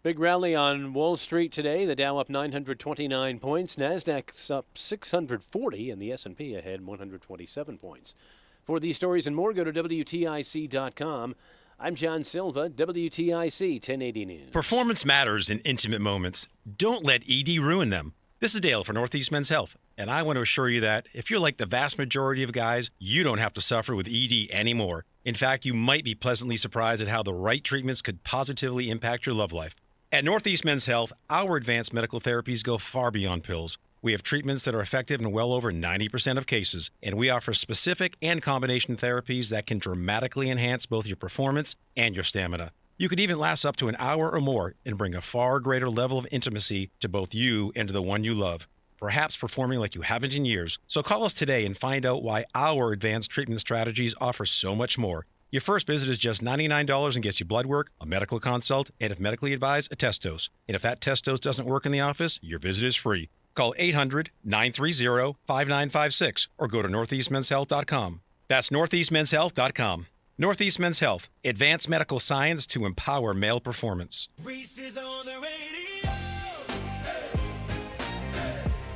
Big rally on Wall Street today. The Dow up 929 points. NASDAQ's up 640, and the S&P ahead 127 points. For these stories and more, go to WTIC.com. I'm John Silva, WTIC 1080 News. Performance matters in intimate moments. Don't let ED ruin them. This is Dale for Northeast Men's Health, and I want to assure you that if you're like the vast majority of guys, you don't have to suffer with ED anymore. In fact, you might be pleasantly surprised at how the right treatments could positively impact your love life. At Northeast Men's Health, our advanced medical therapies go far beyond pills. We have treatments that are effective in well over 90% of cases, and we offer specific and combination therapies that can dramatically enhance both your performance and your stamina. You could even last up to an hour or more and bring a far greater level of intimacy to both you and to the one you love, perhaps performing like you haven't in years. So call us today and find out why our advanced treatment strategies offer so much more. Your first visit is just $99 and gets you blood work, a medical consult, and if medically advised, a test dose. And if that test dose doesn't work in the office, your visit is free. Call 800-930-5956 or go to northeastmenshealth.com. That's northeastmenshealth.com. Northeast Men's Health, advanced medical science to empower male performance. Reese is on the radio.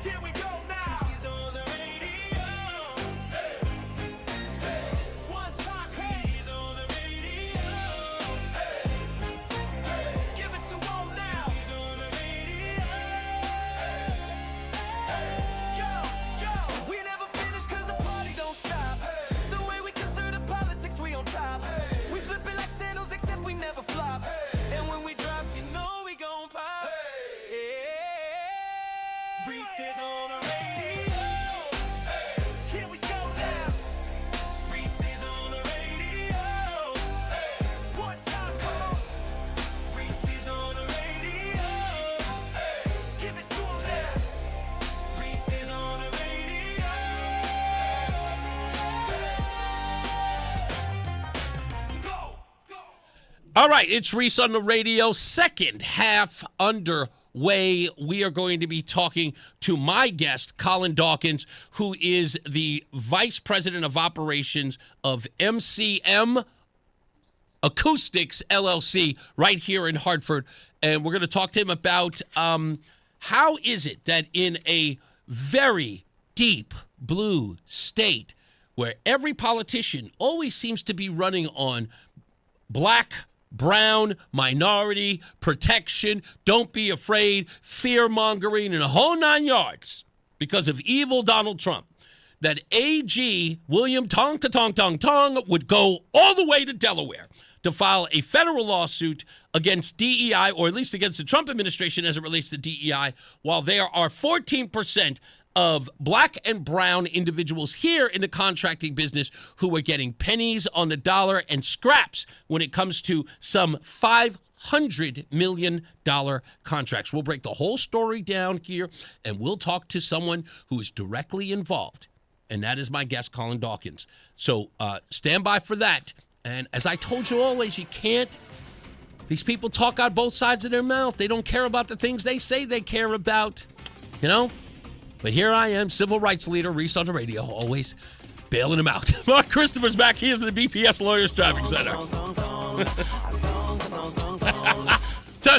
Here we go now. He's on the radio. One time, he's on the radio. Give it to him now. He's on the radio. We never finish 'cause the party don't stop. The way we consider the politics, we on top. We flip it like sandals, except we never flop. And when we drop, you know we gon' pop. Reese is on the radio. Here we go now. Reese is on the radio. One time, come on. Reese is on the radio. Give it to him now. Reese is on the radio. All right, it's Reese on the radio. Second half underway. We are going to be talking to my guest, Colin Dawkins, who is the Vice President of Operations of MCM Acoustics, LLC, right here in Hartford. And we're going to talk to him about how is it that in a very deep blue state where every politician always seems to be running on black, brown, minority, protection, don't be afraid, fear-mongering, and a whole 9 yards because of evil Donald Trump, that AG William Tong would go all the way to Delaware to file a federal lawsuit against DEI, or at least against the Trump administration as it relates to DEI, while there are 14% of black and brown individuals here in the contracting business who are getting pennies on the dollar and scraps when it comes to some $500 million contracts. We'll break the whole story down here, and we'll talk to someone who is directly involved, and that is my guest, Colin Dawkins. So stand by for that. And as I told you always, you can't. These people talk out both sides of their mouth. They don't care about the things they say they care about, you know? But here I am, civil rights leader, Reese on the radio, always bailing him out. Mark Christopher's back. He is in the BPS Lawyers Traffic Center. So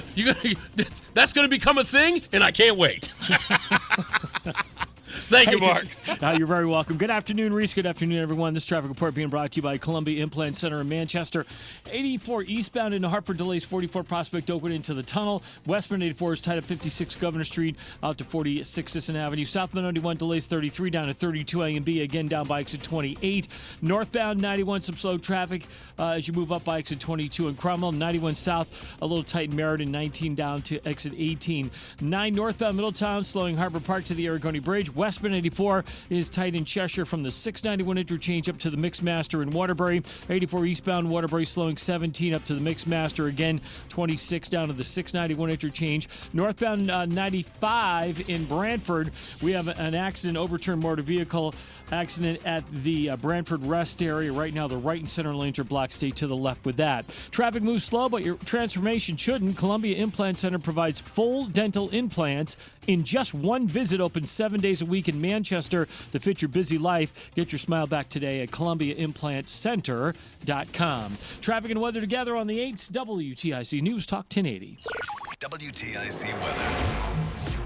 that's going to become a thing, and I can't wait. Thank you, Mark. You're very welcome. Good afternoon, Reese. Good afternoon, everyone. This traffic report being brought to you by Columbia Implant Center in Manchester. 84 eastbound into Hartford delays 44 Prospect Oakwood into the tunnel. Westbound 84 is tied up 56 Governor Street out to 46 Sisson Avenue. Southbound 91 delays 33 down to 32 A and B, again down by exit 28. Northbound 91, some slow traffic as you move up by exit 22 in Cromwell. 91 south, a little tight in Meriden. 19 down to exit 18. 9 northbound Middletown, slowing Harbor Park to the Aragoni Bridge. Westbound 84 is tight in Cheshire from the 691 interchange up to the Mixmaster in Waterbury. 84 eastbound Waterbury slowing 17 up to the Mixmaster, again 26 down to the 691 interchange. Northbound 95 in Brantford, we have an accident, overturned motor vehicle accident at the Brantford Rest area. Right now the right and center lanes are blocked. Stay to the left with that. Traffic moves slow, but your transformation shouldn't. Columbia Implant Center provides full dental implants in just one visit, open 7 days a week in Manchester to fit your busy life. Get your smile back today at ColumbiaImplantCenter.com. Traffic and weather together on the 8th. WTIC News Talk 1080. WTIC weather.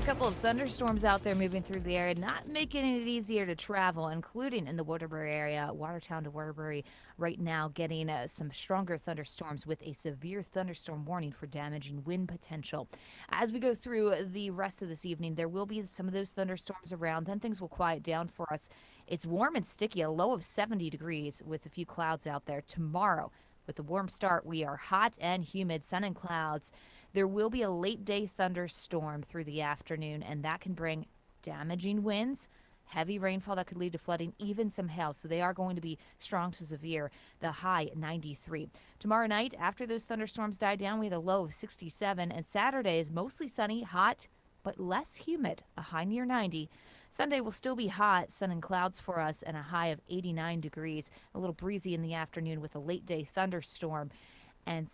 A couple of thunderstorms out there moving through the area, not making it easier to travel, including in the Waterbury area, Watertown to Waterbury right now, getting some stronger thunderstorms with a severe thunderstorm warning for damaging wind potential. As we go through the rest of this evening, there will be some of those thunderstorms around, then things will quiet down for us. It's warm and sticky, a low of 70 degrees with a few clouds out there. Tomorrow, with the warm start, we are hot and humid, sun and clouds. There will be a late-day thunderstorm through the afternoon, and that can bring damaging winds, heavy rainfall that could lead to flooding, even some hail. So they are going to be strong to severe. The high 93. Tomorrow night, after those thunderstorms die down, we have a low of 67. And Saturday is mostly sunny, hot, but less humid, a high near 90. Sunday will still be hot, sun and clouds for us, and a high of 89 degrees. A little breezy in the afternoon with a late-day thunderstorm. And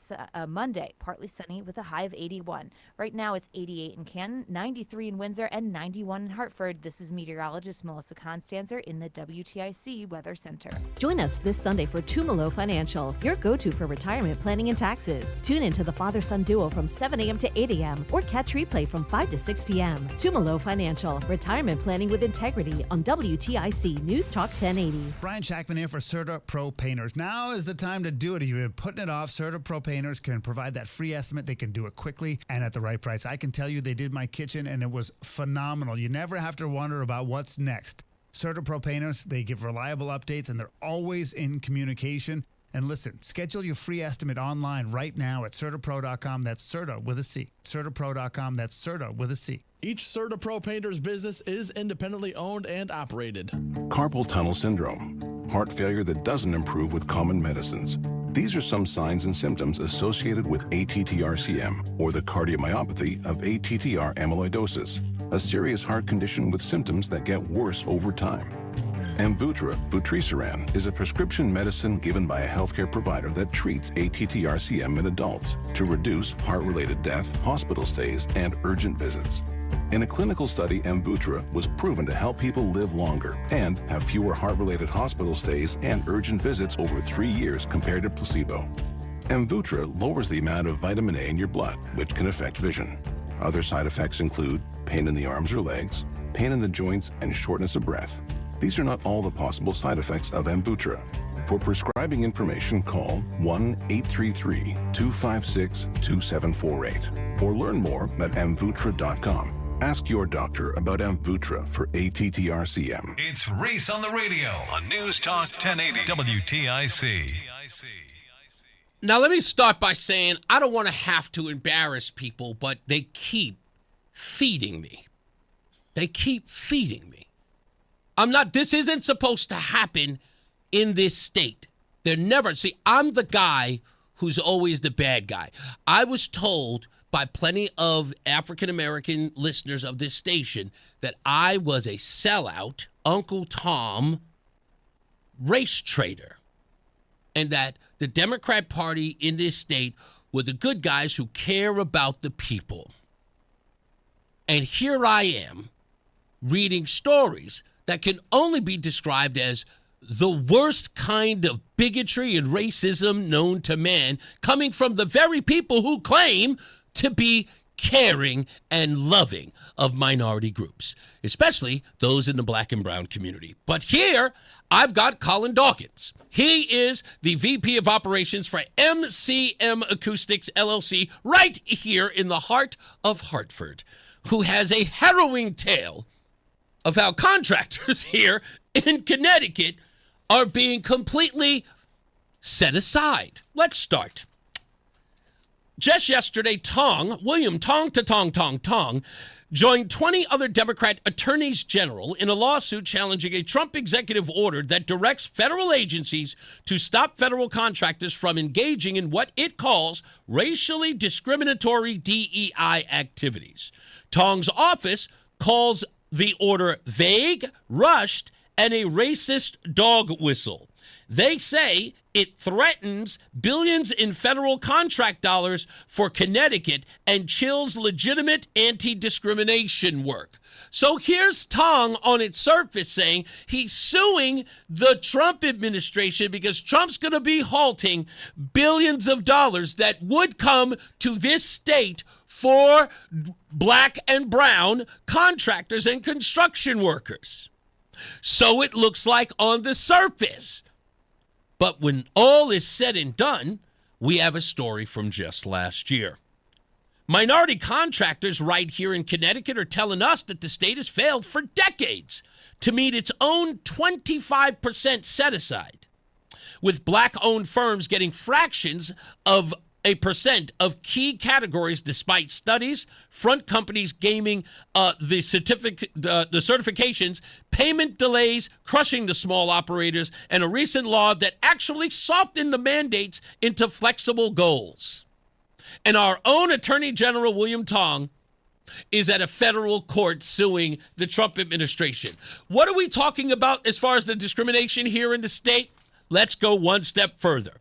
Monday, partly sunny with a high of 81. Right now, it's 88 in Canton, 93 in Windsor, and 91 in Hartford. This is meteorologist Melissa Constanzer in the WTIC Weather Center. Join us this Sunday for Tumalo Financial, your go-to for retirement planning and taxes. Tune in to the father-son duo from 7 a.m. to 8 a.m. or catch replay from 5 to 6 p.m. Tumalo Financial, retirement planning with integrity on WTIC News Talk 1080. Brian Shackman here for Serta Pro Painters. Now is the time to do it. If you've been putting it off, Serta Pro Painters can provide that free estimate. They can do it quickly and at the right price. I can tell you they did my kitchen and it was phenomenal. You never have to wonder about what's next. Serta Pro Painters, they give reliable updates and they're always in communication. And listen, schedule your free estimate online right now at CertaPro.com. That's Serta with a C. CertaPro.com. That's Serta with a C. Each Serta Pro Painters business is independently owned and operated. Carpal tunnel syndrome, heart failure that doesn't improve with common medicines. These are some signs and symptoms associated with ATTR-CM, or the cardiomyopathy of ATTR amyloidosis, a serious heart condition with symptoms that get worse over time. Amvuttra, vutrisiran, is a prescription medicine given by a healthcare provider that treats ATTR-CM in adults to reduce heart-related death, hospital stays, and urgent visits. In a clinical study, Amvuttra was proven to help people live longer and have fewer heart-related hospital stays and urgent visits over 3 years compared to placebo. Amvuttra lowers the amount of vitamin A in your blood, which can affect vision. Other side effects include pain in the arms or legs, pain in the joints, and shortness of breath. These are not all the possible side effects of Amvuttra. For prescribing information, call 1-833-256-2748 or learn more at amvuttra.com. Ask your doctor about Amvuttra for ATTR-CM. It's Reese on the radio on News Talk 1080 WTIC. Now, let me start by saying I don't want to have to embarrass people, but they keep feeding me. They keep feeding me. This isn't supposed to happen in this state. I'm the guy who's always the bad guy. I was told by plenty of African-American listeners of this station that I was a sellout, Uncle Tom race trader, and that the Democrat Party in this state were the good guys who care about the people. And here I am reading stories that can only be described as the worst kind of bigotry and racism known to man, coming from the very people who claim to be caring and loving of minority groups, especially those in the black and brown community. But here, I've got Colin Dawkins. He is the VP of Operations for MCM Acoustics, LLC, right here in the heart of Hartford, who has a harrowing tale of how contractors here in Connecticut are being completely set aside. Let's start. Just yesterday, William Tong, joined 20 other Democrat attorneys general in a lawsuit challenging a Trump executive order that directs federal agencies to stop federal contractors from engaging in what it calls racially discriminatory DEI activities. Tong's office calls the order vague, rushed, and a racist dog whistle. They say it threatens billions in federal contract dollars for Connecticut and chills legitimate anti-discrimination work. So here's Tong on its surface saying he's suing the Trump administration because Trump's going to be halting billions of dollars that would come to this state for black and brown contractors and construction workers. So it looks like on the surface. But when all is said and done, we have a story from just last year. Minority contractors right here in Connecticut are telling us that the state has failed for decades to meet its own 25% set-aside, with black-owned firms getting fractions of a percent of key categories despite studies, front companies gaming the certifications, payment delays, crushing the small operators, and a recent law that actually softened the mandates into flexible goals. And our own Attorney General William Tong is at a federal court suing the Trump administration. What are we talking about as far as the discrimination here in the state? Let's go one step further.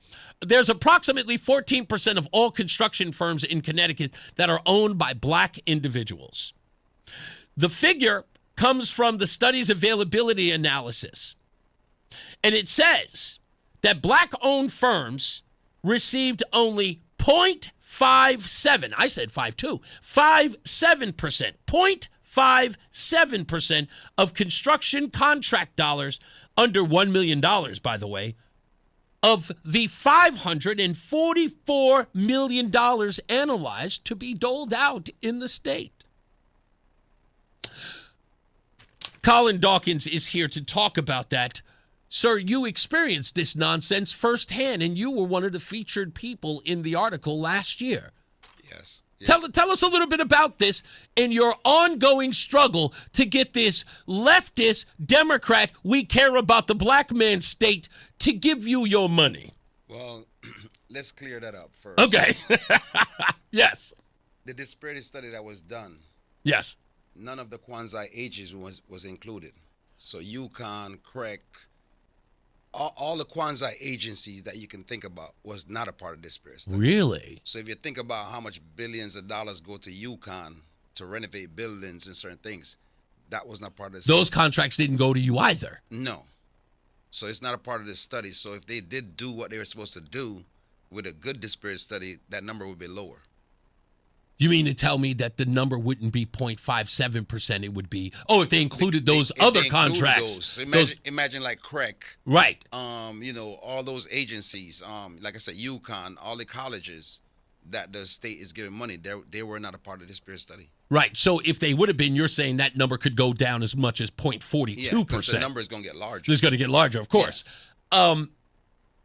There's approximately 14% of all construction firms in Connecticut that are owned by black individuals. The figure comes from the study's availability analysis. And it says that black-owned firms received only 0.57, I said 5.2, 57%, 0.57% of construction contract dollars under $1 million, by the way, of the $544 million analyzed to be doled out in the state. Colin Dawkins is here to talk about that. Sir, you experienced this nonsense firsthand, and you were one of the featured people in the article last year. Yes. Tell us a little bit about this and your ongoing struggle to get this leftist Democrat, we care about the black man state, to give you your money. Well, let's clear that up first. Okay. Yes. The disparity study that was done. Yes. None of the Quasi ages was included. So UConn, CREC, all the Quasi agencies that you can think about was not a part of this disparity study. Really? So if you think about how much billions of dollars go to UConn to renovate buildings and certain things, that was not part of this. Those contracts didn't go to you either. No. So it's not a part of this study. So if they did do what they were supposed to do with a good disparity study, that number would be lower. You mean to tell me that the number wouldn't be 0.57%? It would be, if they included those other contracts. Those. Imagine like CREC. Right. All those agencies, like I said, UConn, all the colleges that the state is giving money, they were not a part of this peer study. Right. So if they would have been, you're saying that number could go down as much as 0.42%. Yeah, because the number is going to get larger. It's going to get larger, of course. Yeah.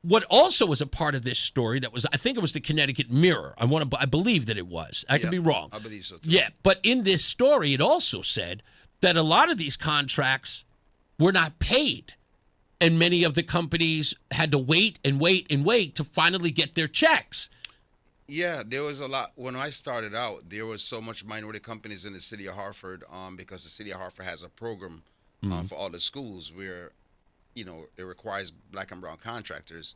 What also was a part of this story that was, I think it was the Connecticut Mirror. I believe that it was. I could be wrong. I believe so too. Yeah, but in this story, it also said that a lot of these contracts were not paid, and many of the companies had to wait and wait and wait to finally get their checks. Yeah, there was a lot. When I started out, there was so much minority companies in the city of Hartford because the city of Hartford has a program for all the schools where it requires black and brown contractors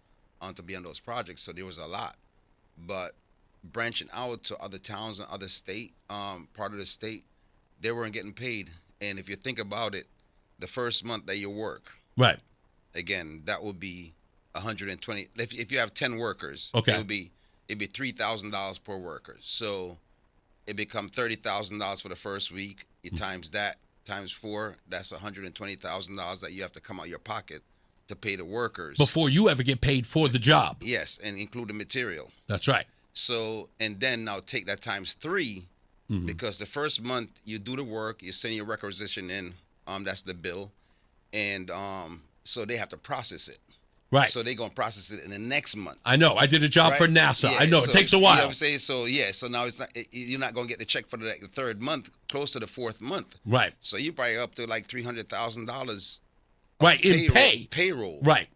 to be on those projects. So there was a lot. But branching out to other towns and other state, part of the state, they weren't getting paid. And if you think about it, the first month that you work, right? Again, that would be $120. If you have 10 workers, okay, it'd be $3,000 per worker. So it become $30,000 for the first week. You times that. Times 4, that's $120,000 that you have to come out of your pocket to pay the workers. Before you ever get paid for the job. Yes, and include the material. That's right. So, and then now take that times 3, because the first month you do the work, you send your requisition in, that's the bill, and so they have to process it. Right. So they're going to process it in the next month. I know. I did a job for NASA. Yeah, I know. So it takes a while. You know what I'm saying? So, so now you're not going to get the check for the third month, close to the fourth month. Right. So you're probably up to like $300,000. Right, in payroll. Right.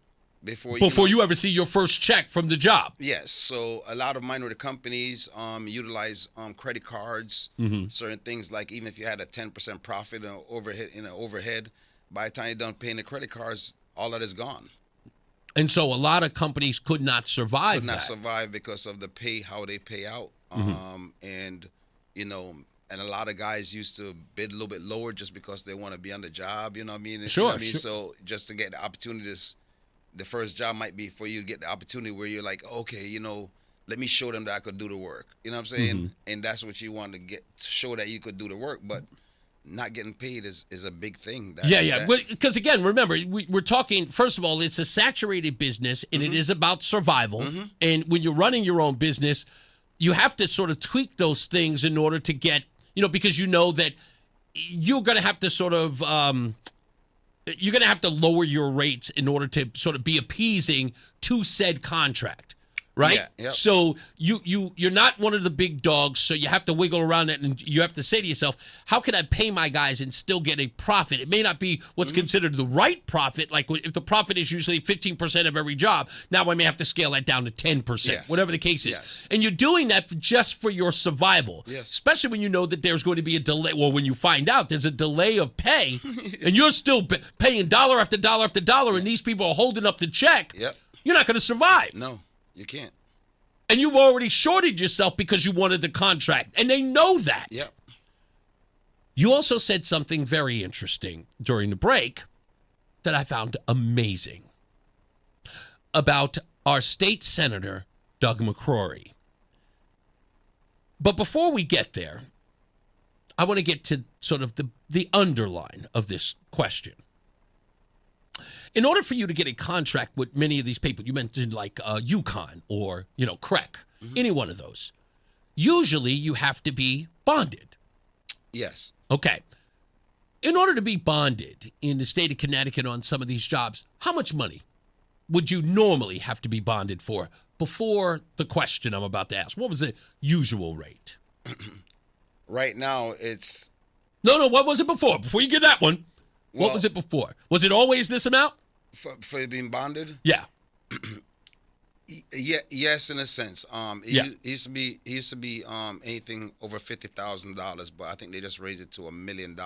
Before you ever see your first check from the job. Yes. So a lot of minority companies utilize credit cards, certain things like even if you had a 10% profit overhead, by the time you're done paying the credit cards, all that is gone. And so a lot of companies could not survive. Could not survive because of the how they pay out. And, and a lot of guys used to bid a little bit lower just because they want to be on the job. You know what I mean? Sure, You know what I mean? sure. So just to get the opportunities, the first job might be for you to get the opportunity where you're like, okay, you know, let me show them that I could do the work. You know what I'm saying? And that's what you want to get, show that you could do the work. But not getting paid is a big thing. Yeah. Because again, remember, we're talking, first of all, it's a saturated business and it is about survival. And when you're running your own business, you have to sort of tweak those things in order to get, you know, because you know that you're going to have to sort of, you're going to have to lower your rates in order to sort of be appeasing to said contract. Right? Yeah, yep. So you're not one of the big dogs, so you have to wiggle around it, and you have to say to yourself, how can I pay my guys and still get a profit? It may not be what's considered the right profit. Like if the profit is usually 15% of every job, now I may have to scale that down to 10%, whatever the case is. Yes. And you're doing that just for your survival, Yes. especially when you know that there's going to be a delay. Well, when you find out there's a delay of pay, and you're still paying dollar after dollar after dollar, and these people are holding up the check, Yep. you're not going to survive. No, you can't. And you've already shorted yourself because you wanted the contract. And they know that. Yep. You also said something very interesting during the break that I found amazing about our state senator, Doug McCrory. But before we get there, I want to get to sort of the underline of this question. In order for you to get a contract with many of these people, you mentioned like UConn or, you know, CREC, any one of those, usually you have to be bonded. Yes. Okay. In order to be bonded in the state of Connecticut on some of these jobs, how much money would you normally have to be bonded for before the question I'm about to ask? What was the usual rate? Right now, it's... No, what was it before? Before you get that one, what was it before? Was it always this amount? For being bonded? Yeah. Yeah, yes, in a sense. It used to be anything over $50,000, but I think they just raised it to $1 million.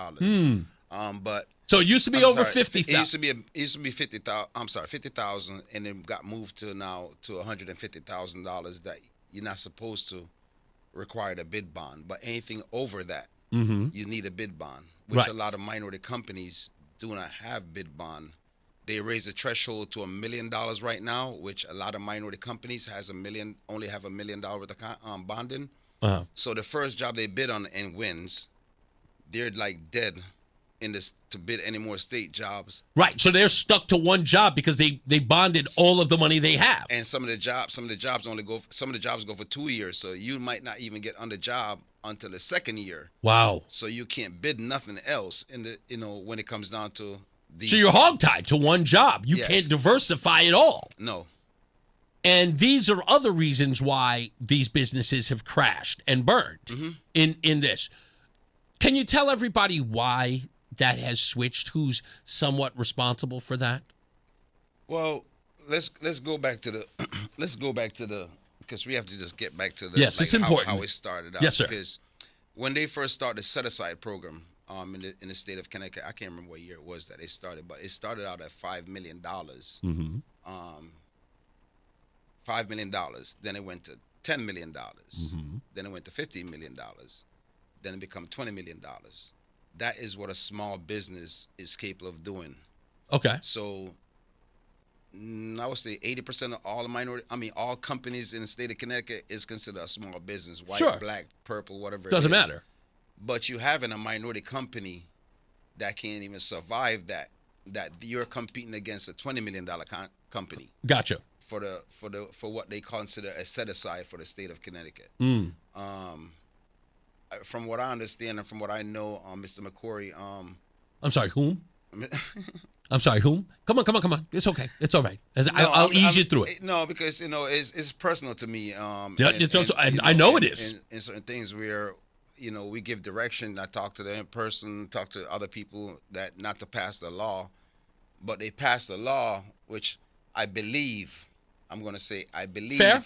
But so it used to be over 50,000. It used to be 50,000. I'm sorry, 50,000, and then got moved to now to $150,000 that you're not supposed to require a bid bond. But anything over that, you need a bid bond, which a lot of minority companies do not have bid bond. They raised the threshold to $1 million right now, which a lot of minority companies only have $1 million worth of bonding. So the first job they bid on and wins, they're like dead in this to bid any more state jobs. Right. So they're stuck to one job because they bonded all of the money they have. And some of the jobs go for 2 years. So you might not even get on the job until the second year. Wow. So you can't bid nothing else when it comes down to these. So you're hogtied to one job. You can't diversify at all. No. And these are other reasons why these businesses have crashed and burned in this. Can you tell everybody why that has switched? Who's somewhat responsible for that? Well, let's go back to the because we have to just get back to the it's important how it started out. Yes, sir. Because when they first started the set aside program in the state of Connecticut, I can't remember what year it was that they started, but it started out at $5 million. $5 million. Then it went to $10 million. Then it went to $15 million. Then it became $20 million. That is what a small business is capable of doing. Okay. So I would say 80% of all companies in the state of Connecticut is considered a small business. White, black, purple, whatever. Doesn't matter. But you having a minority company that can't even survive that you're competing against a $20 million company. Gotcha. For what they consider a set aside for the state of Connecticut. From what I understand and from what I know, Mr. McCrory. I'm sorry, whom? I'm sorry, whom? Come on. It's okay. It's all right. I'll ease you through it. No, because it's personal to me. I know it is. In certain things where we give direction. I talk to them in person, talk to other people that not to pass the law, but they passed the law, which I believe. I'm going to say I believe. Fair.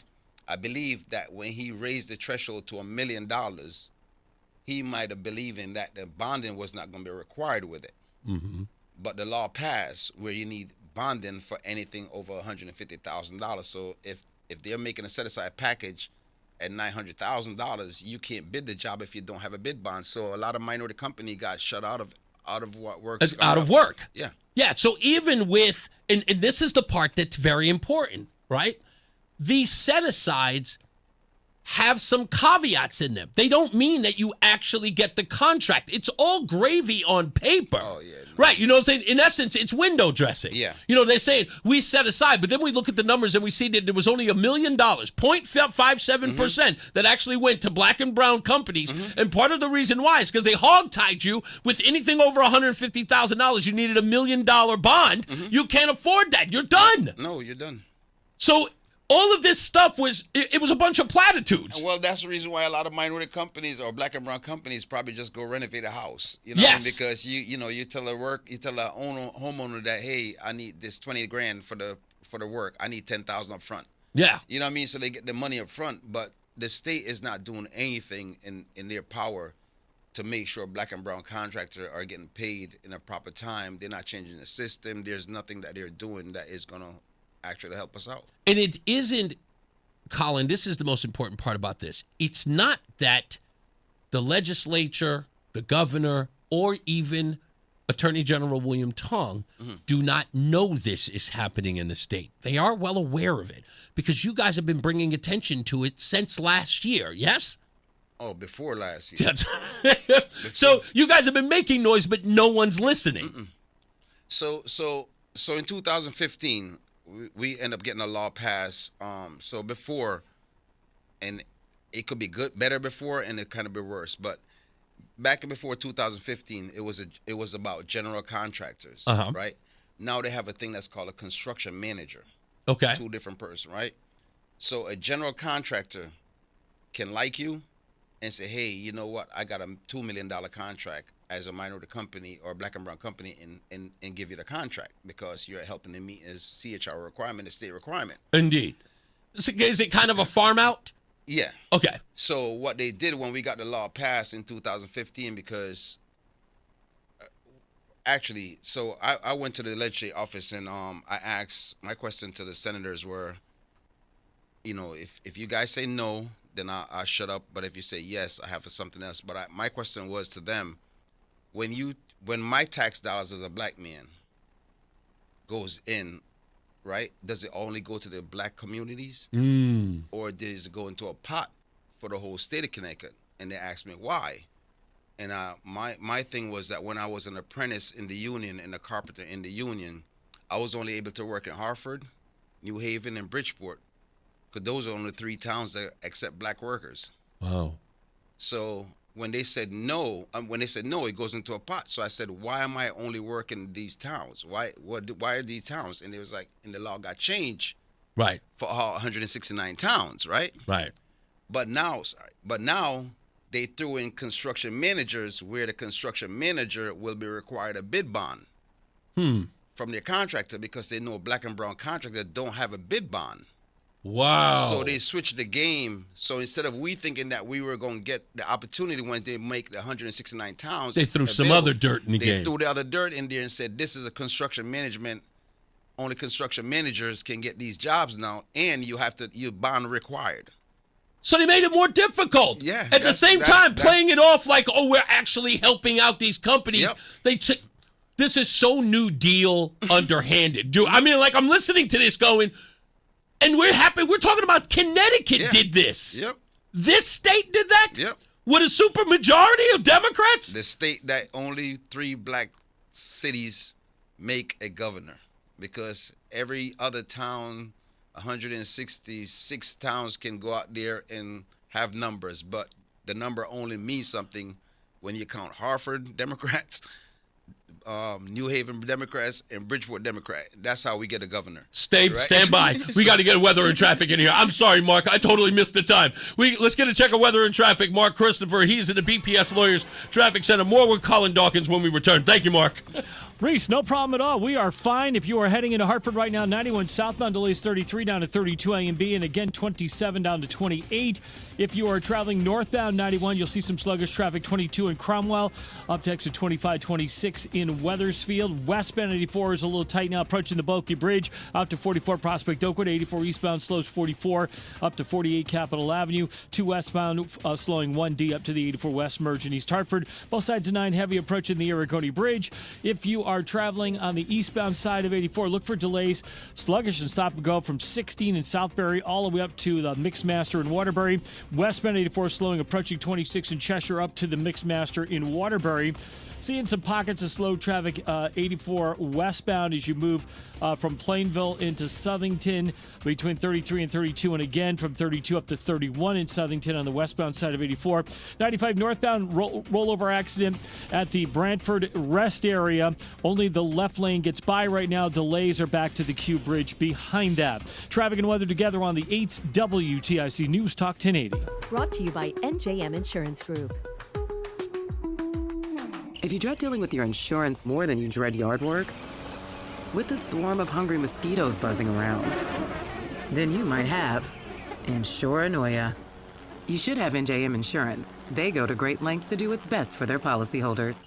I believe that when he raised the threshold to $1 million, he might have believed in that the bonding was not going to be required with it. But the law passed where you need bonding for anything over $150,000. So if they're making a set aside package at $900,000, you can't bid the job if you don't have a bid bond. So a lot of minority company got shut out of what work. Out of work. Yeah. Yeah. So even with, and this is the part that's very important, right? These set-asides have some caveats in them. They don't mean that you actually get the contract. It's all gravy on paper. Oh, yeah. Right. You know what I'm saying? In essence, it's window dressing. Yeah. You know, they say we set aside, but then we look at the numbers and we see that there was only $1 million, 0.57% that actually went to black and brown companies. And part of the reason why is because they hogtied you with anything over $150,000. You needed $1 million bond. You can't afford that. You're done. No, you're done. So all of this stuff was a bunch of platitudes. Well, that's the reason why a lot of minority companies or black and brown companies probably just go renovate a house. You know, Yes. because you tell the homeowner that, hey, I need this $20,000 for the work. I need $10,000 up front. Yeah. You know what I mean? So they get the money up front, but the state is not doing anything in their power to make sure black and brown contractors are getting paid in a proper time. They're not changing the system. There's nothing that they're doing that is going to actually help us out. And it isn't, Colin, this is the most important part about this. It's not that the legislature, the governor, or even Attorney General William Tong do not know this is happening in the state. They are well aware of it because you guys have been bringing attention to it since last year, yes? Oh, before last year. So you guys have been making noise, but no one's listening. So in 2015, we end up getting a law passed. So before, and it could be good, better before, and it kind of be worse. But back before 2015, it was about general contractors, right? Now they have a thing that's called a construction manager. Okay. Two different person, right? So a general contractor can like you and say, hey, you know what? I got a $2 million contract as a minority company or black and brown company and give you the contract because you're helping them meet a CHR requirement, a state requirement. Indeed. Is it kind of a farm out? Yeah. Okay. So what they did when we got the law passed in 2015, because actually, so I went to the legislative office and I asked, my question to the senators were, you know, if you guys say no, then I'll shut up. But if you say yes, I have something else. But my question was to them, when my tax dollars as a black man goes in, right, does it only go to the black communities? Or does it go into a pot for the whole state of Connecticut? And they asked me why. And my thing was that when I was an apprentice in the union and a carpenter in the union, I was only able to work in Hartford, New Haven, and Bridgeport, because those are only 3 towns that accept black workers. Wow. So when they said no, it goes into a pot. So I said, why am I only working these towns? Why are these towns? And it was like, and the law got changed. Right. For all 169 towns, right? Right. But now they threw in construction managers where the construction manager will be required a bid bond from their contractor because they know black and brown contractors don't have a bid bond. Wow. So they switched the game. So instead of we thinking that we were going to get the opportunity when they make the 169 towns, they threw some other dirt in the game. They threw the other dirt in there and said, this is a construction management. Only construction managers can get these jobs now, and you bond required. So they made it more difficult. Yeah. At the same time, playing it off like, oh, we're actually helping out these companies. Yep. This is so New Deal underhanded. I'm listening to this going, and we're happy. We're talking about Connecticut did this. Yep. This state did that? Yep. With a super majority of Democrats? The state that only 3 black cities make a governor, because every other town, 166 towns can go out there and have numbers, but the number only means something when you count Hartford Democrats, New Haven Democrats, and Bridgeport Democrat. That's how we get a governor. Stand by. We got to get weather and traffic in here. I'm sorry, Mark. I totally missed the time. Let's get a check of weather and traffic. Mark Christopher, he's in the BPS Lawyers Traffic Center. More with Colin Dawkins when we return. Thank you, Mark. Reese, no problem at all. We are fine. If you are heading into Hartford right now, 91 southbound delays 33 down to 32 A and B, and again 27 down to 28. If you are traveling northbound 91, you'll see some sluggish traffic 22 in Cromwell, up to exit 25, 26 in Weathersfield. Westbound 84 is a little tight now, approaching the Bulky Bridge, up to 44 Prospect Oakwood. 84 eastbound slows 44 up to 48 Capitol Avenue. 2 westbound slowing 1D up to the 84 West merge in East Hartford. Both sides of 9 heavy approaching the Irrigoni Bridge. If you are traveling on the eastbound side of 84, look for delays. Sluggish and stop and go from 16 in Southbury all the way up to the Mixmaster in Waterbury. Westbound 84 slowing approaching 26 in Cheshire up to the Mixmaster in Waterbury. Seeing some pockets of slow traffic, 84 westbound as you move from Plainville into Southington between 33 and 32, and again from 32 up to 31 in Southington on the westbound side of 84. 95 northbound rollover accident at the Brantford rest area. Only the left lane gets by right now. Delays are back to the Q Bridge behind that. Traffic and weather together on the 8th WTIC News Talk 1080. Brought to you by NJM Insurance Group. If you dread dealing with your insurance more than you dread yard work, with a swarm of hungry mosquitoes buzzing around, then you might have Insuranoia. You should have NJM Insurance. They go to great lengths to do what's best for their policyholders.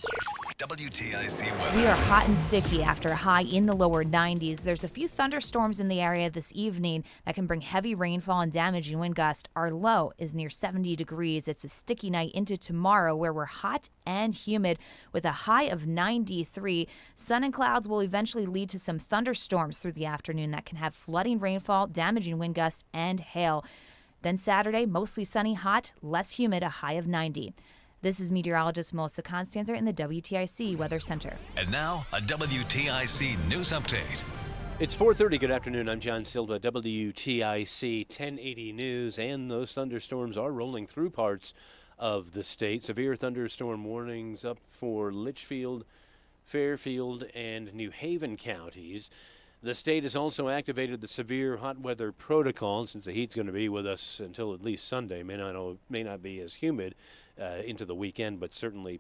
WTIC weather. We are hot and sticky after a high in the lower 90s. There's a few thunderstorms in the area this evening that can bring heavy rainfall and damaging wind gusts. Our low is near 70 degrees. It's a sticky night into tomorrow where we're hot and humid with a high of 93. Sun and clouds will eventually lead to some thunderstorms through the afternoon that can have flooding rainfall, damaging wind gusts, and hail. Then Saturday, mostly sunny, hot, less humid, a high of 90. This is meteorologist Melissa Constanzer in the WTIC Weather Center. And now, a WTIC news update. It's 4:30. Good afternoon. I'm John Silva, WTIC 1080 News, and those thunderstorms are rolling through parts of the state. Severe thunderstorm warnings up for Litchfield, Fairfield, and New Haven counties. The state has also activated the severe hot weather protocol since the heat's going to be with us until at least Sunday. May not be as humid into the weekend, but certainly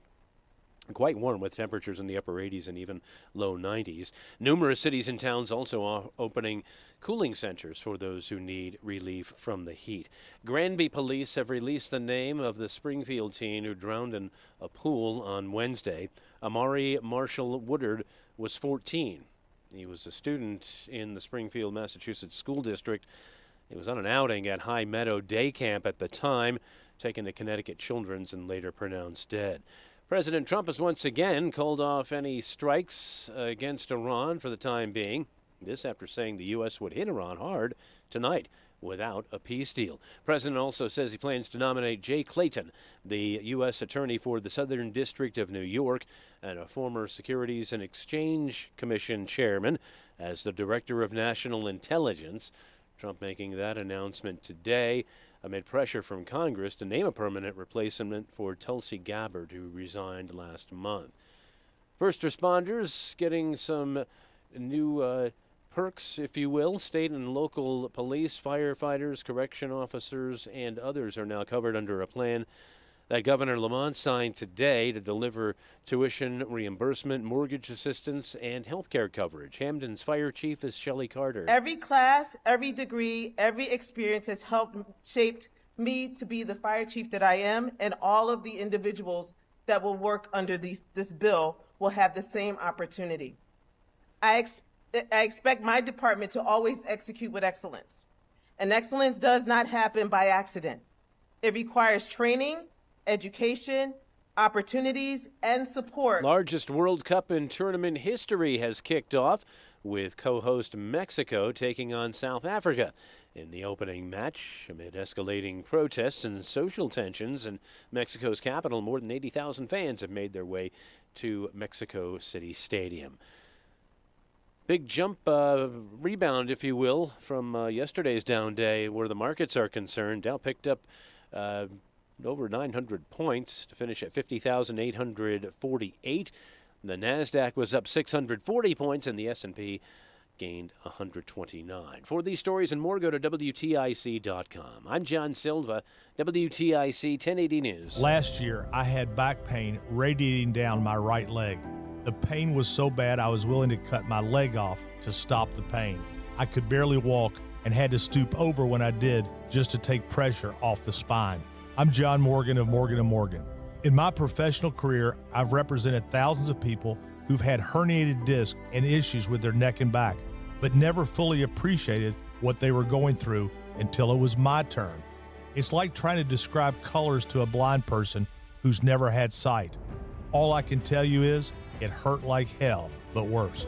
quite warm with temperatures in the upper 80s and even low 90s. Numerous cities and towns also are opening cooling centers for those who need relief from the heat. Granby police have released the name of the Springfield teen who drowned in a pool on Wednesday. Amari Marshall Woodard was 14. He was a student in the Springfield, Massachusetts school district. He was on an outing at High Meadow Day Camp at the time, taken to Connecticut Children's and later pronounced dead. President Trump has once again called off any strikes against Iran for the time being. This after saying the U.S. would hit Iran hard tonight without a peace deal. President also says he plans to nominate Jay Clayton, the U.S. Attorney for the Southern District of New York and a former Securities and Exchange Commission chairman, as the Director of National Intelligence. Trump making that announcement today amid pressure from Congress to name a permanent replacement for Tulsi Gabbard, who resigned last month. First responders getting some new perks, if you will. State and local police, firefighters, correction officers, and others are now covered under a plan that Governor Lamont signed today to deliver tuition reimbursement, mortgage assistance, and health care coverage. Hamden's fire chief is Shelley Carter. Every class, every degree, every experience has shaped me to be the fire chief that I am, and all of the individuals that will work under this bill will have the same opportunity. I expect my department to always execute with excellence. And excellence does not happen by accident. It requires training, education, opportunities, and support. Largest World Cup in tournament history has kicked off, with co-host Mexico taking on South Africa in the opening match. Amid escalating protests and social tensions in Mexico's capital, more than 80,000 fans have made their way to Mexico City Stadium. Big jump, rebound, if you will, from yesterday's down day where the markets are concerned. Dow picked up over 900 points to finish at 50,848. The NASDAQ was up 640 points, and the S&P gained 129. For these stories and more, go to WTIC.com. I'm John Silva, WTIC 1080 News. Last year, I had back pain radiating down my right leg. The pain was so bad I was willing to cut my leg off to stop the pain. I could barely walk and had to stoop over when I did just to take pressure off the spine. I'm John Morgan of Morgan & Morgan. In my professional career, I've represented thousands of people who've had herniated discs and issues with their neck and back, but never fully appreciated what they were going through until it was my turn. It's like trying to describe colors to a blind person who's never had sight. All I can tell you is it hurt like hell, but worse.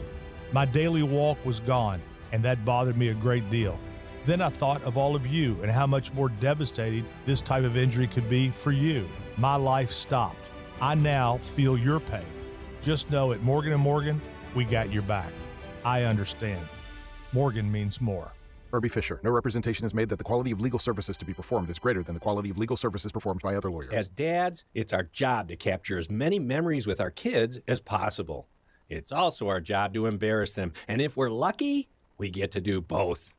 My daily walk was gone, and that bothered me a great deal. Then I thought of all of you and how much more devastating this type of injury could be for you. My life stopped. I now feel your pain. Just know at Morgan & Morgan, we got your back. I understand. Morgan means more. Irby Fisher. No representation is made that the quality of legal services to be performed is greater than the quality of legal services performed by other lawyers. As dads, it's our job to capture as many memories with our kids as possible. It's also our job to embarrass them, and if we're lucky, we get to do both.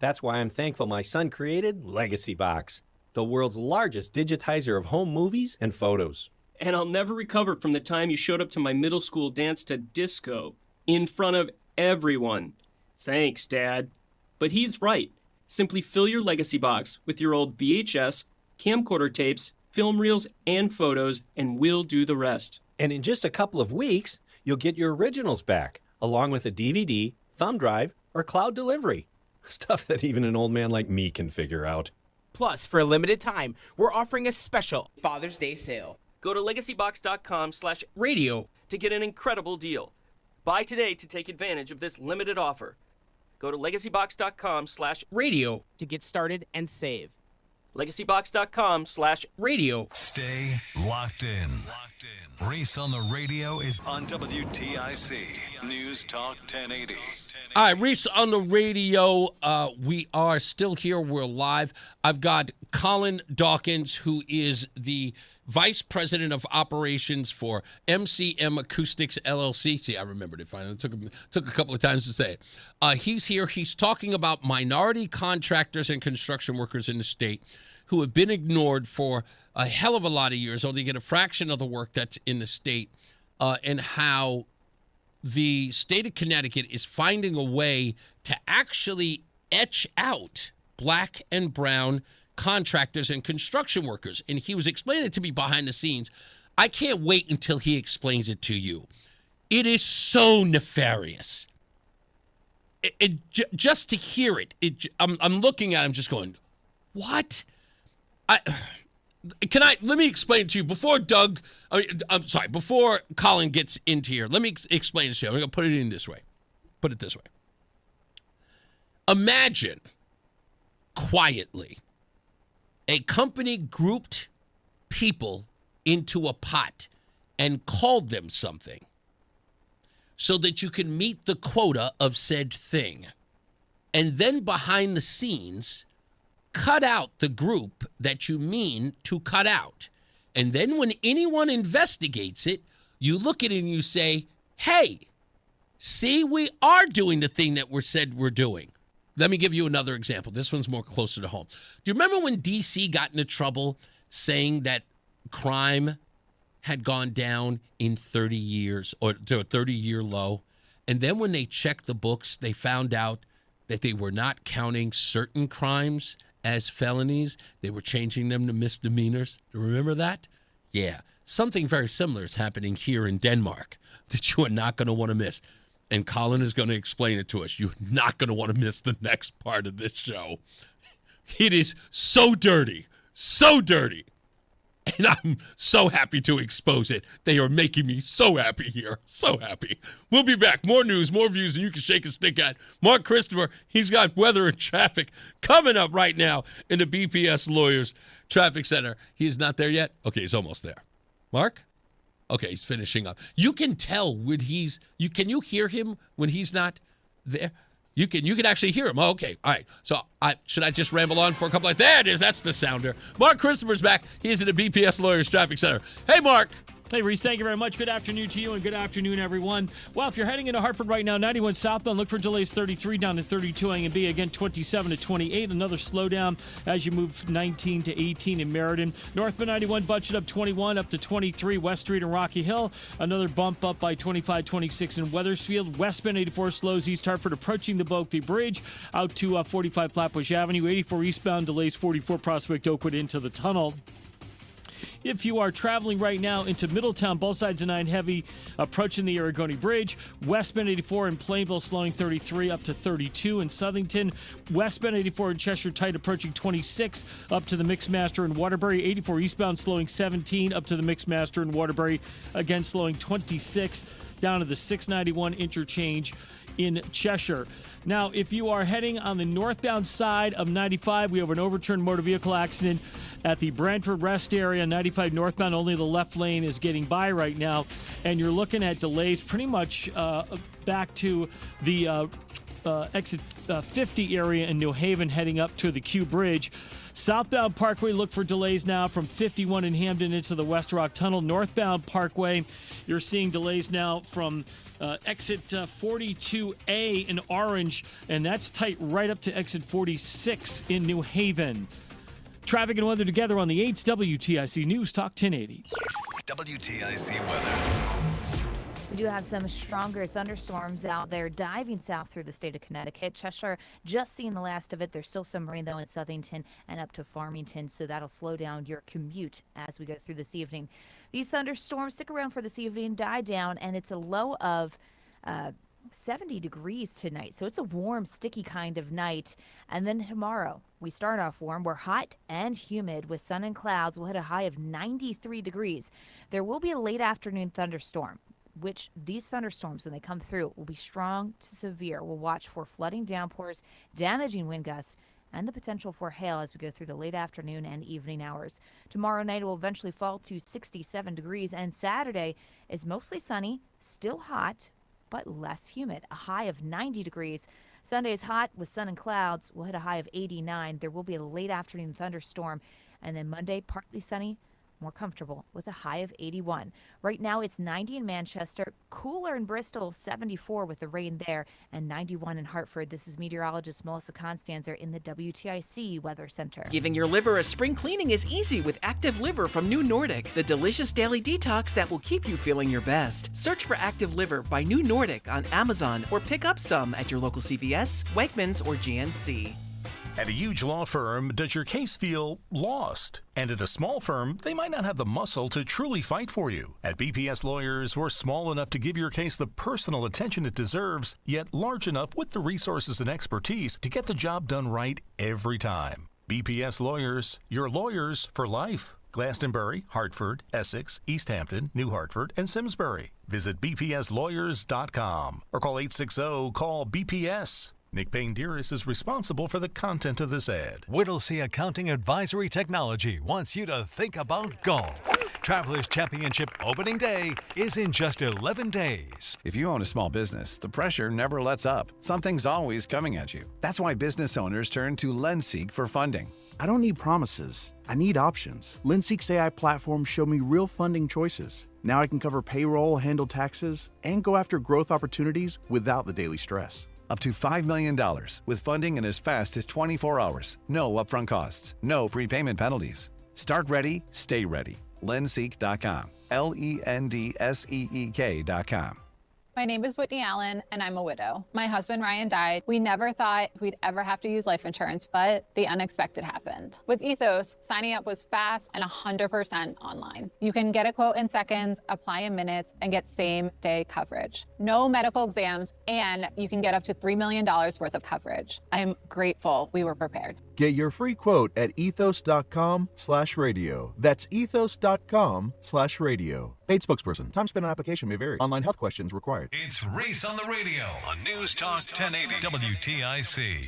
That's why I'm thankful my son created Legacy Box, the world's largest digitizer of home movies and photos. And I'll never recover from the time you showed up to my middle school dance to disco in front of everyone. Thanks, Dad. But he's right. Simply fill your Legacy Box with your old VHS, camcorder tapes, film reels, and photos, and we'll do the rest. And in just a couple of weeks, you'll get your originals back, along with a DVD, thumb drive, or cloud delivery. Stuff that even an old man like me can figure out. Plus, for a limited time, we're offering a special Father's Day sale. Go to legacybox.com/radio to get an incredible deal. Buy today to take advantage of this limited offer. Go to legacybox.com/radio to get started and save. legacybox.com/radio. Stay locked in. Reese on the radio is on WTIC News Talk 1080. All right, Reese on the radio. We are still here. We're live. I've got Colin Dawkins, who is the Vice President of Operations for MCM Acoustics LLC. See, I remembered it finally. It took a couple of times to say it. He's here. He's talking about minority contractors and construction workers in the state who have been ignored for a hell of a lot of years, only get a fraction of the work that's in the state, and how the state of Connecticut is finding a way to actually etch out black and brown contractors and construction workers. And he was explaining it to me behind the scenes. I can't wait until he explains it to you. It is so nefarious. Just to hear it, I'm looking at him just going, what? Let me explain to you before before Colin gets into here. Let me explain this to you. I'm going to put it this way. Imagine quietly a company grouped people into a pot and called them something so that you can meet the quota of said thing. And then behind the scenes, cut out the group that you mean to cut out. And then when anyone investigates it, you look at it and you say, hey, see, we are doing the thing that we're said we're doing. Let me give you another example. This one's more closer to home. Do you remember when D.C. got into trouble saying that crime had gone down in 30 years or to a 30-year low? And then when they checked the books, they found out that they were not counting certain crimes as felonies. They were changing them to misdemeanors. Do you remember that? Yeah. Something very similar is happening here in Denmark that you are not going to want to miss. And Colin is going to explain it to us. You're not going to want to miss the next part of this show. It is so dirty, so dirty. And I'm so happy to expose it. They are making me so happy here, so happy. We'll be back. More news, more views than you can shake a stick at. Mark Christopher, he's got weather and traffic coming up right now in the BPS Lawyers Traffic Center. He's not there yet? Okay, he's almost there. Mark? Okay, he's finishing up. You can tell when can you hear him when he's not there? You can actually hear him. Oh, okay. All right. So should I just ramble on for a couple of... There it is. That's the sounder. Mark Christopher's back. He's in the BPS Lawyers Traffic Center. Hey, Mark. Hey, Reese, thank you very much. Good afternoon to you and good afternoon, everyone. Well, if you're heading into Hartford right now, 91 southbound, look for delays 33 down to 32 A and B. Again, 27 to 28. Another slowdown as you move 19 to 18 in Meriden. Northbound 91, budget up 21 up to 23. West Street and Rocky Hill. Another bump up by 25, 26 in Weathersfield. Westbound 84 slows East Hartford approaching the Bulkley Bridge out to 45 Flatbush Avenue. 84 eastbound delays 44 Prospect Oakwood into the tunnel. If you are traveling right now into Middletown, both sides of 9 heavy approaching the Aragoni Bridge. Westbound 84 in Plainville slowing 33 up to 32 in Southington. Westbound 84 in Cheshire tight approaching 26 up to the Mixmaster in Waterbury. 84 eastbound slowing 17 up to the Mixmaster in Waterbury. Again slowing 26 down to the 691 interchange in Cheshire. Now, if you are heading on the northbound side of 95, we have an overturned motor vehicle accident at the Brantford Rest area. 95 northbound, only the left lane is getting by right now, and you're looking at delays pretty much back to the exit 50 area in New Haven heading up to the Q Bridge. Southbound Parkway, look for delays now from 51 in Hamden into the West Rock Tunnel. Northbound Parkway, you're seeing delays now from exit 42A in Orange, and that's tight right up to exit 46 in New Haven. Traffic and weather together on the 8's WTIC News Talk 1080. WTIC weather. We do have some stronger thunderstorms out there diving south through the state of Connecticut. Cheshire just seeing the last of it. There's still some rain, though, in Southington and up to Farmington, so that'll slow down your commute as we go through this evening. These thunderstorms stick around for this evening, die down, and it's a low of 70 degrees tonight. So it's a warm, sticky kind of night. And then tomorrow, we start off warm. We're hot and humid with sun and clouds. We'll hit a high of 93 degrees. There will be a late afternoon thunderstorm, which these thunderstorms, when they come through, will be strong to severe. We'll watch for flooding downpours, damaging wind gusts, and the potential for hail as we go through the late afternoon and evening hours. Tomorrow night it will eventually fall to 67 degrees, and Saturday is mostly sunny, still hot, but less humid, a high of 90 degrees. Sunday is hot with sun and clouds. We'll hit a high of 89. There will be a late afternoon thunderstorm, and then Monday, partly sunny, more comfortable with a high of 81. Right now it's 90 in Manchester, cooler in Bristol, 74 with the rain there, and 91 in Hartford. This is meteorologist Melissa Constanzer in the WTIC Weather Center. Giving your liver a spring cleaning is easy with Active Liver from New Nordic, the delicious daily detox that will keep you feeling your best. Search for Active Liver by New Nordic on Amazon or pick up some at your local CVS, Wegmans, or GNC. At a huge law firm, does your case feel lost? And at a small firm, they might not have the muscle to truly fight for you. At BPS Lawyers, we're small enough to give your case the personal attention it deserves, yet large enough with the resources and expertise to get the job done right every time. BPS Lawyers, your lawyers for life. Glastonbury, Hartford, Essex, East Hampton, New Hartford, and Simsbury. Visit bpslawyers.com or call 860-CALL-BPS. Nick Payne-Dearest is responsible for the content of this ad. Whittlesey Accounting Advisory Technology wants you to think about golf. Travelers Championship opening day is in just 11 days. If you own a small business, the pressure never lets up. Something's always coming at you. That's why business owners turn to LendSeek for funding. I don't need promises. I need options. LendSeek's AI platform showed me real funding choices. Now I can cover payroll, handle taxes, and go after growth opportunities without the daily stress. Up to $5 million with funding in as fast as 24 hours. No upfront costs. No prepayment penalties. Start ready, stay ready. LendSeek.com. LendSeek.com. My name is Whitney Allen, and I'm a widow. My husband, Ryan, died. We never thought we'd ever have to use life insurance, but the unexpected happened. With Ethos, signing up was fast and 100% online. You can get a quote in seconds, apply in minutes, and get same-day coverage. No medical exams, and you can get up to $3 million worth of coverage. I'm grateful we were prepared. Get your free quote at ethos.com/radio. That's ethos.com/radio. Paid spokesperson. Time spent on application may vary. Online health questions required. It's Reese on the radio on News Talk 1080 WTIC.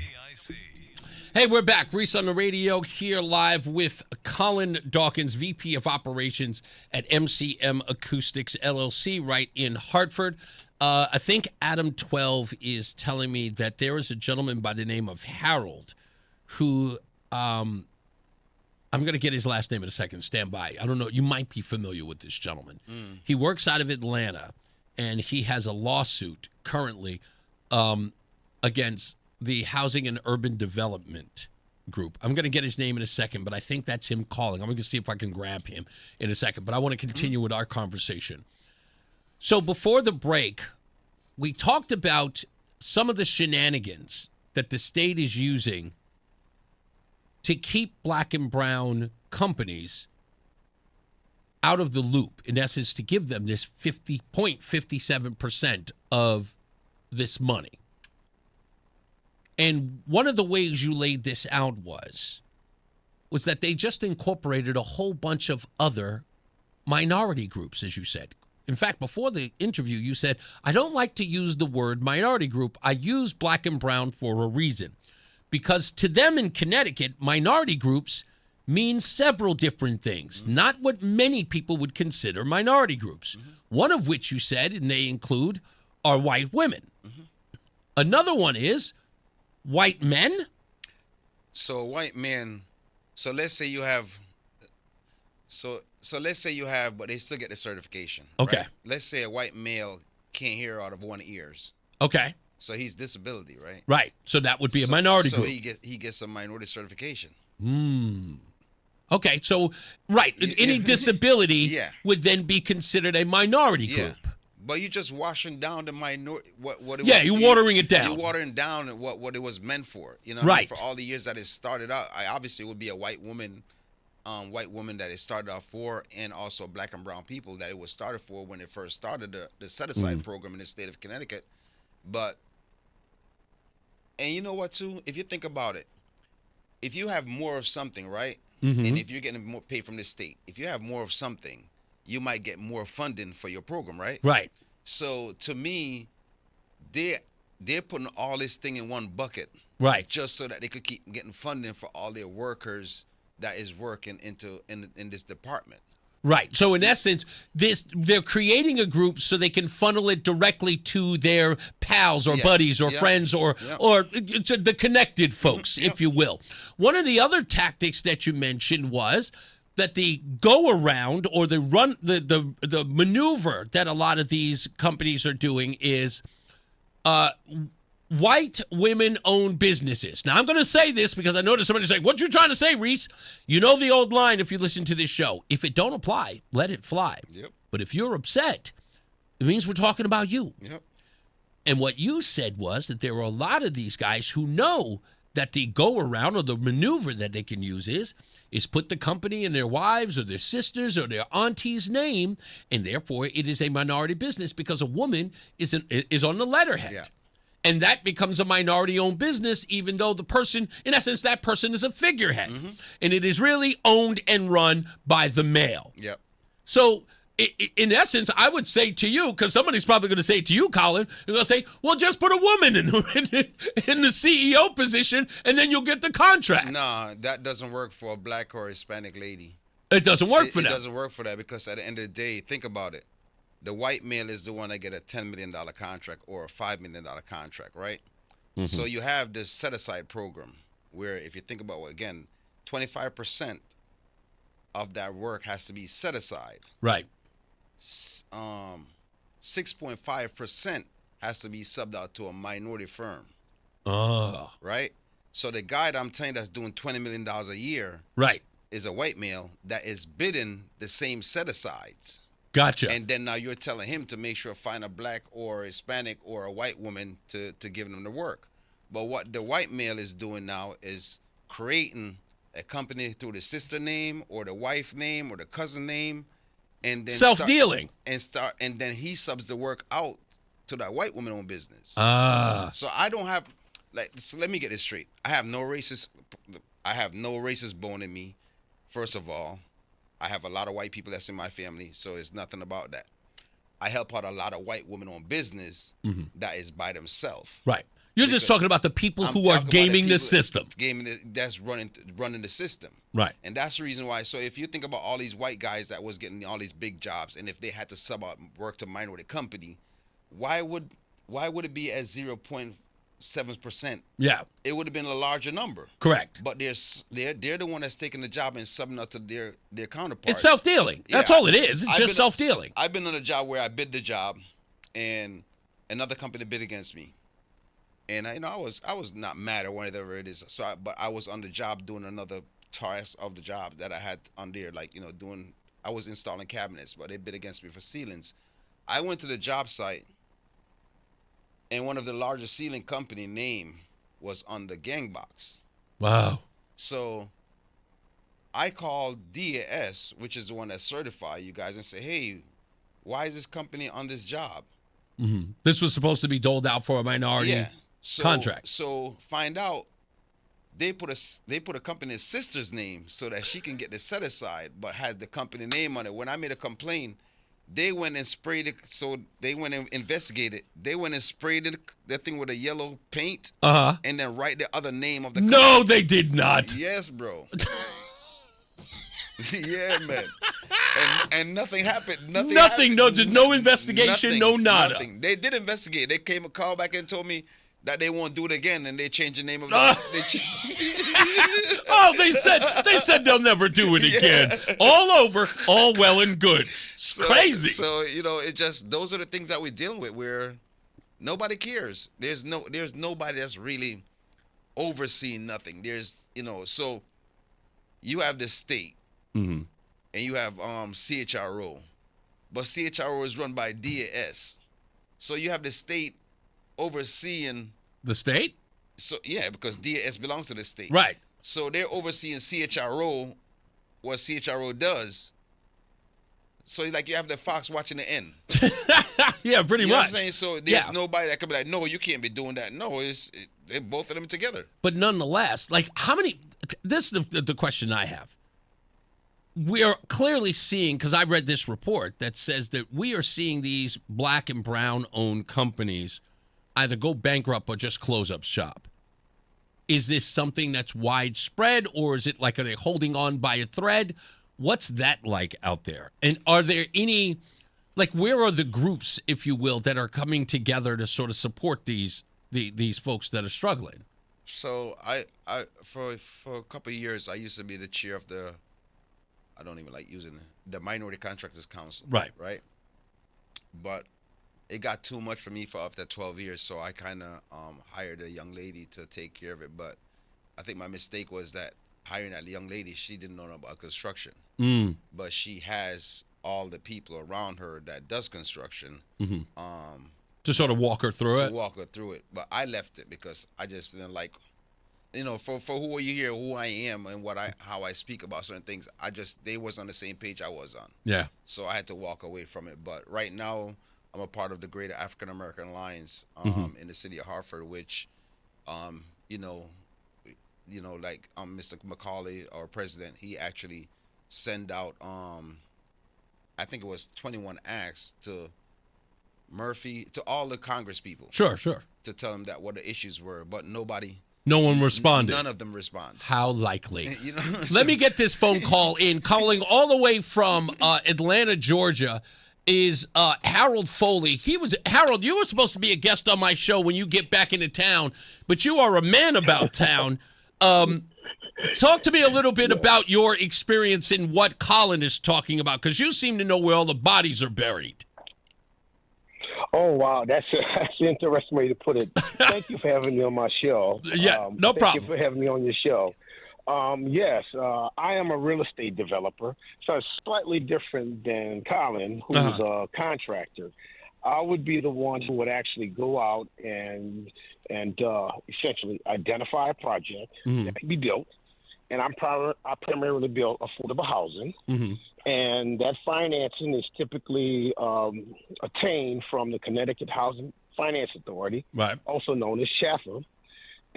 Hey, we're back. Reese on the radio here live with Colin Dawkins, VP of Operations at MCM Acoustics LLC right in Hartford. I think Adam 12 is telling me that there is a gentleman by the name of Harold who, I I'm going to get his last name in a second. Stand by. I don't know. You might be familiar with this gentleman. He works out of Atlanta, and he has a lawsuit currently against the Housing and Urban Development Group. I'm going to get his name in a second, but I think that's him calling. I'm going to see if I can grab him in a second, but I want to continue with our conversation. So before the break, we talked about some of the shenanigans that the state is using to keep black and brown companies out of the loop, in essence, to give them this 50.57% of this money. And one of the ways you laid this out was that they just incorporated a whole bunch of other minority groups, as you said. In fact, before the interview, you said, I don't like to use the word minority group. I use black and brown for a reason. Because to them in Connecticut, minority groups mean several different things, not what many people would consider minority groups. One of which you said, and they include, are white women. Another one is white men. So white men, so let's say you have, so let's say you have, but they still get the certification. Okay. Right? Let's say a white male can't hear out of one ears. Okay. So he's disability, right? Right. So that would be a minority group. So he gets a minority certification. Okay. So, right. Any disability would then be considered a minority group. But you're just washing down the minority. What it Yeah, was, you're watering it down. You're watering down what it was meant for. You know, Right. For all the years that it started out, obviously it would be a white woman that it started off for, and also black and brown people that it was started for when it first started the set aside program in the state of Connecticut. But, and you know what too? If you think about it, if you have more of something, right, and if you're getting more paid from the state, if you have more of something, you might get more funding for your program, right? Right. So to me, they're putting all this thing in one bucket, right? Just so that they could keep getting funding for all their workers that is working in this department. Right. So in essence, they're creating a group so they can funnel it directly to their pals or buddies or friends or the connected folks, if you will. One of the other tactics that you mentioned was that the go around or the maneuver that a lot of these companies are doing is white women-owned businesses. Now, I'm going to say this because I noticed somebody saying, what you trying to say, Reese? You know the old line if you listen to this show. If it don't apply, let it fly. Yep. But if you're upset, it means we're talking about you. Yep. And what you said was that there are a lot of these guys who know that the go-around or the maneuver that they can use is put the company in their wives or their sisters or their auntie's name, and therefore it is a minority business because a woman is on the letterhead. Yeah. And that becomes a minority-owned business, even though the person, in essence, that person is a figurehead. And it is really owned and run by the male. Yep. So, in essence, I would say to you, because somebody's probably going to say to you, Colin, they're going to say, well, just put a woman in the CEO position, and then you'll get the contract. No, that doesn't work for a black or Hispanic lady. It doesn't work for them. It doesn't work for that because at the end of the day, think about it. The white male is the one that get a $10 million contract or a $5 million contract, right? So you have this set-aside program where if you think about, 25% of that work has to be set aside. Right. 6.5% has to be subbed out to a minority firm. Oh. Right? So the guy that I'm telling you that's doing $20 million a year right. is a white male that is bidding the same set-asides. Gotcha. And then now you're telling him to make sure find a black or Hispanic or a white woman to give them the work. But what the white male is doing now is creating a company through the sister name or the wife name or the cousin name, and then self-dealing and then he subs the work out to that white woman-owned business. So I don't have so let me get this straight. I have no racist bone in me. First of all, I have a lot of white people that's in my family, so it's nothing about that. I help out a lot of white women-owned business that is by themselves. Right. You're just talking about the people who are gaming the system. That's running the system. Right. And that's the reason why. So if you think about all these white guys that was getting all these big jobs, and if they had to sub out work to minority company, why would it be at 0.7% 7%. Yeah. It would have been a larger number. Correct. But they're the one that's taking the job and subbing up to their counterparts. It's self-dealing. That's all it is. It's just self-dealing. I've been on a job where I bid the job, and another company bid against me. And I was not mad or whatever it is. But I was on the job doing another task of the job that I had on there, like I was installing cabinets, but they bid against me for ceilings. I went to the job site, and one of the largest ceiling company name was on the gang box. Wow. So I called DAS, which is the one that certify you guys, and say, hey, why is this company on this job? Mm-hmm. This was supposed to be doled out for a minority contract. So find out they put a company's sister's name so that she can get the set aside, but had the company name on it. When I made a complaint, they went and sprayed it. So they went and investigated. They went and sprayed that thing with a yellow paint, and then write the other name of the company. No, they did not. Yes, bro. Yeah, man. And nothing happened. Nothing. No, there's no investigation. No nada. Nothing. They did investigate. They called back and told me that they won't do it again, and they changed the name of it. They said they'll never do it again. Yeah. All over, all well and good. Crazy. So it just, those are the things that we're dealing with, where nobody cares. There's nobody that's really overseeing nothing. So you have the state, and you have CHRO, but CHRO is run by DAS. So you have the state overseeing the state. So yeah, because DAS belongs to the state, right? So they're overseeing CHRO, what CHRO does. So you have the fox watching the end. Yeah, pretty much. You know what I'm saying? So there's nobody that could be like, no, you can't be doing that. No, they're both of them together. But nonetheless, how many? This is the question I have. We are clearly seeing, because I read this report that says that we are seeing these black and brown owned companies either go bankrupt or just close up shop. Is this something that's widespread, or is it are they holding on by a thread? What's that like out there? And are there any, where are the groups, if you will, that are coming together to sort of support these folks that are struggling? So I for a couple of years, I used to be the chair of I don't even like using the Minority Contractors Council. Right. Right. But it got too much for me after 12 years, so I kind of hired a young lady to take care of it. But I think my mistake was that hiring that young lady, she didn't know about construction. But she has all the people around her that does construction. To sort of walk her through it? To walk her through it. But I left it because I just didn't like, for who you hear, who I am, and how I speak about certain things, they was on the same page I was on. Yeah. So I had to walk away from it. But right now, I'm a part of the Greater African American Alliance in the city of Hartford, which, Mr. McCauley, our president, he actually sent out, I think it was 21 acts to Murphy, to all the Congress people. Sure. To tell them what the issues were, but no one responded. None of them responded. How likely? Let me get this phone call in. Calling all the way from Atlanta, Georgia, is Harold Foley. Harold, you were supposed to be a guest on my show when you get back into town, but you are a man about town. Talk to me a little bit about your experience in what Colin is talking about, because you seem to know where all the bodies are buried. Oh, wow. That's an interesting way to put it. Thank you for having me on my show. Yeah, no problem. Thank you for having me on your show. Yes, I am a real estate developer, so it's slightly different than Colin, who's a contractor. I would be the one who would actually go out and essentially identify a project that can be built, and I primarily build affordable housing, and that financing is typically attained from the Connecticut Housing Finance Authority, right, also known as SHAFA.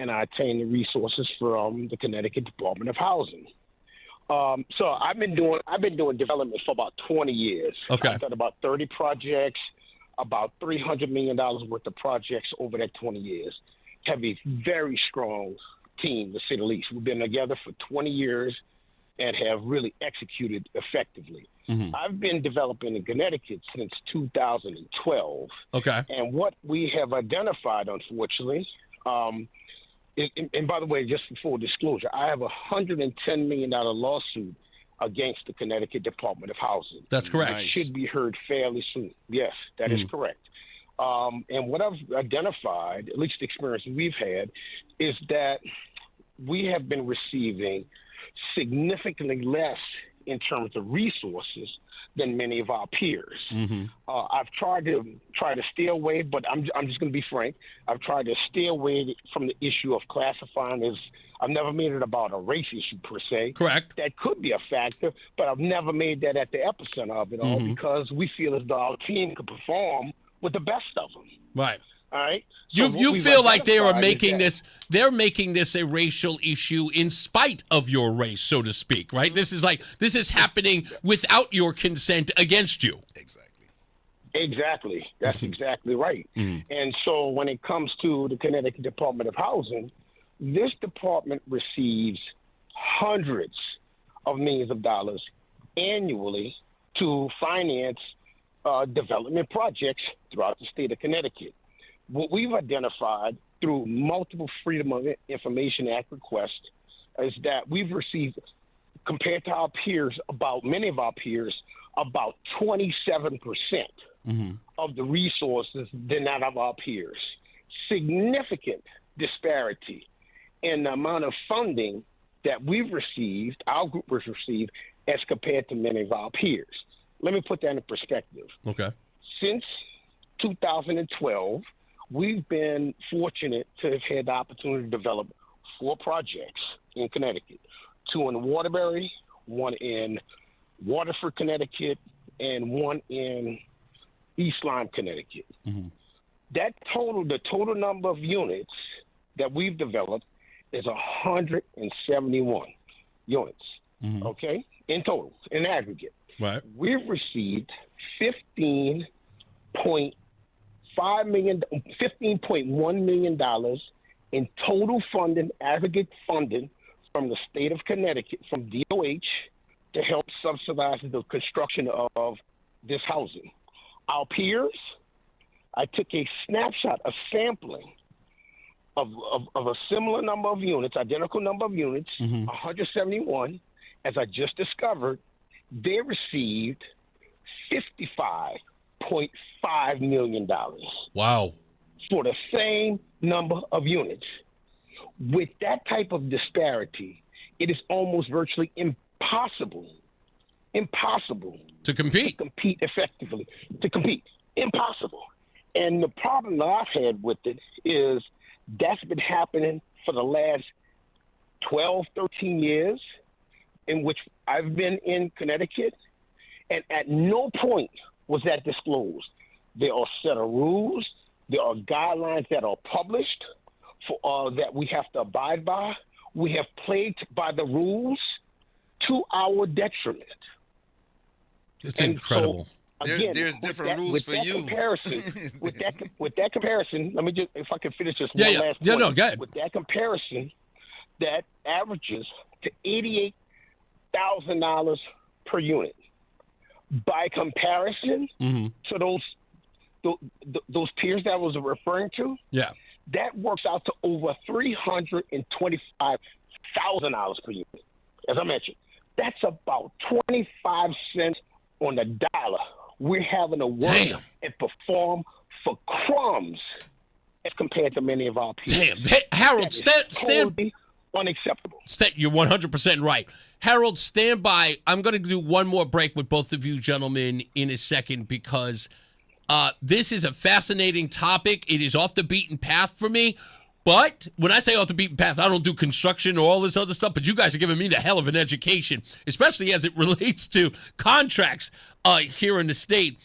And I obtain the resources from the Connecticut Department of Housing. So I've been doing development for about 20 years. Okay. I've done about 30 projects, about $300 million worth of projects over that 20 years. Have a very strong team, to say the least. We've been together for 20 years and have really executed effectively. I've been developing in Connecticut since 2012. Okay. And what we have identified, unfortunately, And by the way, just for full disclosure, I have a $110 million lawsuit against the Connecticut Department of Housing. That's correct. It should be heard fairly soon. Yes, that is correct. And what I've identified, at least the experience we've had, is that we have been receiving significantly less in terms of resources than many of our peers. I've tried to stay away, but I'm just going to be frank. I've tried to stay away from the issue of classifying as. I've never made it about a race issue per se. Correct. That could be a factor, but I've never made that at the epicenter of it all because we feel as though our team could perform with the best of them. Right. All right. You feel like they are making this. They're making this a racial issue in spite of your race, so to speak. Right. This is happening without your consent against you. Exactly. That's exactly right. And so when it comes to the Connecticut Department of Housing, this department receives hundreds of millions of dollars annually to finance development projects throughout the state of Connecticut. What we've identified through multiple Freedom of Information Act requests is that we've received, compared to our peers, many of our peers, about 27% of the resources than that of our peers. Significant disparity in the amount of funding that we've received, our group has received, as compared to many of our peers. Let me put that in perspective. Okay. Since 2012, we've been fortunate to have had the opportunity to develop 4 projects in Connecticut, 2 in Waterbury, 1 in Waterford, Connecticut, and 1 in East Lyme, Connecticut. The total number of units that we've developed is 171 units, okay, in total, in aggregate. Right. We've received $15.1 million in total funding, aggregate funding from the state of Connecticut, from DOH, to help subsidize the construction of this housing. Our peers, I took a snapshot, a sampling of a similar number of units, identical number of units, 171, as I just discovered, they received $55.5 million. Wow. For the same number of units. With that type of disparity, it is almost virtually impossible to compete effectively, impossible. And the problem that I've had with it is that's been happening for the last 12, 13 years in which I've been in Connecticut, and at no point was that disclosed. There are a set of rules, there are guidelines that are published for that we have to abide by. We have played by the rules to our detriment. It's incredible. So, again, there's different rules for you. With that comparison, let me just, if I can finish this one last point. No, go ahead. With that comparison, that averages to $88,000 per unit. By comparison to those peers that I was referring to, that works out to over $325,000 per unit. As I mentioned, that's about 25 cents on the dollar. We're having to work and perform for crumbs as compared to many of our peers. Damn. Hey, Harold, stand unacceptable. You're 100% right. Harold, stand by. I'm going to do one more break with both of you gentlemen in a second because this is a fascinating topic. It is off the beaten path for me. But when I say off the beaten path, I don't do construction or all this other stuff, but you guys are giving me the hell of an education, especially as it relates to contracts here in the state.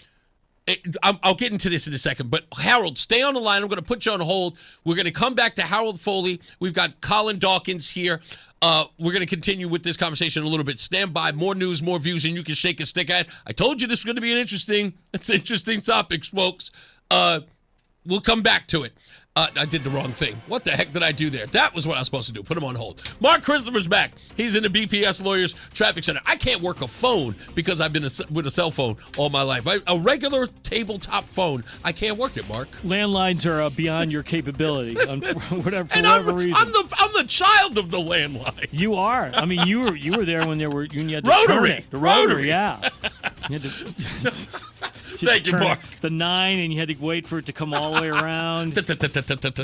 I'll get into this in a second, but Harold, stay on the line. I'm going to put you on hold. We're going to come back to Harold Foley. We've got Colin Dawkins here. We're going to continue with this conversation a little bit. Stand by. More news, more views, and you can shake a stick at. I told you this was going to be an interesting topic, folks. We'll come back to it. I did the wrong thing. What the heck did I do there? That was what I was supposed to do. Put him on hold. Mark Christopher's back. He's in the BPS Lawyers Traffic Center. I can't work a phone because I've been with a cell phone all my life. A regular tabletop phone, I can't work it, Mark. Landlines are beyond your capability for whatever reason. I'm the child of the landline. You are. I mean, you were there when you had to Rotary. turn it. The rotary, yeah. You had to, Thank you, Mark. The 9, and you had to wait for it to come all the way around.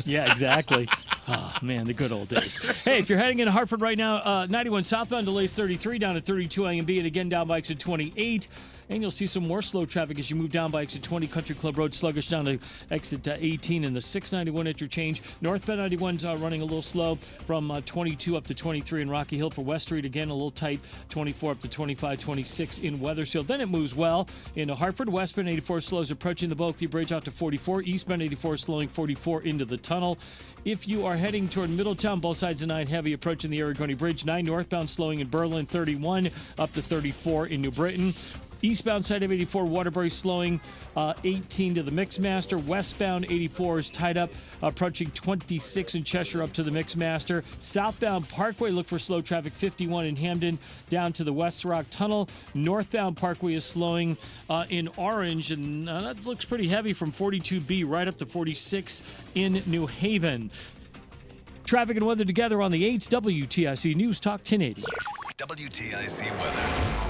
Yeah, exactly. Oh, man, the good old days. Hey, if you're heading into Hartford right now, 91 southbound delays 33 down at 32 A and B, and again down by exit 28. And you'll see some more slow traffic as you move down by exit 20, Country Club Road, sluggish down to exit 18 in the 691 interchange. Northbound 91's running a little slow from 22 up to 23 in Rocky Hill for West Street. Again, a little tight, 24 up to 25, 26 in Wethersfield. Then it moves well into Hartford. Westbound 84 slows approaching the Bulkley Bridge out to 44. Eastbound 84 slowing 44 into the tunnel. If you are heading toward Middletown, both sides of 9 heavy approaching the Aragoni Bridge. 9 northbound slowing in Berlin, 31 up to 34 in New Britain. Eastbound side of 84, Waterbury slowing 18 to the Mixmaster. Westbound 84 is tied up, approaching 26 in Cheshire up to the Mixmaster. Southbound Parkway, look for slow traffic, 51 in Hamden down to the West Rock Tunnel. Northbound Parkway is slowing in Orange, and that looks pretty heavy from 42B right up to 46 in New Haven. Traffic and weather together on the 8th, WTIC News Talk 1080. WTIC weather.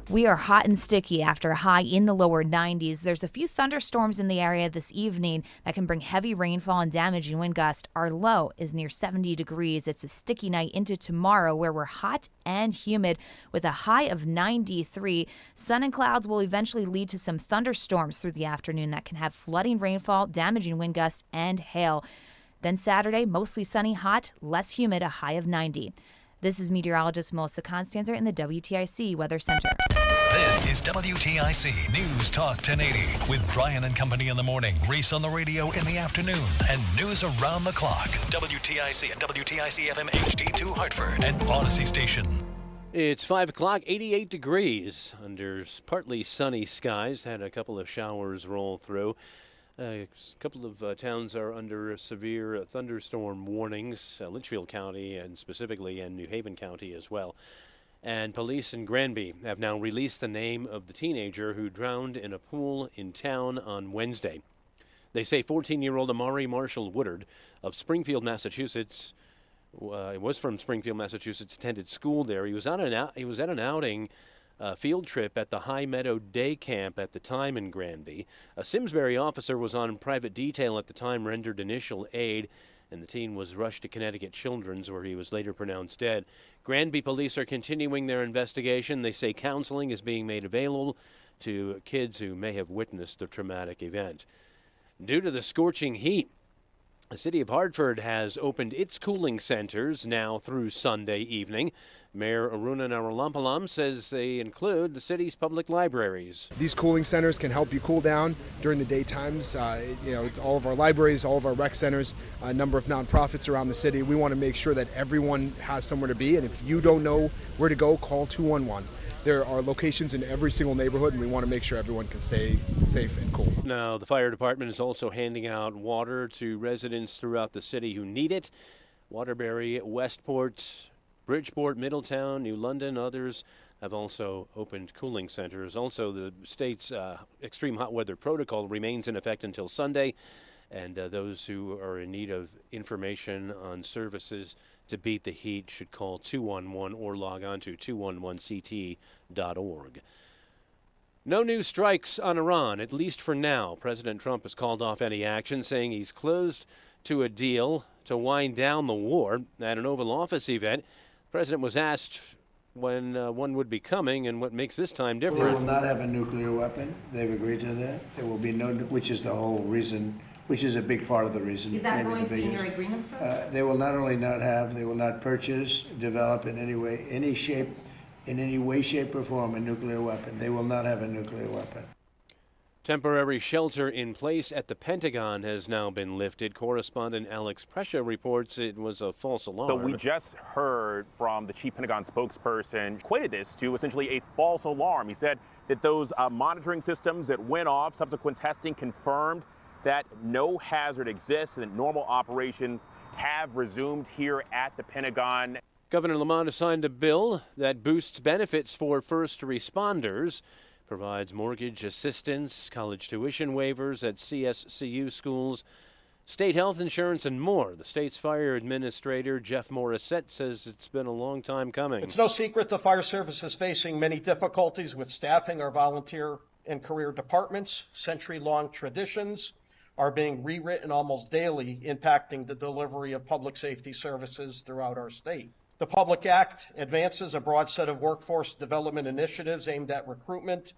We are hot and sticky after a high in the lower 90s. There's a few thunderstorms in the area this evening that can bring heavy rainfall and damaging wind gusts. Our low is near 70 degrees. It's a sticky night into tomorrow where we're hot and humid with a high of 93. Sun and clouds will eventually lead to some thunderstorms through the afternoon that can have flooding rainfall, damaging wind gusts, and hail. Then Saturday, mostly sunny, hot, less humid, a high of 90. This is meteorologist Melissa Constanzer in the WTIC Weather Center. This is WTIC News Talk 1080 with Brian and Company in the morning, Reese on the radio in the afternoon, and news around the clock. WTIC and WTIC FM HD2 Hartford and Odyssey Station. It's 5 o'clock, 88 degrees under partly sunny skies. Had a couple of showers roll through. A couple of towns are under severe thunderstorm warnings, Litchfield County and specifically in New Haven County as well. And police in Granby have now released the name of the teenager who drowned in a pool in town on Wednesday. They say 14-year-old Amari Marshall Woodard of Springfield, Massachusetts, was from Springfield, Massachusetts, attended school there. He was at an outing field trip at the High Meadow Day Camp at the time in Granby. A Simsbury officer was on private detail at the time, rendered initial aid, and the teen was rushed to Connecticut Children's, where he was later pronounced dead. Granby police are continuing their investigation. They say counseling is being made available to kids who may have witnessed the traumatic event. Due to the scorching heat, the city of Hartford has opened its cooling centers now through Sunday evening. Mayor Aruna Narulampalam says they include the city's public libraries. These cooling centers can help you cool down during the daytimes. It's all of our libraries, all of our rec centers, a number of nonprofits around the city. We want to make sure that everyone has somewhere to be, and if you don't know where to go, call 211. There are locations in every single neighborhood, and we want to make sure everyone can stay safe and cool. Now, the fire department is also handing out water to residents throughout the city who need it. Waterbury, Westport, Bridgeport, Middletown, New London, others have also opened cooling centers. Also, the state's extreme hot weather protocol remains in effect until Sunday, and those who are in need of information on services to beat the heat should call 211 or log on to 211ct.org. No new strikes on Iran, at least for now. President Trump has called off any action, saying he's closed to a deal to wind down the war. At an Oval Office event, the president was asked when one would be coming and what makes this time different. They will not have a nuclear weapon. They've agreed to that. There will be no, which is the whole reason, which is a big part of the reason. Is that going to be in your agreement, sir? They will not only not have, they will not purchase, develop in any way, any shape, in any way, shape, or form a nuclear weapon. They will not have a nuclear weapon. Temporary shelter in place at the Pentagon has now been lifted. Correspondent Alex Prescia reports it was a false alarm. So we just heard from the chief Pentagon spokesperson, equated this to essentially a false alarm. He said that those monitoring systems that went off, subsequent testing confirmed that no hazard exists and that normal operations have resumed here at the Pentagon. Governor Lamont signed a bill that boosts benefits for first responders, provides mortgage assistance, college tuition waivers at CSCU schools, state health insurance, and more. The state's fire administrator, Jeff Morissette, says it's been a long time coming. It's no secret the fire service is facing many difficulties with staffing our volunteer and career departments. Century-long traditions are being rewritten almost daily, impacting the delivery of public safety services throughout our state. The Public Act advances a broad set of workforce development initiatives aimed at recruitment,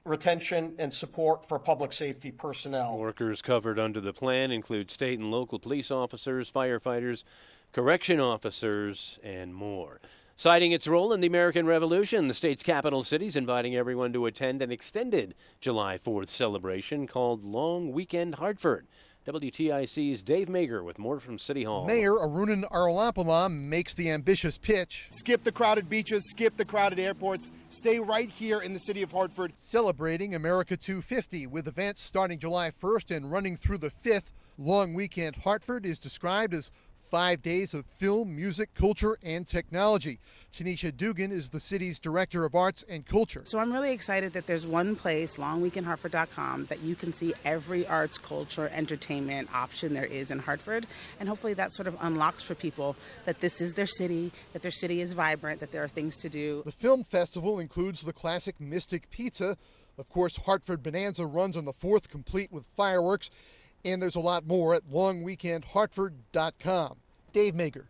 retention, and support for public safety personnel. Workers covered under the plan include state and local police officers, firefighters, correction officers, and more. Citing its role in the American Revolution, the state's capital city is inviting everyone to attend an extended July 4th celebration called Long Weekend Hartford. WTIC's Dave Mager with more from City Hall. Mayor Arunan Arulapala makes the ambitious pitch. Skip the crowded beaches, skip the crowded airports, stay right here in the city of Hartford. Celebrating America 250 with events starting July 1st and running through the 5th. Long Weekend Hartford is described as 5 days of film, music, culture, and technology. Tanisha Dugan is the city's director of arts and culture. So I'm really excited that there's one place, longweekendhartford.com, that you can see every arts, culture, entertainment option there is in Hartford. And hopefully that sort of unlocks for people that this is their city, that their city is vibrant, that there are things to do. The film festival includes the classic Mystic Pizza. Of course, Hartford Bonanza runs on the 4th, complete with fireworks. And there's a lot more at longweekendhartford.com. Dave Mager,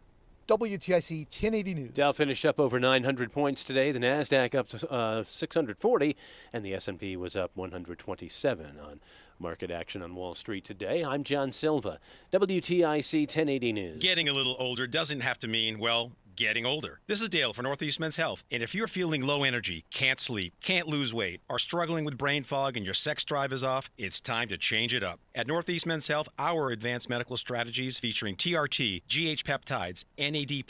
WTIC 1080 News. Dow finished up over 900 points today. The NASDAQ up to 640, and the S&P was up 127 on market action on Wall Street today. I'm John Silva, WTIC 1080 News. Getting a little older doesn't have to mean, well, getting older. This is Dale for Northeast Men's Health. And if you're feeling low energy, can't sleep, can't lose weight, are struggling with brain fog and your sex drive is off, it's time to change it up. At Northeast Men's Health, our advanced medical strategies featuring TRT, GH peptides, NAD+,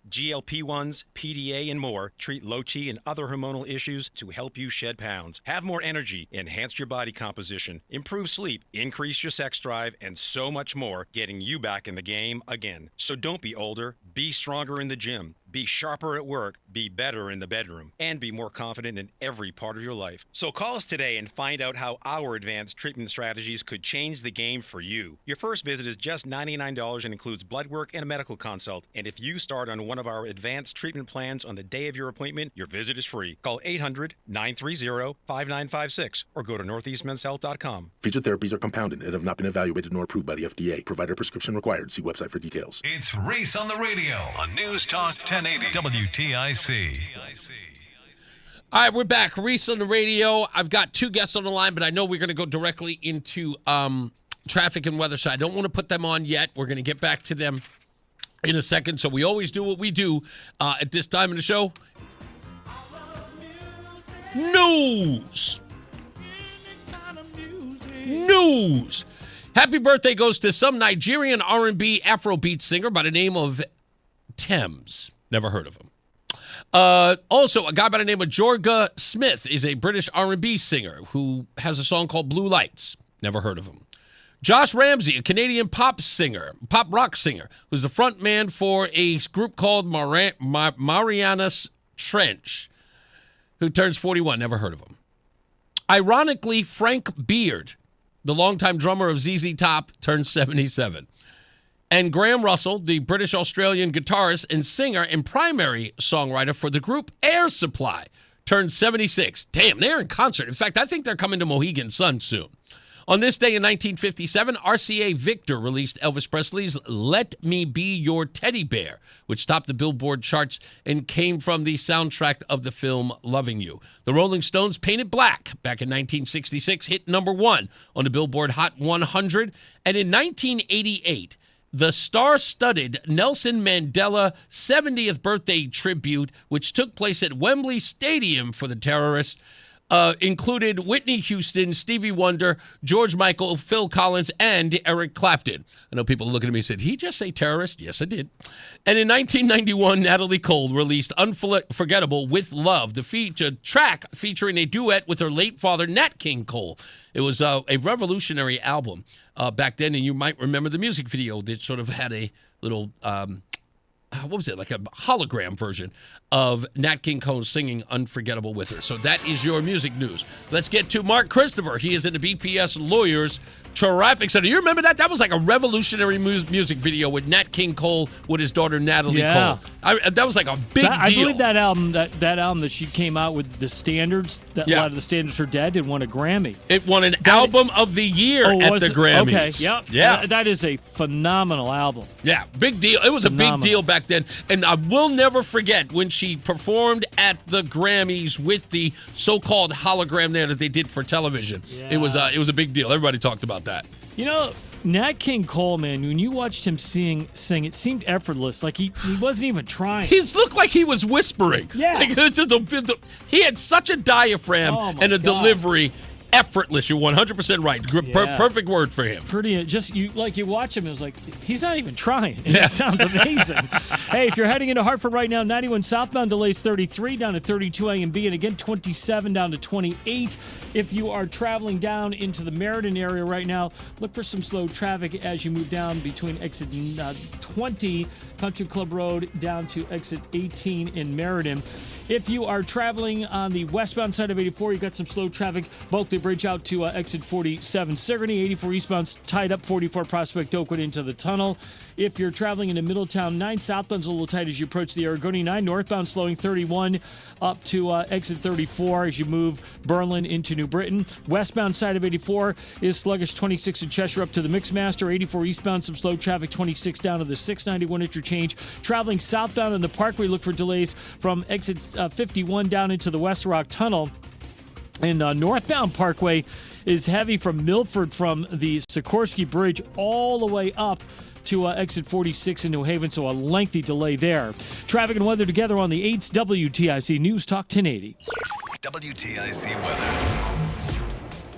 GLP-1s, PDA, and more treat low T and other hormonal issues to help you shed pounds. Have more energy, enhance your body composition, improve sleep, increase your sex drive, and so much more, getting you back in the game again. So don't be older, be stronger in the gym. Be sharper at work, be better in the bedroom, and be more confident in every part of your life. So call us today and find out how our advanced treatment strategies could change the game for you. Your first visit is just $99 and includes blood work and a medical consult. And if you start on one of our advanced treatment plans on the day of your appointment, your visit is free. Call 800-930-5956 or go to northeastmenshealth.com. Featured therapies are compounded and have not been evaluated nor approved by the FDA. Provider prescription required. See website for details. It's Reese on the Radio on NewsTalk 1080 WTIC. All right, we're back. Reese on the radio. I've got two guests on the line, but I know we're going to go directly into traffic and weather, so I don't want to put them on yet. We're going to get back to them in a second. So we always do what we do at this time in the show. News. Happy birthday goes to some Nigerian R&B Afrobeat singer by the name of Thames. Never heard of him. Also, a guy by the name of Jorga Smith is a British R&B singer who has a song called Blue Lights. Never heard of him. Josh Ramsey, a Canadian pop rock singer, who's the front man for a group called Marianas Trench, who turns 41. Never heard of him. Ironically, Frank Beard, the longtime drummer of ZZ Top, turns 77. And Graham Russell, the British-Australian guitarist and singer and primary songwriter for the group Air Supply, turned 76. Damn, they're in concert. In fact, I think they're coming to Mohegan Sun soon. On this day in 1957, RCA Victor released Elvis Presley's Let Me Be Your Teddy Bear, which topped the Billboard charts and came from the soundtrack of the film Loving You. The Rolling Stones' Paint It Black, back in 1966, hit number 1 on the Billboard Hot 100. And in 1988, the star-studded Nelson Mandela 70th birthday tribute, which took place at Wembley Stadium for the terrorists, included Whitney Houston, Stevie Wonder, George Michael, Phil Collins, and Eric Clapton. I know people looking at me and said, "He just say terrorist?" Yes, I did. And in 1991, Natalie Cole released Unforgettable with Love, the featured track featuring a duet with her late father, Nat King Cole. It was a revolutionary album back then, and you might remember the music video that sort of had a little... what was it, like a hologram version of Nat King Cole singing Unforgettable with her. So that is your music news. Let's get to Mark Christopher. He is in the BPS Lawyers Traffic Center. You remember that? That was like a revolutionary music video with Nat King Cole with his daughter Natalie Cole. That was like a big deal. I believe that album that she came out with the standards, a lot of the standards are dead, and won a Grammy. It won an Album of the Year at the Grammys. Okay, yep. Yeah. That is a phenomenal album. Yeah, big deal. It was a big deal back then. And I will never forget when she performed at the Grammys with the so-called hologram there that they did for television. Yeah. It was a big deal. Everybody talked about that. You know, Nat King Cole, man, when you watched him sing, it seemed effortless. Like he wasn't even trying. He looked like he was whispering. Yeah. Like, he had such a diaphragm and a delivery. Effortless. You're 100% right. Perfect word for him. Pretty. You watch him, it was like he's not even trying. It sounds amazing. Hey, if you're heading into Hartford right now, 91 southbound delays 33 down to 32 A and B, and again 27 down to 28. If you are traveling down into the Meriden area right now, look for some slow traffic as you move down between exit 20 Country Club Road down to exit 18 in Meriden. If you are traveling on the westbound side of 84, you've got some slow traffic. Bulkley Bridge out to exit 47 Sigourney. 84 eastbound tied up. 44 Prospect Oakwood into the tunnel. If you're traveling into Middletown, 9 southbound's a little tight as you approach the Aragoni. 9 northbound slowing 31 up to exit 34 as you move Berlin into New Britain. Westbound side of 84 is sluggish. 26 in Cheshire up to the Mixmaster. 84 eastbound, some slow traffic. 26 down to the 691 interchange. Traveling southbound in the Parkway, look for delays from exit 51 down into the West Rock Tunnel. And northbound Parkway is heavy from Milford from the Sikorsky Bridge all the way up to exit 46 in New Haven, so a lengthy delay there. Traffic and weather together on the 8's WTIC News Talk 1080. WTIC weather.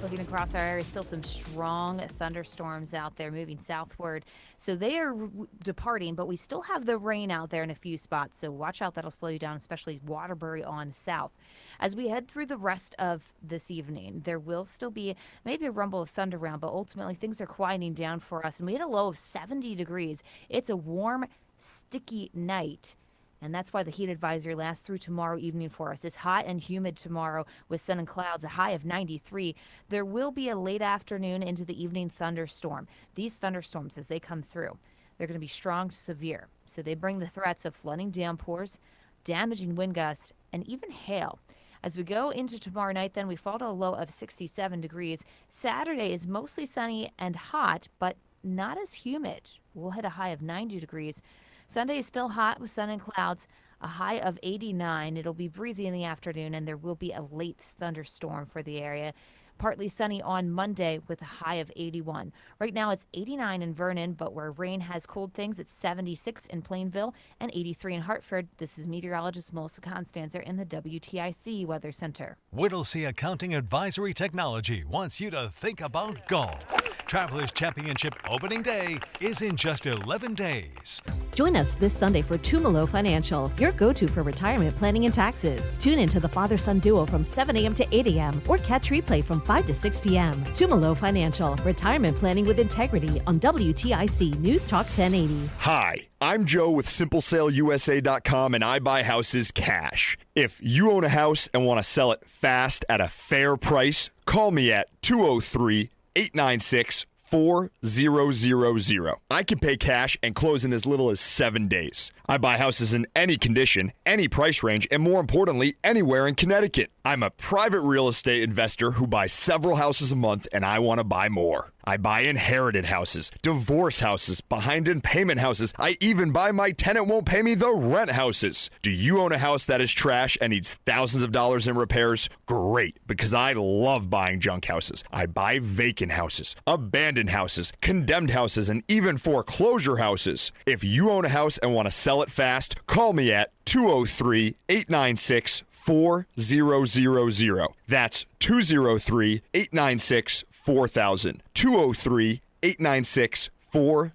Looking across our area, still some strong thunderstorms out there moving southward. So they are departing, but we still have the rain out there in a few spots. So watch out, that'll slow you down, especially Waterbury on south. As we head through the rest of this evening, there will still be maybe a rumble of thunder around, but ultimately things are quieting down for us. And we had a low of 70 degrees. It's a warm, sticky night. And that's why the heat advisory lasts through tomorrow evening for us. It's hot and humid tomorrow with sun and clouds, a high of 93. There will be a late afternoon into the evening thunderstorm. These thunderstorms, as they come through, they're going to be strong to severe. So they bring the threats of flooding downpours, damaging wind gusts, and even hail. As we go into tomorrow night, then we fall to a low of 67 degrees. Saturday is mostly sunny and hot, but not as humid. We'll hit a high of 90 degrees. Sunday is still hot with sun and clouds, a high of 89. It'll be breezy in the afternoon, and there will be a late thunderstorm for the area. Partly sunny on Monday with a high of 81. Right now it's 89 in Vernon, but where rain has cooled things, it's 76 in Plainville and 83 in Hartford. This is meteorologist Melissa Constanzer in the WTIC Weather Center. Whittlesey Accounting Advisory Technology wants you to think about golf. Travelers Championship opening day is in just 11 days. Join us this Sunday for Tumalo Financial, your go-to for retirement planning and taxes. Tune in to the father-son duo from 7 a.m. to 8 a.m. or catch replay from 5 to 6 p.m. Tumalo Financial, retirement planning with integrity on WTIC News Talk 1080. Hi, I'm Joe with SimpleSaleUSA.com, and I buy houses cash. If you own a house and want to sell it fast at a fair price, call me at 203-896-4000. I can pay cash and close in as little as 7 days. I buy houses in any condition, any price range, and more importantly, anywhere in Connecticut. I'm a private real estate investor who buys several houses a month, and I want to buy more. I buy inherited houses, divorce houses, behind in payment houses. I even buy my tenant won't pay me the rent houses. Do you own a house that is trash and needs thousands of dollars in repairs? Great, because I love buying junk houses. I buy vacant houses, abandoned houses, condemned houses, and even foreclosure houses. If you own a house and want to sell it fast, call me at 203-896-4000. That's 203-896-4000. 203-896-4000. Download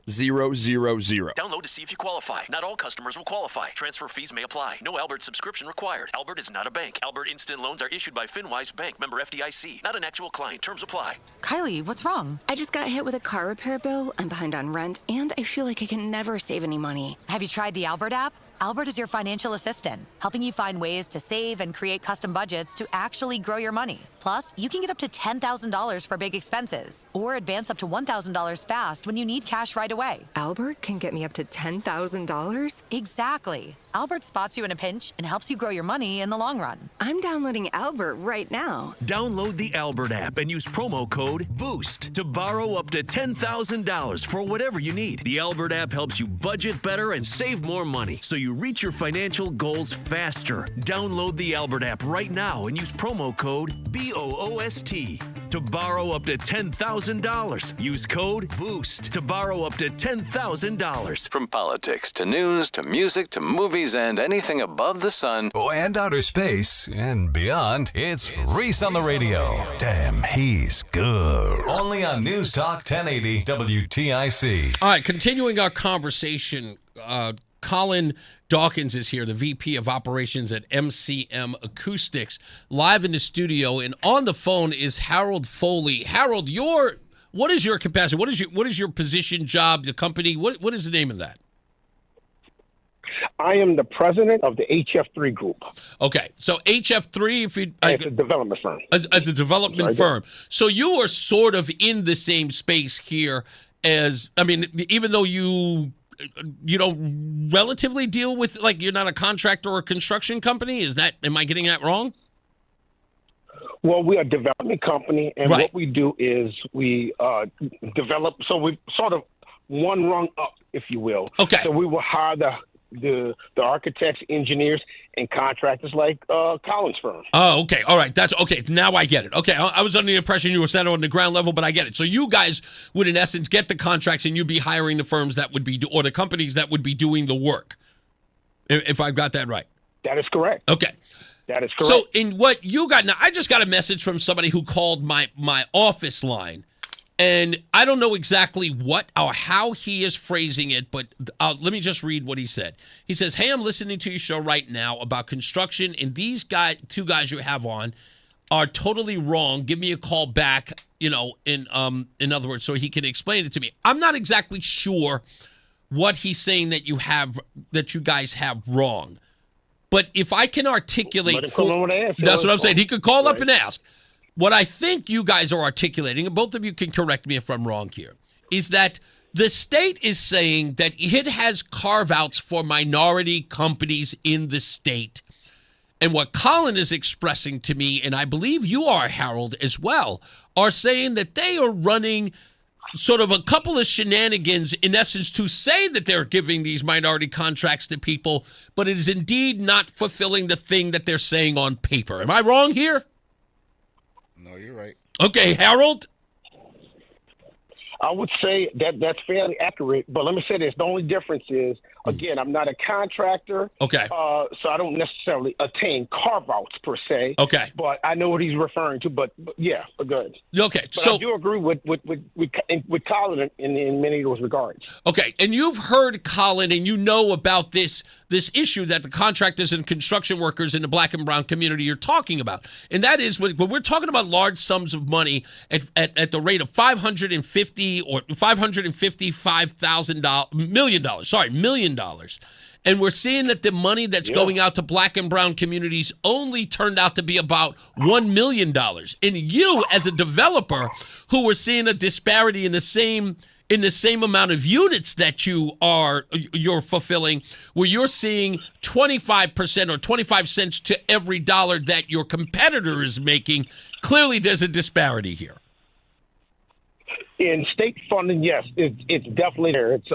to see if you qualify. Not all customers will qualify. Transfer fees may apply. No Albert subscription required. Albert is not a bank. Albert Instant Loans are issued by FinWise Bank, member FDIC. Not an actual client. Terms apply. Kylie, what's wrong? I just got hit with a car repair bill. I'm behind on rent, and I feel like I can never save any money. Have you tried the Albert app? Albert is your financial assistant, helping you find ways to save and create custom budgets to actually grow your money. Plus, you can get up to $10,000 for big expenses or advance up to $1,000 fast when you need cash right away. Albert can get me up to $10,000? Exactly. Albert spots you in a pinch and helps you grow your money in the long run. I'm downloading Albert right now. Download the Albert app and use promo code BOOST to borrow up to $10,000 for whatever you need. The Albert app helps you budget better and save more money so you reach your financial goals faster. Download the Albert app right now and use promo code BOOST to borrow up to $10,000. Use code BOOST to borrow up to $10,000. From politics to news to music to movies and anything above the sun and outer space and beyond, it's Reese on the radio. Damn, he's good. Only on NewsTalk 1080 WTIC. All right, continuing our conversation, Colin Dawkins is here, the VP of Operations at MCM Acoustics, live in the studio, and on the phone is Harold Foley. Harold, what is your capacity? What is your position, job, the company? What is the name of that? I am the president of the HF3 group. Okay, so HF3, it's a development firm. As a development firm. So you are sort of in the same space here as, I mean, even though you don't relatively deal with, like, you're not a contractor or a construction company? Am I getting that wrong? Well, we are a development company, and what we do is we develop, so we sort of one rung up, if you will. Okay. So we will hire the architects, engineers, and contractors like Colin's firm. Oh, okay. All right. That's okay. Now I get it. Okay. I was under the impression you were set on the ground level, but I get it. So you guys would, in essence, get the contracts and you'd be hiring the firms that would be, or the companies that would be doing the work, if I've got that right. That is correct. Okay. That is correct. So in what you got, now I just got a message from somebody who called my office line. And I don't know exactly what or how he is phrasing it, but let me just read what he said. He says, "Hey, I'm listening to your show right now about construction, and these two guys you have on are totally wrong. Give me a call back, in other words, so he can explain it to me." I'm not exactly sure what he's saying that you guys have wrong. But if I can articulate, that's what I'm saying. He could call up and ask. What I think you guys are articulating, and both of you can correct me if I'm wrong here, is that the state is saying that it has carve-outs for minority companies in the state. And what Colin is expressing to me, and I believe you are, Harold, as well, are saying that they are running sort of a couple of shenanigans, in essence, to say that they're giving these minority contracts to people, but it is indeed not fulfilling the thing that they're saying on paper. Am I wrong here? No, you're right. Okay, Harold? I would say that that's fairly accurate, but let me say this. The only difference is, again, I'm not a contractor. Okay. So I don't necessarily attain carve-outs per se. Okay. But I know what he's referring to, but yeah, good. Okay, but so I do agree with Colin in many of those regards. Okay, and you've heard Colin, and you know about this issue that the contractors and construction workers in the black and brown community are talking about, and that is when we're talking about large sums of money at the rate of $550 or $555,000 million, and we're seeing that the money that's going out to black and brown communities only turned out to be about $1 million. And you, as a developer, who are seeing a disparity in the same amount of units that you're fulfilling, where you're seeing 25% or 25 cents to every dollar that your competitor is making, clearly there's a disparity here. In state funding, yes, it's definitely there. It's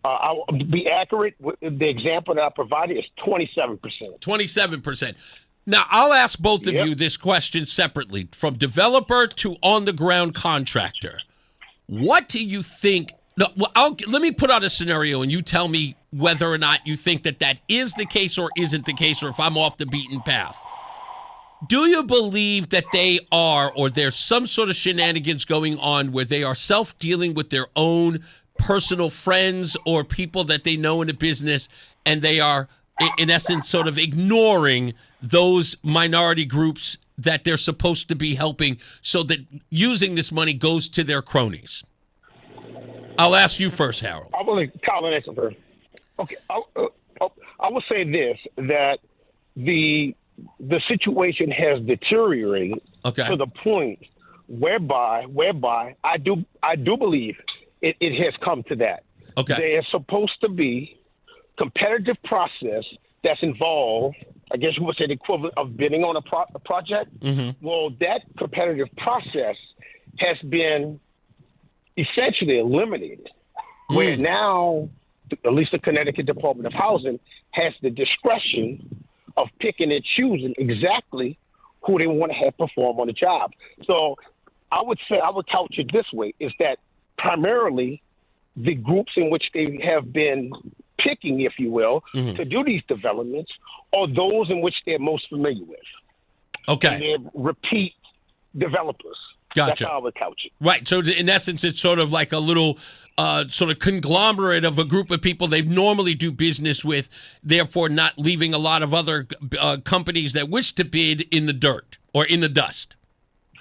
I'll be accurate. The example that I provided is 27%. 27%. Now, I'll ask both of you this question separately, from developer to on-the-ground contractor. What do you think? Let me put out a scenario, and you tell me whether or not you think that is the case or isn't the case, or if I'm off the beaten path. Do you believe that they are, or there's some sort of shenanigans going on where they are self-dealing with their own personal friends or people that they know in the business, and they are, in essence, sort of ignoring those minority groups that they're supposed to be helping, so that using this money goes to their cronies? I'll ask you first, Harold. I will let Colin answer first. Okay, I will say this, that the situation has deteriorated to the point whereby I do believe it has come to that. Okay. There is supposed to be competitive process that's involved. I guess you would say the equivalent of bidding on a project. Mm-hmm. Well, that competitive process has been essentially eliminated, where now at least the Connecticut Department of Housing has the discretion of picking and choosing exactly who they want to have perform on the job. So I would couch it this way, is that primarily the groups in which they have been picking, if you will, to do these developments are those in which they're most familiar with. Okay. And they're repeat developers. Gotcha. That's how I would couch it. Right. So in essence, it's sort of like a little sort of conglomerate of a group of people they normally do business with, therefore not leaving a lot of other companies that wish to bid in the dirt or in the dust.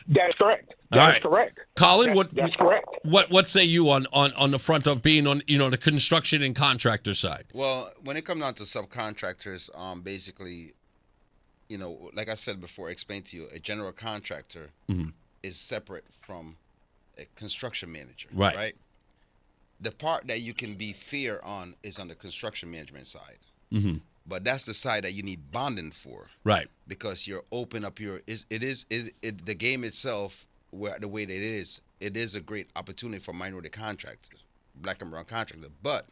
That's correct. That's correct. Colin, that's correct. What say you on the front of being on the construction and contractor side? Well, when it comes down to subcontractors, basically, like I said before, I explained to you, a general contractor is separate from a construction manager. Right. The part that you can be fair on is on the construction management side. Mm-hmm. But that's the side that you need bonding for. Right. Because you're open up the game itself, the way that it is a great opportunity for minority contractors, black and brown contractors. But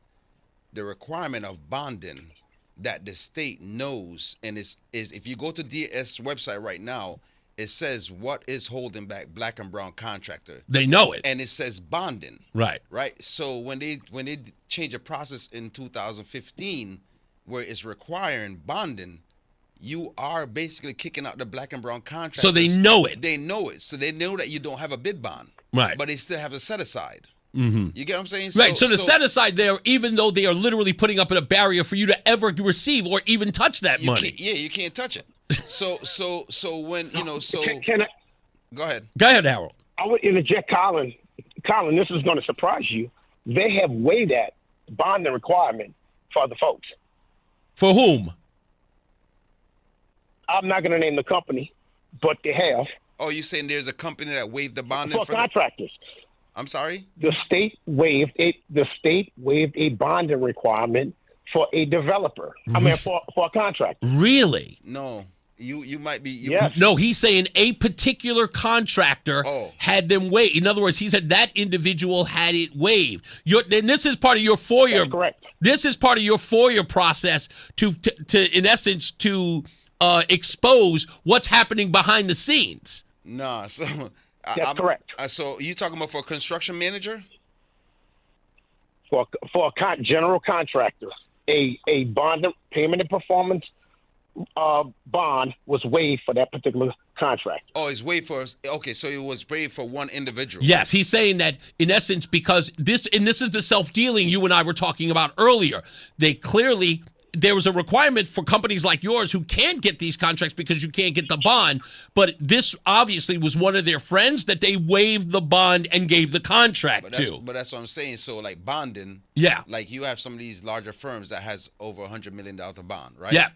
the requirement of bonding that the state knows, and is if you go to DS website right now, it says what is holding back black and brown contractor. They know it. And it says bonding. Right. Right. So when they change a process in 2015 where it's requiring bonding, you are basically kicking out the black and brown contractors. So they know it. They know it. So they know that you don't have a bid bond. Right. But they still have a set aside. Mm-hmm. You get what I'm saying? Right. So the set aside there, even though they are literally putting up a barrier for you to ever receive or even touch that money. You can't touch it. So when Can I, go ahead. Go ahead, Harold. I would interject, Colin. Colin, this is going to surprise you. They have waived that bonding requirement for the folks. For whom? I'm not going to name the company, but they have. Oh, you saying there's a company that waived the bonding for contractors? I'm sorry? The state waived a bonding requirement for a developer. I mean, for a contractor. Really? No. You might be. Yes. No, he's saying a particular contractor had them waived. In other words, he said that individual had it waived. And this is part of your FOIA. That's correct. This is part of your FOIA process to in essence, to expose what's happening behind the scenes. Nah, so that's correct. So you talking about for a construction manager? For a general contractor, a bond payment and performance bond was waived for that particular contract. Oh, it's waived for so it was waived for one individual. Yes, he's saying that in essence because this is the self-dealing you and I were talking about earlier. There was a requirement for companies like yours who can't get these contracts because you can't get the bond, but this obviously was one of their friends that they waived the bond and gave the contract to. But that's what I'm saying. So like bonding, like you have some of these larger firms that has over $100 million of bond, right? Yeah.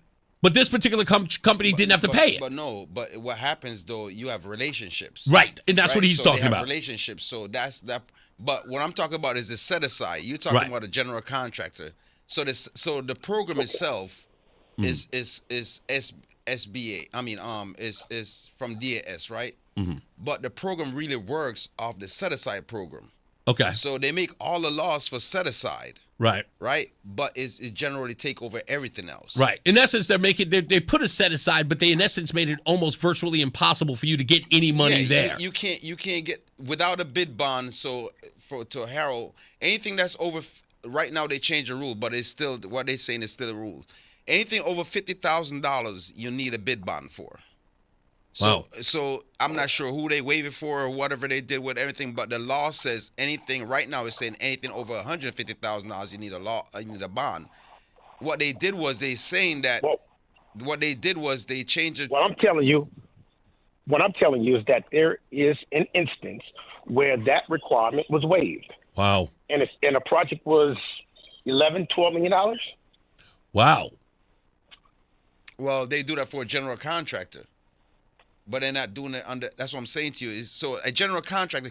But this particular company didn't have to pay it. But what happens though, you have relationships. Right, and that's what he's talking they have about. Relationships, so that's that. But what I'm talking about is the set aside. You're talking about a general contractor. So the program itself is SBA. I mean, is from DAS, right? Mm-hmm. But the program really works off the set aside program. Okay. So they make all the laws for set aside. Right. Right. But it generally take over everything else. Right. In essence, they put a set aside, but they in essence made it almost virtually impossible for you to get any money there. You can't get without a bid bond. So to Harold, anything that's over. Right now they change the rule, but it's still what they're saying is still a rule. Anything over $50,000, you need a bid bond for. So I'm not sure who they waive it for or whatever they did with everything, but the law says anything right now is saying anything over $150,000 you need a bond. What they did was they saying that they changed it. What I'm telling you is that there is an instance where that requirement was waived. Wow. And a project was $12 million. Wow. Well, they do that for a general contractor, but they're not doing it under. That's what I'm saying to you. So a general contractor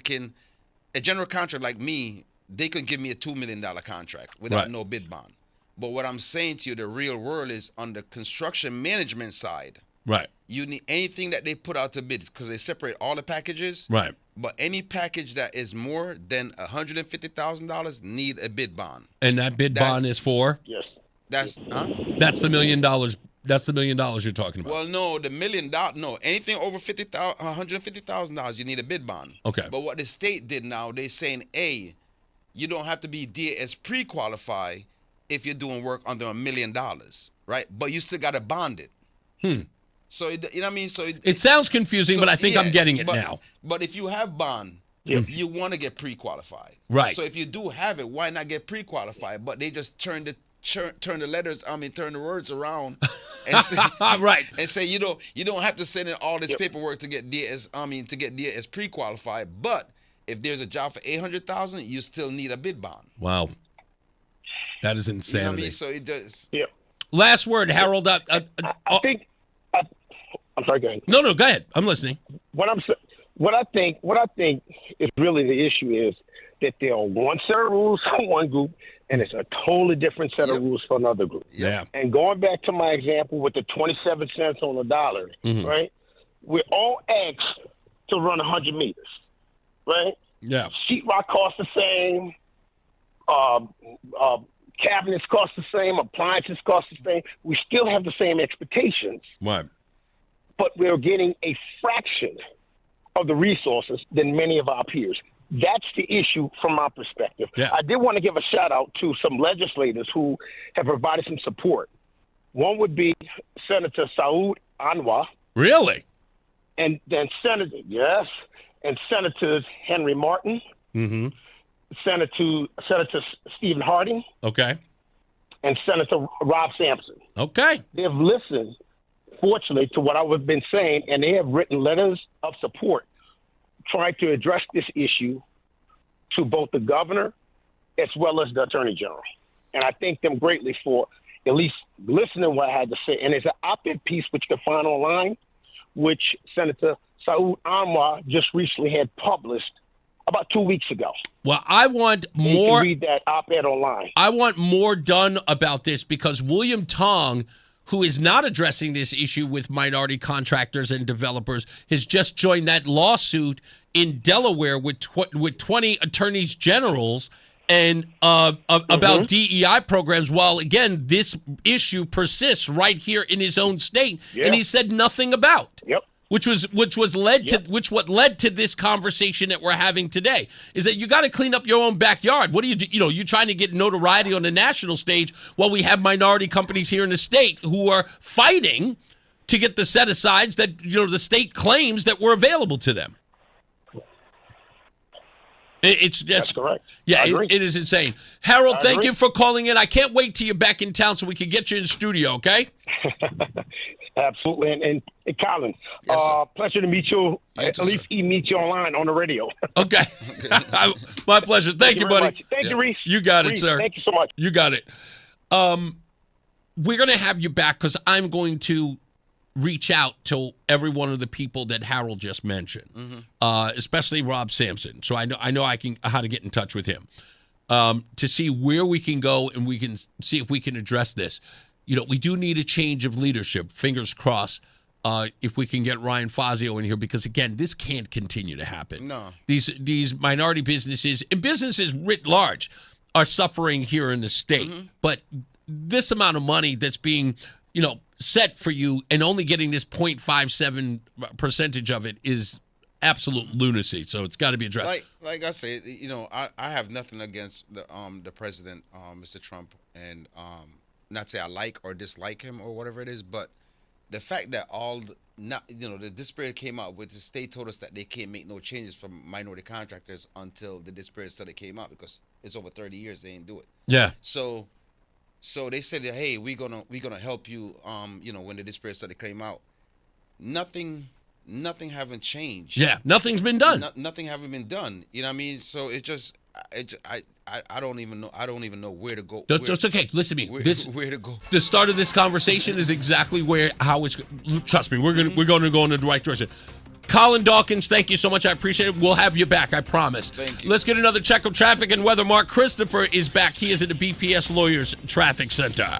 like me, they could give me a $2 million contract without no bid bond. But what I'm saying to you, the real world is on the construction management side. Right. You need anything that they put out to bid because they separate all the packages. Right. But any package that is more than $150,000 need a bid bond. And that bid bond is for? Yes. That's $1 million. That's the $1 million you're talking about. Well, no, the $1 million. No, anything over $150,000, you need a bid bond. Okay. But what the state did now, they saying, you don't have to be DAS pre-qualified if you're doing work under $1 million, right? But you still got to bond it. So you know what I mean. So it sounds confusing, but I think I'm getting it now. But if you have bond, you want to get pre-qualified, right? So if you do have it, why not get pre-qualified? But they just turn the words around and say, right, and say you don't have to send in all this paperwork to get DAS pre-qualified. But if there's a job for $800,000, you still need a bid bond. Wow, that is insanity. You know what I mean? So it does. Yeah. Last word, Harold. I think. I'm sorry. Go ahead. No, go ahead. I'm listening. What I think is really the issue is that there are one set of rules for one group, and it's a totally different set of rules for another group. Yeah. And going back to my example with the 27 cents on the dollar, right? We're all asked to run 100 meters, right? Yeah. Sheetrock costs the same. Cabinets cost the same. Appliances cost the same. We still have the same expectations. Right. But we're getting a fraction of the resources than many of our peers. That's the issue from my perspective. Yeah. I did want to give a shout out to some legislators who have provided some support. One would be Senator Saud Anwar. Really? And then Senators Henry Martin, Senator Stephen Harding, okay, and Senator Rob Sampson. Okay. They have listened, fortunately, to what I've been saying, and they have written letters of support trying to address this issue to both the governor as well as the attorney general. And I thank them greatly for at least listening to what I had to say. And there's an op-ed piece which you can find online, which Senator Saud Anwar just recently had published about 2 weeks ago. Well, I want more. You can read that op-ed online. I want more done about this because William Tong, who is not addressing this issue with minority contractors and developers, has just joined that lawsuit in Delaware with 20 attorneys generals and about DEI programs. While again, this issue persists right here in his own state, and he said nothing about. Which led to this conversation that we're having today is that you got to clean up your own backyard. What do you do? You're trying to get notoriety on the national stage while we have minority companies here in the state who are fighting to get the set asides that the state claims that were available to them. It's just, that's correct. Yeah, it is insane. Harold, thank you for calling in. I can't wait till you're back in town so we can get you in the studio. Okay. Absolutely. And Colin, pleasure to meet you. At least meet you online on the radio. Okay. My pleasure. Thank you, buddy. Much. Thank you, Reese. You got it, Reese, sir. Thank you so much. You got it. We're going to have you back because I'm going to reach out to every one of the people that Harold just mentioned, especially Rob Sampson. So I know how to get in touch with him to see where we can go and we can see if we can address this. We do need a change of leadership. Fingers crossed. If we can get Ryan Fazio in here, because again, this can't continue to happen. No. These minority businesses and businesses writ large are suffering here in the state. But this amount of money that's being, set for you and only getting this 0.57 percentage of it is absolute lunacy. So it's got to be addressed. Like I said, I have nothing against the president, Mr. Trump, and not say I like or dislike him or whatever it is, but the fact that the disparity came out, with the state told us that they can't make no changes for minority contractors until the disparity study came out, because it's over 30 years they ain't do it. Yeah. So they said that, hey, we're gonna help you. When the disparity study came out, nothing haven't changed. Yeah, nothing's been done. Nothing haven't been done. You know what I mean? So I don't even know where to go. That's okay. Listen to me. Where to go? The start of this conversation is exactly how it's. Trust me, we're going to go in the right direction. Colin Dawkins, thank you so much. I appreciate it. We'll have you back. I promise. Thank you. Let's get another check of traffic and weather. Mark Christopher is back. He is at the BPS Lawyers Traffic Center.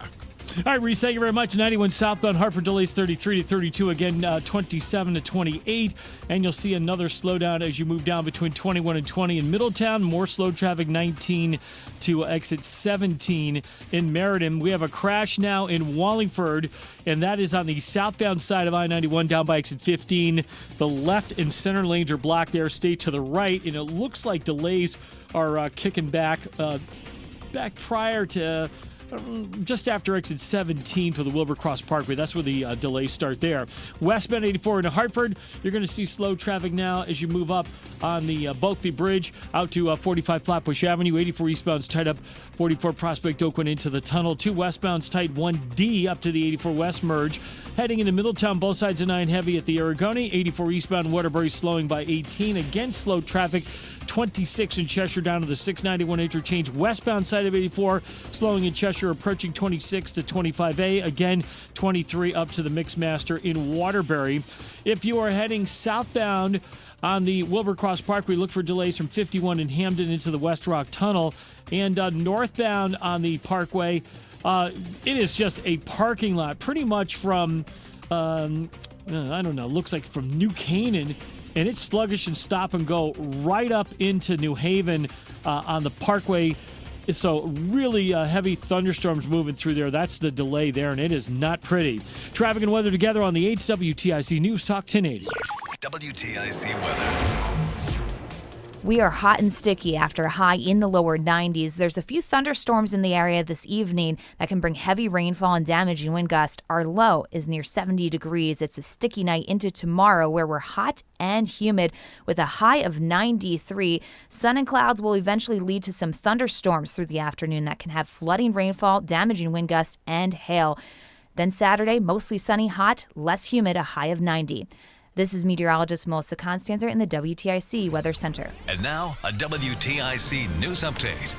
All right, Reese, thank you very much. 91 southbound Hartford delays 33 to 32, again 27 to 28. And you'll see another slowdown as you move down between 21 and 20 in Middletown. More slow traffic, 19 to exit 17 in Meriden. We have a crash now in Wallingford, and that is on the southbound side of I-91 down by exit 15. The left and center lanes are blocked there. Stay to the right, and it looks like delays are kicking back prior to just after exit 17 for the Wilbur Cross Parkway. That's where the delays start there. Westbound 84 into Hartford, you're going to see slow traffic now as you move up on the Bulkley Bridge out to 45 Flatbush Avenue. 84 eastbound's tight up 44 Prospect Oakland into the tunnel. 2 westbound's tight 1D up to the 84 West merge. Heading into Middletown, both sides of 9 heavy at the Aragoni. 84 eastbound Waterbury slowing by 18. Again, slow traffic. 26 in Cheshire down to the 691 interchange. Westbound side of 84 slowing in Cheshire approaching 26 to 25A. Again, 23 up to the Mixmaster in Waterbury. If you are heading southbound on the Wilbur Cross Parkway, look for delays from 51 in Hamden into the West Rock Tunnel. And northbound on the Parkway, it is just a parking lot pretty much from, looks like from New Canaan. And it's sluggish and stop and go right up into New Haven on the Parkway. So really heavy thunderstorms moving through there. That's the delay there, and it is not pretty. Traffic and weather together on the 8th WTIC News Talk 1080. WTIC weather. We are hot and sticky after a high in the lower 90s. There's a few thunderstorms in the area this evening that can bring heavy rainfall and damaging wind gusts. Our low is near 70 degrees. It's a sticky night into tomorrow where we're hot and humid with a high of 93. Sun and clouds will eventually lead to some thunderstorms through the afternoon that can have flooding rainfall, damaging wind gusts, and hail. Then Saturday, mostly sunny, hot, less humid, a high of 90. This is meteorologist Melissa Constanzer in the WTIC Weather Center. And now, a WTIC News Update.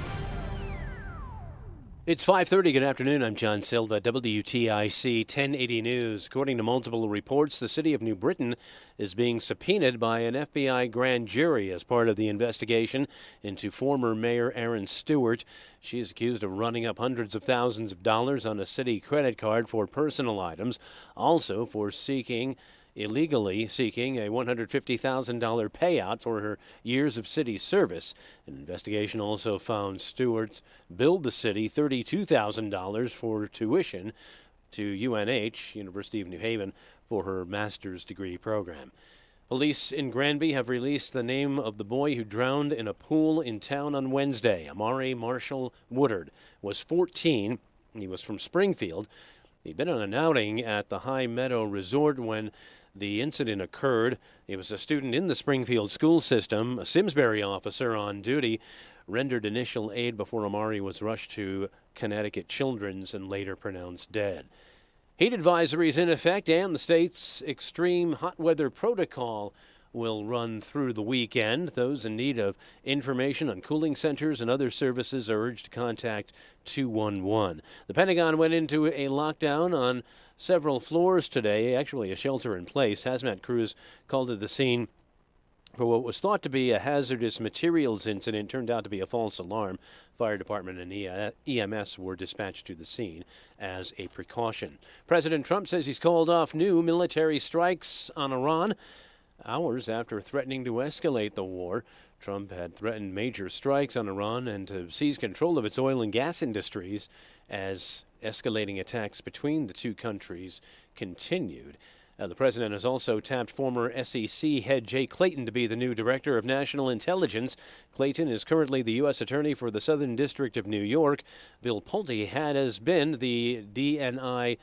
It's 5:30. Good afternoon. I'm John Silva, WTIC 1080 News. According to multiple reports, the city of New Britain is being subpoenaed by an FBI grand jury as part of the investigation into former Mayor Erin Stewart. She is accused of running up hundreds of thousands of dollars on a city credit card for personal items, also for illegally seeking a $150,000 payout for her years of city service. An investigation also found Stewart billed the city $32,000 for tuition to UNH, University of New Haven, for her master's degree program. Police in Granby have released the name of the boy who drowned in a pool in town on Wednesday. Amari Marshall Woodard was 14. He was from Springfield. He'd been on an outing at the High Meadow Resort when the incident occurred. He was a student in the Springfield school system. A Simsbury officer on duty rendered initial aid before Amari was rushed to Connecticut Children's and later pronounced dead. Heat advisories in effect, and the state's extreme hot weather protocol will run through the weekend. Those in need of information on cooling centers and other services are urged to contact 211. The Pentagon went into a lockdown on several floors today, actually a shelter in place. Hazmat crews called to the scene for what was thought to be a hazardous materials incident. Turned out to be a false alarm. Fire department and EMS were dispatched to the scene as a precaution. President Trump says he's called off new military strikes on Iran hours after threatening to escalate the war. Trump had threatened major strikes on Iran and to seize control of its oil and gas industries as escalating attacks between the two countries continued. The president has also tapped former SEC head Jay Clayton to be the new director of national intelligence. Clayton is currently the U.S. attorney for the Southern District of New York. Bill Pulte has been the DNI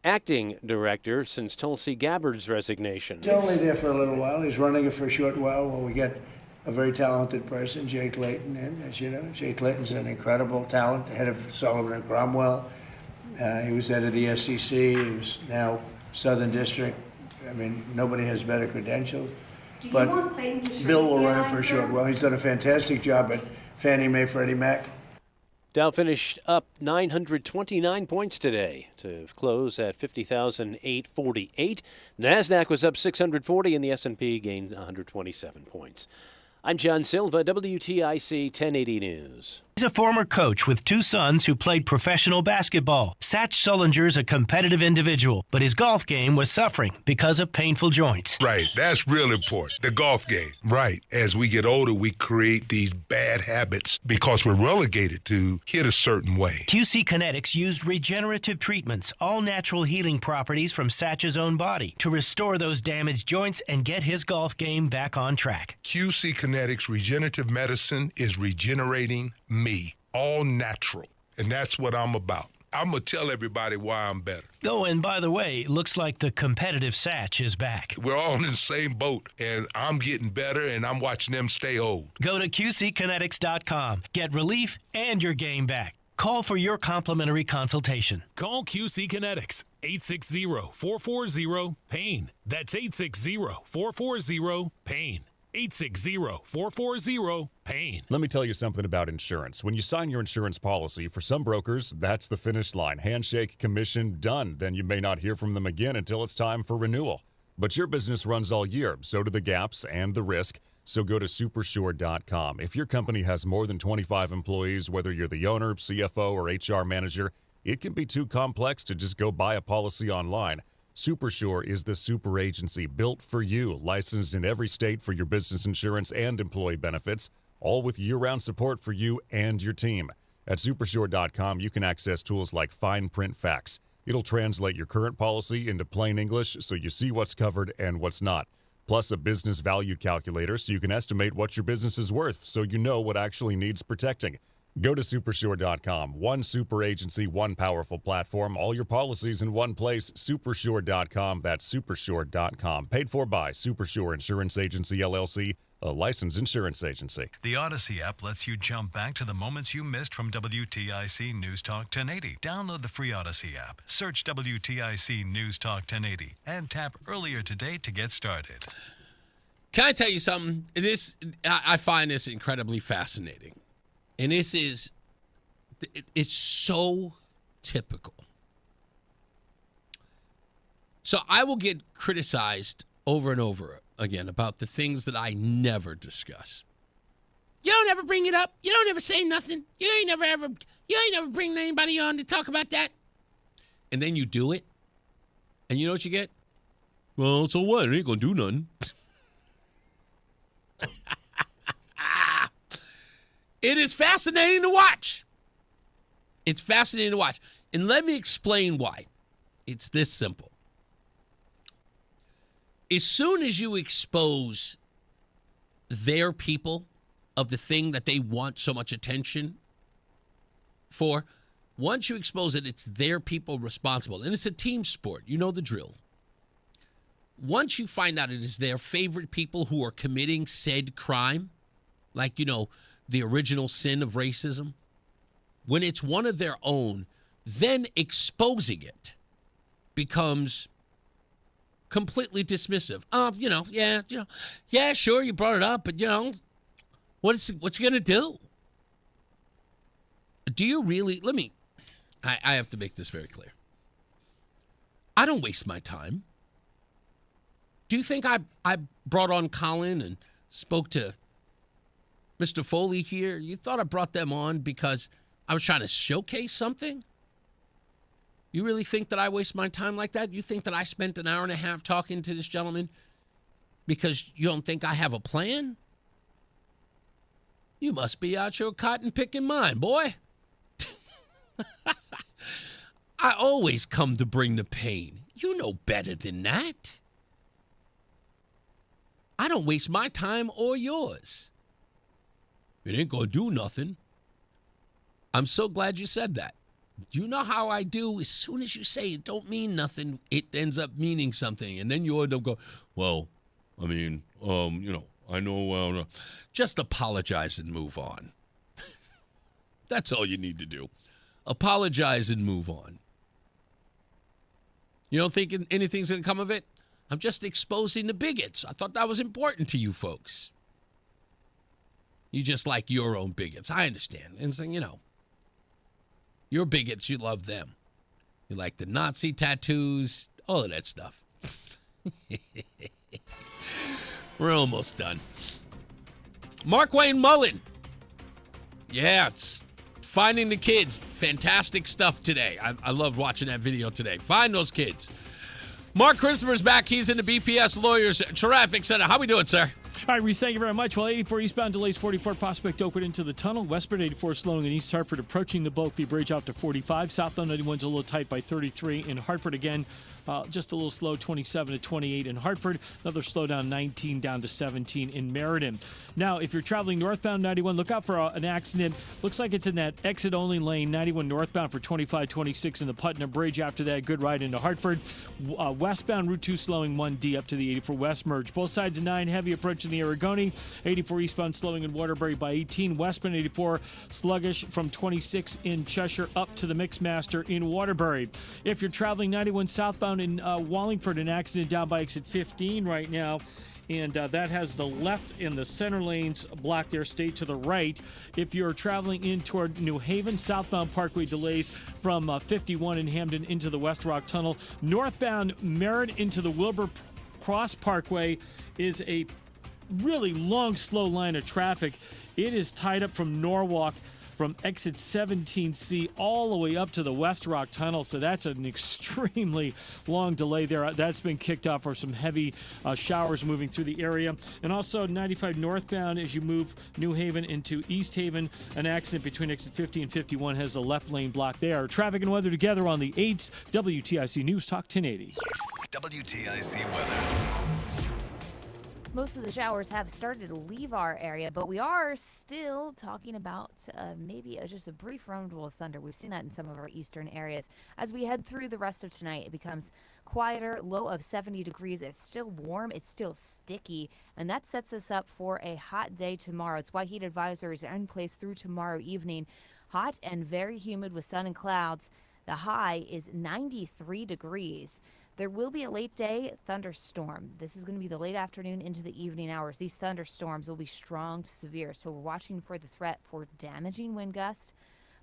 acting director since Tulsi Gabbard's resignation. He's only there for a little while. He's running it for a short while while we get a very talented person, Jay Clayton, in. As you know, Jay Clayton's an incredible talent, head of Sullivan and Cromwell. He was head of the SEC. He was now Southern District. I mean, nobody has better credentials. But Bill will run it for a short while. He's done a fantastic job at Fannie Mae, Freddie Mac. Dow finished up 929 points today to close at 50,848. NASDAQ was up 640 and the S&P gained 127 points. I'm John Silva, WTIC 1080 News. He's a former coach with two sons who played professional basketball. Satch Sullinger's a competitive individual, but his golf game was suffering because of painful joints. Right, that's real important, the golf game. Right, as we get older, we create these bad habits because we're relegated to hit a certain way. QC Kinetics used regenerative treatments, all natural healing properties from Satch's own body, to restore those damaged joints and get his golf game back on track. QC Kinetics Regenerative Medicine is regenerating me, all natural, and that's what I'm about. I'm going to tell everybody why I'm better. Oh, and by the way, looks like the competitive Satch is back. We're all in the same boat, and I'm getting better, and I'm watching them stay old. Go to QCkinetics.com. Get relief and your game back. Call for your complimentary consultation. Call QC Kinetics, 860-440-PAIN. That's 860-440-PAIN. 860-440-PAIN. Let me tell you something about insurance. When you sign your insurance policy, for some brokers, that's the finish line. Handshake, commission, done. Then you may not hear from them again until it's time for renewal. But your business runs all year, so do the gaps and the risk. So go to Supersure.com. If your company has more than 25 employees, whether you're the owner, CFO, or HR manager, it can be too complex to just go buy a policy online. Supersure is the super agency built for you, licensed in every state for your business insurance and employee benefits, all with year-round support for you and your team. At Supersure.com, you can access tools like fine print facts. It'll translate your current policy into plain English so you see what's covered and what's not. Plus a business value calculator so you can estimate what your business is worth so you know what actually needs protecting. Go to Supersure.com. One super agency, one powerful platform, all your policies in one place. Supersure.com. That's Supersure.com. Paid for by Supersure Insurance Agency, LLC, a licensed insurance agency. The Odyssey app lets you jump back to the moments you missed from WTIC News Talk 1080. Download the free Odyssey app, search WTIC News Talk 1080, and tap earlier today to get started. Can I tell you something? I find this incredibly fascinating. And it's so typical. So I will get criticized over and over again about the things that I never discuss. You don't ever bring it up. You don't ever say nothing. You ain't never bring anybody on to talk about that. And then you do it. And you know what you get? Well, so what? It ain't gonna do nothing. It is fascinating to watch. It's fascinating to watch. And let me explain why. It's this simple. As soon as you expose their people of the thing that they want so much attention for, once you expose it, it's their people responsible. And it's a team sport. You know the drill. Once you find out it is their favorite people who are committing said crime, like, the original sin of racism, when it's one of their own, then exposing it becomes completely dismissive. Yeah, sure, you brought it up, but what's it going to do? Do you really, I have to make this very clear. I don't waste my time. Do you think I brought on Colin and spoke to Mr. Foley here? You thought I brought them on because I was trying to showcase something? You really think that I waste my time like that? You think that I spent an hour and a half talking to this gentleman because you don't think I have a plan? You must be out your cotton picking mind, boy. I always come to bring the pain. You know better than that. I don't waste my time or yours. It ain't gonna do nothing. I'm so glad you said that, You know how I do? As soon as you say it don't mean nothing, it ends up meaning something. And then you end up go, well, I mean, I know. Just apologize and move on. That's all you need to do. Apologize and move on. You don't think anything's going to come of it? I'm just exposing the bigots. I thought that was important to you folks. You just like your own bigots. I understand. And so, you're bigots. You love them. You like the Nazi tattoos, all of that stuff. We're almost done. Mark Wayne Mullen. Yeah, it's finding the kids. Fantastic stuff today. I loved watching that video today. Find those kids. Mark Christopher's back. He's in the BPS Lawyers Traffic Center. How we doing, sir? All right, Reese, thank you very much. Well, 84 eastbound delays 44 Prospect Oakwood into the tunnel. Westbound 84 slowing in East Hartford, approaching the Bulkley Bridge out to 45. Southbound 91's a little tight by 33. In Hartford again, just a little slow, 27 to 28 in Hartford. Another slowdown, 19 down to 17 in Meriden. Now, if you're traveling northbound 91, look out for an accident. Looks like it's in that exit-only lane, 91 northbound for 25-26 in the Putnam Bridge. After that, good ride into Hartford. Westbound Route 2 slowing 1D up to the 84 West merge. Both sides of 9, heavy approaching the Aragoni. 84 eastbound slowing in Waterbury by 18. Westbound 84 sluggish from 26 in Cheshire up to the Mixmaster in Waterbury. If you're traveling 91 southbound in Wallingford, an accident down by exit 15 right now. And that has the left and the center lanes blocked there. Stay to the right. If you're traveling in toward New Haven, southbound Parkway delays from 51 in Hamden into the West Rock Tunnel. Northbound Merritt into the Wilbur Cross Parkway is a really long, slow line of traffic. It is tied up from Norwalk from exit 17C all the way up to the West Rock Tunnel. So that's an extremely long delay there. That's been kicked off for some heavy showers moving through the area. And also 95 northbound as you move New Haven into East Haven. An accident between exit 50 and 51 has the left lane blocked there. Traffic and weather together on the 8th. WTIC News Talk 1080. WTIC weather. Most of the showers have started to leave our area, but we are still talking about maybe just a brief rumble of thunder. We've seen that in some of our eastern areas. As we head through the rest of tonight, it becomes quieter, low of 70 degrees. It's still warm. It's still sticky, and that sets us up for a hot day tomorrow. It's why heat advisories are in place through tomorrow evening. Hot and very humid with sun and clouds. The high is 93 degrees. There will be a late day thunderstorm. This is going to be the late afternoon into the evening hours. These thunderstorms will be strong to severe, so we're watching for the threat for damaging wind gusts,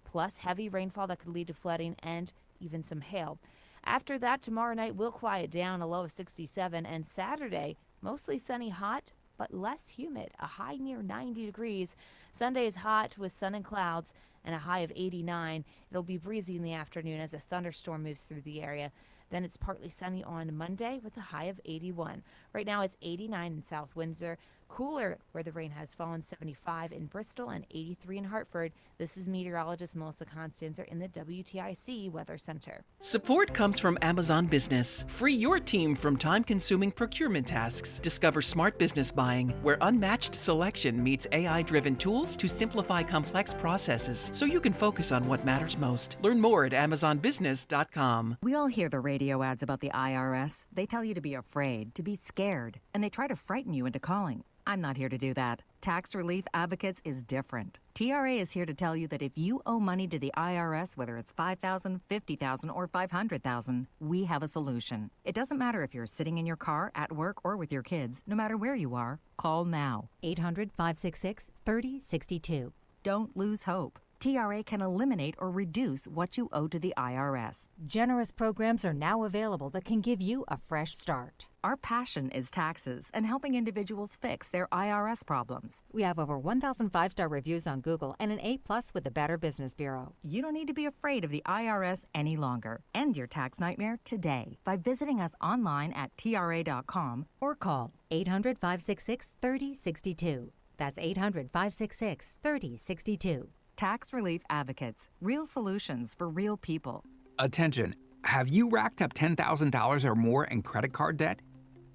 plus heavy rainfall that could lead to flooding and even some hail. After that, tomorrow night will quiet down, a low of 67, and Saturday, mostly sunny, hot, but less humid, a high near 90 degrees. Sunday is hot with sun and clouds and a high of 89. It'll be breezy in the afternoon as a thunderstorm moves through the area. Then it's partly sunny on Monday with a high of 81. Right now it's 89 in South Windsor. Cooler where the rain has fallen, 75 in Bristol and 83 in Hartford. This is meteorologist Melissa Constanzer in the WTIC Weather Center. Support comes from Amazon Business. Free your team from time-consuming procurement tasks. Discover smart business buying, where unmatched selection meets AI-driven tools to simplify complex processes so you can focus on what matters most. Learn more at amazonbusiness.com. We all hear the radio ads about the IRS. They tell you to be afraid, to be scared, and they try to frighten you into calling. I'm not here to do that. Tax Relief Advocates is different. TRA is here to tell you that if you owe money to the IRS, whether it's $5,000, $50,000, or $500,000, we have a solution. It doesn't matter if you're sitting in your car, at work, or with your kids. No matter where you are, call now. 800-566-3062. Don't lose hope. TRA can eliminate or reduce what you owe to the IRS. Generous programs are now available that can give you a fresh start. Our passion is taxes and helping individuals fix their IRS problems. We have over 1,000 5-star reviews on Google and an A+ with the Better Business Bureau. You don't need to be afraid of the IRS any longer. End your tax nightmare today by visiting us online at TRA.com or call 800-566-3062. That's 800-566-3062. Tax Relief Advocates. Real solutions for real people. Attention. Have you racked up $10,000 or more in credit card debt?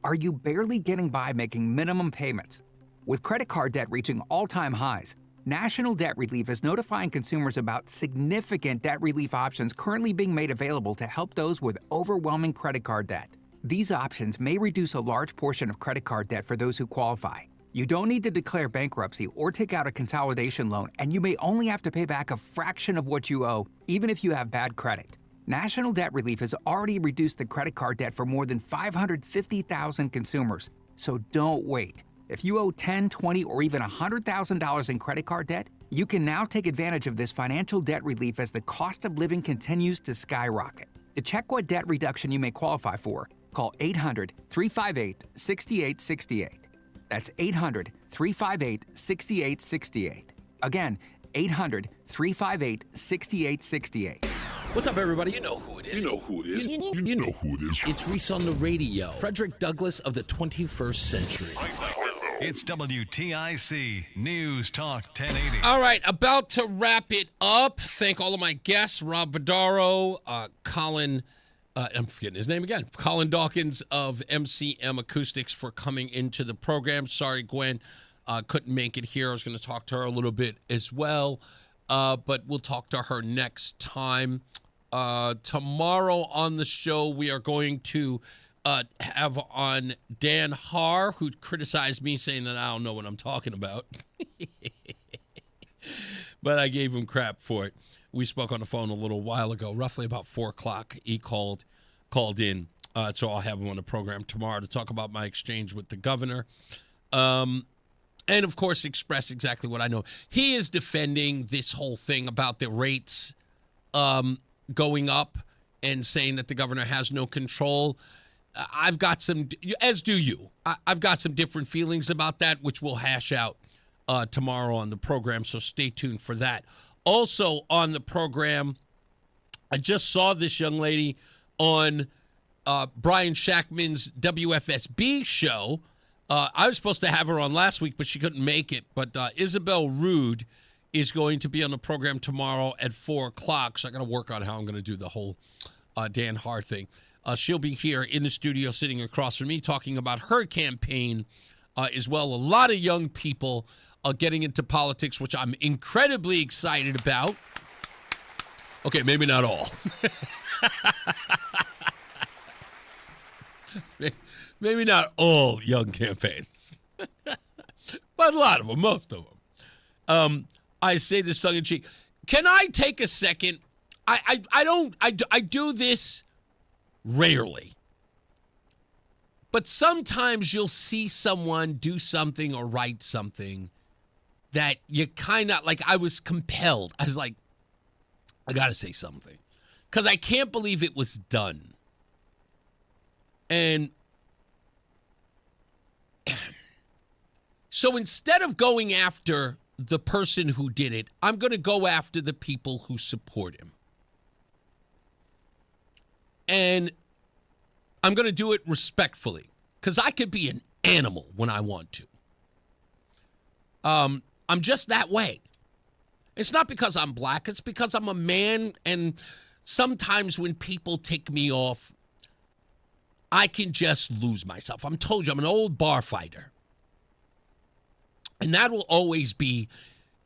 Are you barely getting by making minimum payments? With credit card debt reaching all-time highs, National Debt Relief is notifying consumers about significant debt relief options currently being made available to help those with overwhelming credit card debt. These options may reduce a large portion of credit card debt for those who qualify. You don't need to declare bankruptcy or take out a consolidation loan, and you may only have to pay back a fraction of what you owe, even if you have bad credit. National Debt Relief has already reduced the credit card debt for more than 550,000 consumers, so don't wait. If you owe $10,000, $20,000, or even $100,000 in credit card debt, you can now take advantage of this financial debt relief as the cost of living continues to skyrocket. To check what debt reduction you may qualify for, call 800-358-6868. That's 800-358-6868. Again, 800-358-6868. What's up, everybody? You know who it is. You know who it is. You know who it is. It's Reese on the radio. Frederick Douglass of the 21st century. It's WTIC News Talk 1080. All right, about to wrap it up. Thank all of my guests, Rob Vardaro, Colin, I'm forgetting his name again, Colin Dawkins of MCM Acoustics for coming into the program. Sorry, Gwen couldn't make it here. I was going to talk to her a little bit as well, but we'll talk to her next time. Tomorrow on the show, we are going to have on Dan Haar, who criticized me saying that I don't know what I'm talking about. But I gave him crap for it. We spoke on the phone a little while ago, roughly about 4 o'clock. He called in. So I'll have him on the program tomorrow to talk about my exchange with the governor. And, of course, express exactly what I know. He is defending this whole thing about the rates going up and saying that the governor has no control. I've got some, as do you, I've got some different feelings about that, which we'll hash out tomorrow on the program, so stay tuned for that. Also on the program, I just saw this young lady on Brian Shackman's WFSB show. I was supposed to have her on last week, but she couldn't make it. But Isabel Rude is going to be on the program tomorrow at 4 o'clock, so I got to work on how I'm going to do the whole Dan Haar thing. She'll be here in the studio sitting across from me talking about her campaign as well. A lot of young people getting into politics, which I'm incredibly excited about. Okay, maybe not all. Maybe not all young campaigns. But a lot of them, most of them. I say this tongue-in-cheek. Can I take a second? I do this rarely. But sometimes you'll see someone do something or write something that you kind of, like, I was compelled. I was like, I got to say something. Because I can't believe it was done. And so instead of going after the person who did it, I'm going to go after the people who support him. And I'm going to do it respectfully, because I could be an animal when I want to. I'm just that way. It's not because I'm black. It's because I'm a man, and sometimes when people tick me off, I can just lose myself. I'm told you, I'm an old bar fighter. And that will always be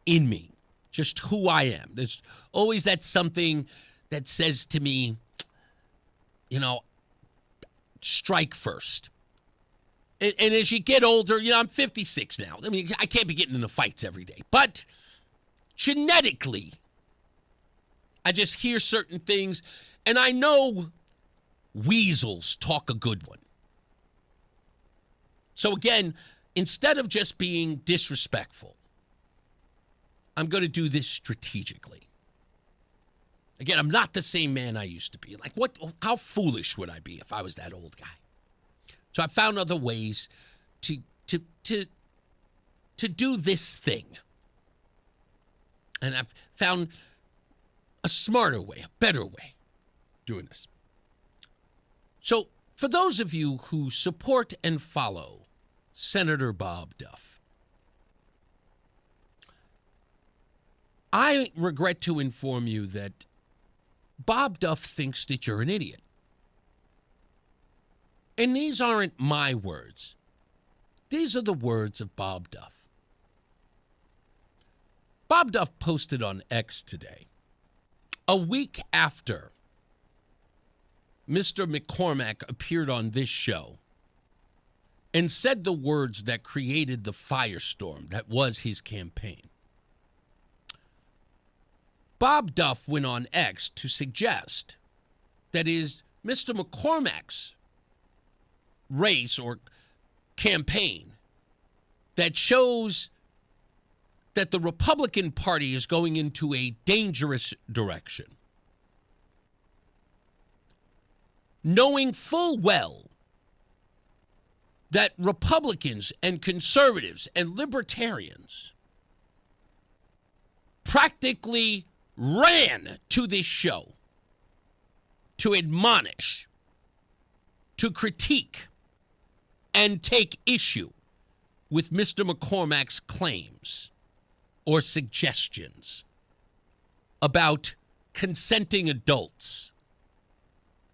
in me, just who I am. There's always that something that says to me, you know, strike first. And as you get older, you know, I'm 56 now. I mean, I can't be getting into fights every day. But genetically, I just hear certain things, and I know weasels talk a good one. So again, instead of just being disrespectful, I'm going to do this strategically. Again, I'm not the same man I used to be. Like, how foolish would I be if I was that old guy? So I found other ways to do this thing. And I've found a smarter way, a better way doing this. So for those of you who support and follow Senator Bob Duff, I regret to inform you that Bob Duff thinks that you're an idiot. And these aren't my words. These are the words of Bob Duff. Bob Duff posted on X today, a week after Mr. McCormack appeared on this show and said the words that created the firestorm that was his campaign. Bob Duff went on X to suggest that is Mr. McCormack's race or campaign that shows that the Republican Party is going into a dangerous direction. Knowing full well that Republicans and conservatives and libertarians practically ran to this show to admonish, to critique, and take issue with Mr. McCormack's claims or suggestions about consenting adults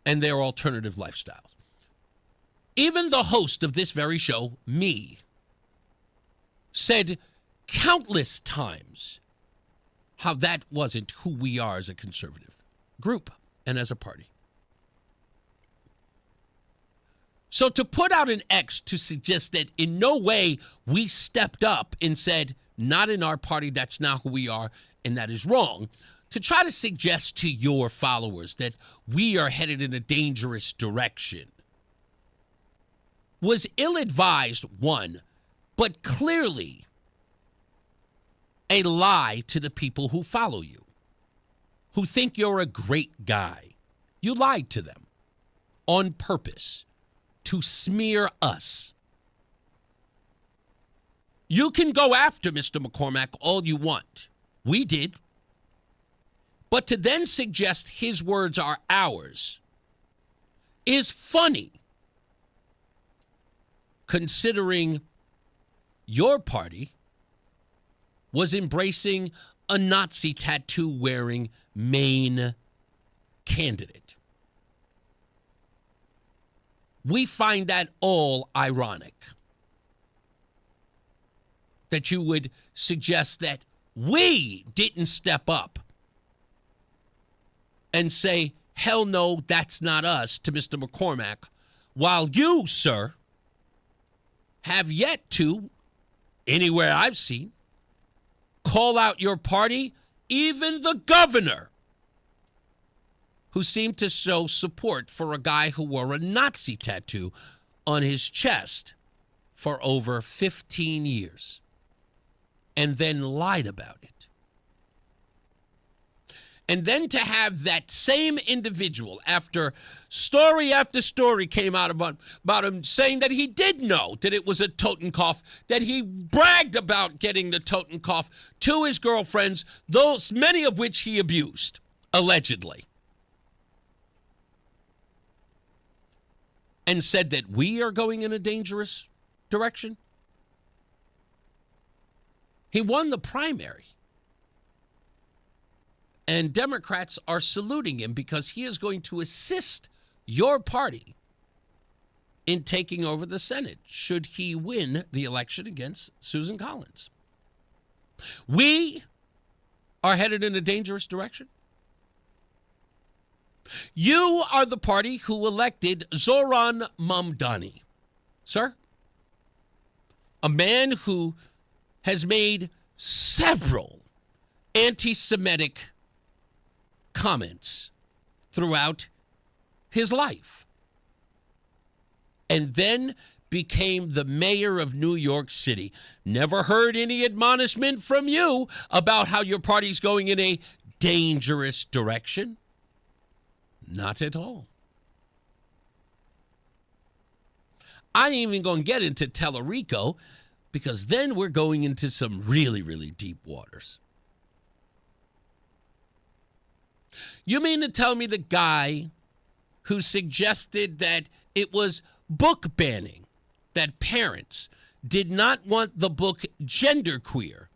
and their alternative lifestyles. Even the host of this very show, me, said countless times how that wasn't who we are as a conservative group and as a party. So to put out an X to suggest that in no way we stepped up and said, not in our party, that's not who we are, and that is wrong, to try to suggest to your followers that we are headed in a dangerous direction was ill-advised, one, but clearly a lie to the people who follow you, who think you're a great guy. You lied to them on purpose to smear us. You can go after Mr. McCormack all you want. We did. But to then suggest his words are ours is funny, considering your party was embracing a Nazi tattoo-wearing Maine candidate. We find that all ironic, that you would suggest that we didn't step up and say, hell no, that's not us, to Mr. McCormack, while you, sir, have yet to, anywhere I've seen, call out your party, even the governor, who seemed to show support for a guy who wore a Nazi tattoo on his chest for over 15 years and then lied about it. And then to have that same individual, after story came out about him saying that he did know that it was a Totenkopf, that he bragged about getting the Totenkopf to his girlfriends, those many of which he abused, allegedly. And said that we are going in a dangerous direction. He won the primary. And Democrats are saluting him because he is going to assist your party in taking over the Senate should he win the election against Susan Collins. We are headed in a dangerous direction. You are the party who elected Zoran Mamdani, sir. A man who has made several anti-Semitic comments throughout his life, and then became the mayor of New York City. Never heard any admonishment from you about how your party's going in a dangerous direction. Not at all. I ain't even going to get into Tellerico because then we're going into some really, really deep waters. You mean to tell me the guy who suggested that it was book banning, that parents did not want the book Genderqueer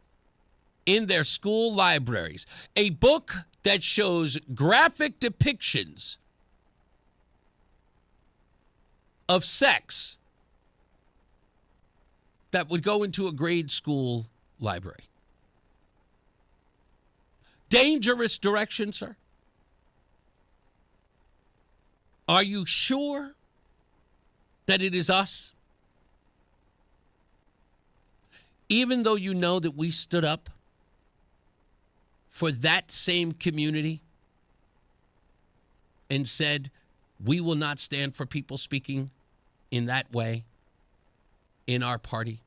in their school libraries, a book that shows graphic depictions of sex that would go into a grade school library? dangerous direction, sir? Are you sure that it is us? Even though you know that we stood up for that same community and said, we will not stand for people speaking in that way in our party.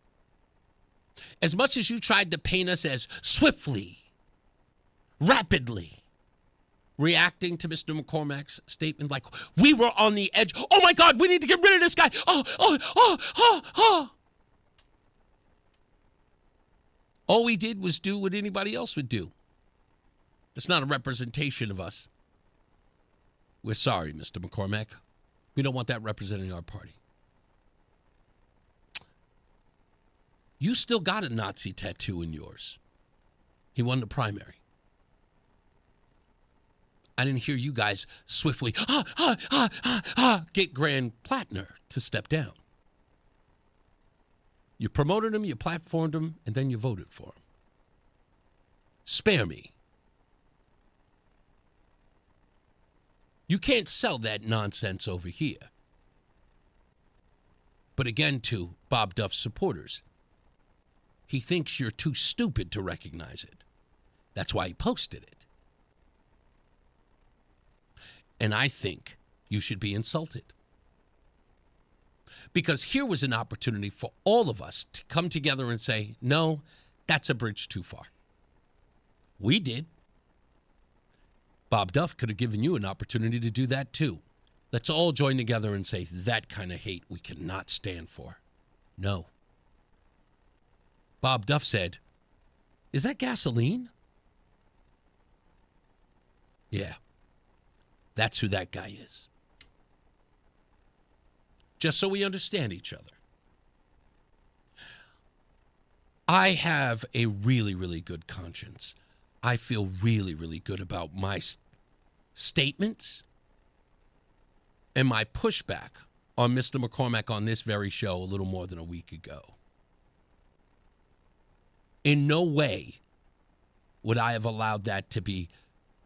As much as you tried to paint us as swiftly, rapidly reacting to Mr. McCormack's statement, like we were on the edge. Oh my God, we need to get rid of this guy. Oh. All we did was do what anybody else would do. It's not a representation of us. We're sorry, Mr. McCormack. We don't want that representing our party. You still got a Nazi tattoo in yours. He won the primary. I didn't hear you guys swiftly get Grand Plattner to step down. You promoted him, you platformed him, and then you voted for him. Spare me. You can't sell that nonsense over here. But again, to Bob Duff's supporters, he thinks you're too stupid to recognize it. That's why he posted it. And I think you should be insulted. Because here was an opportunity for all of us to come together and say, no, that's a bridge too far. We did. Bob Duff could have given you an opportunity to do that too. Let's all join together and say that kind of hate we cannot stand for. No. Bob Duff said, is that gasoline? Yeah. That's who that guy is. Just so we understand each other. I have a really, really good conscience. I feel really, really good about my statements and my pushback on Mr. McCormack on this very show a little more than a week ago. In no way would I have allowed that to be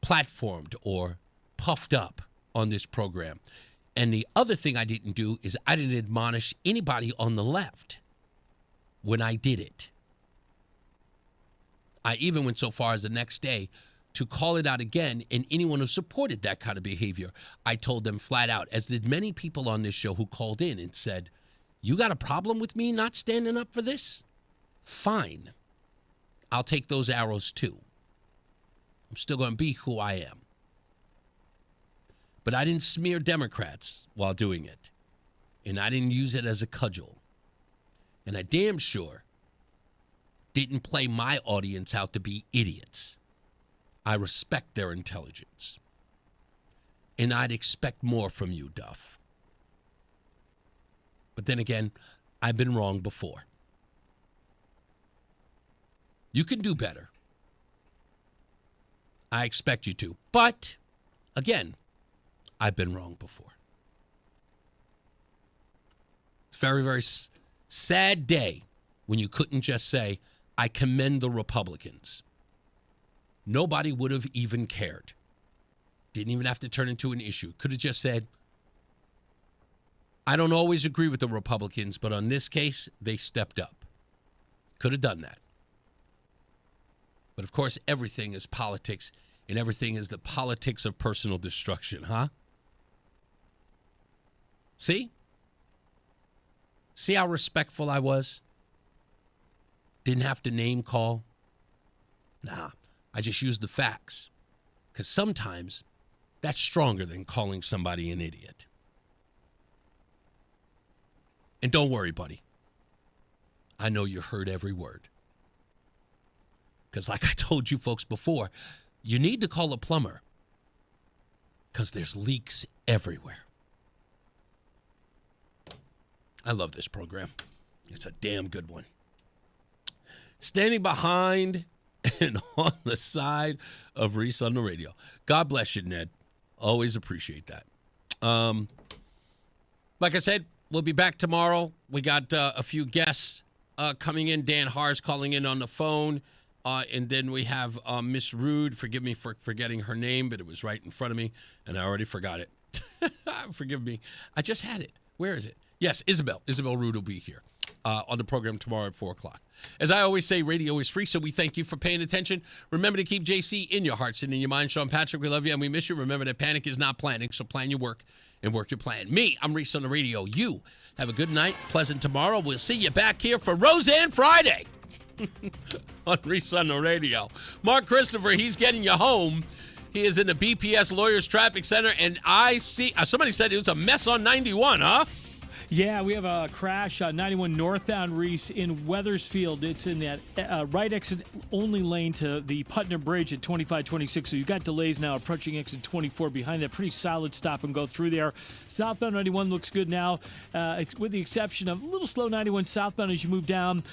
platformed or puffed up on this program. And the other thing I didn't do is I didn't admonish anybody on the left when I did it. I even went so far as the next day to call it out again, and anyone who supported that kind of behavior, I told them flat out, as did many people on this show who called in and said, you got a problem with me not standing up for this? Fine. I'll take those arrows too. I'm still going to be who I am. But I didn't smear Democrats while doing it. And I didn't use it as a cudgel. And I damn sure didn't play my audience out to be idiots. I respect their intelligence. And I'd expect more from you, Duff. But then again, I've been wrong before. You can do better. I expect you to. But, again, I've been wrong before. It's a very, very sad day when you couldn't just say, I commend the Republicans. Nobody would have even cared. Didn't even have to turn into an issue. Could have just said, I don't always agree with the Republicans, but on this case, they stepped up. Could have done that. But of course, everything is politics, and everything is the politics of personal destruction, huh? See? See how respectful I was? Didn't have to name call. Nah, I just used the facts. Because sometimes that's stronger than calling somebody an idiot. And don't worry, buddy. I know you heard every word. Because like I told you folks before, you need to call a plumber. Because there's leaks everywhere. I love this program. It's a damn good one. Standing behind and on the side of Reese on the radio. God bless you, Ned. Always appreciate that. Like I said, we'll be back tomorrow. We got a few guests coming in. Dan Haar's calling in on the phone. And then we have Miss Rude. Forgive me for forgetting her name, but it was right in front of me, and I already forgot it. Forgive me. I just had it. Where is it? Yes, Isabel. Isabel Rude will be here on the program tomorrow at 4 o'clock. As I always say, radio is free, so we thank you for paying attention. Remember to keep JC in your hearts and in your mind. Sean Patrick, we love you, and we miss you. Remember that panic is not planning, so plan your work and work your plan. Me, I'm Reese on the radio. You have a good night, pleasant tomorrow. We'll see you back here for Roseanne Friday on Reese on the radio. Mark Christopher, he's getting you home. He is in the BPS Lawyers Traffic Center, and I see somebody said it was a mess on 91, huh? Yeah, we have a crash on 91 northbound Reese in Weathersfield. It's in that right exit only lane to the Putnam Bridge at 2526. So you've got delays now approaching exit 24 behind that. Pretty solid stop and go through there. Southbound 91 looks good now, with the exception of a little slow 91 southbound as you move down.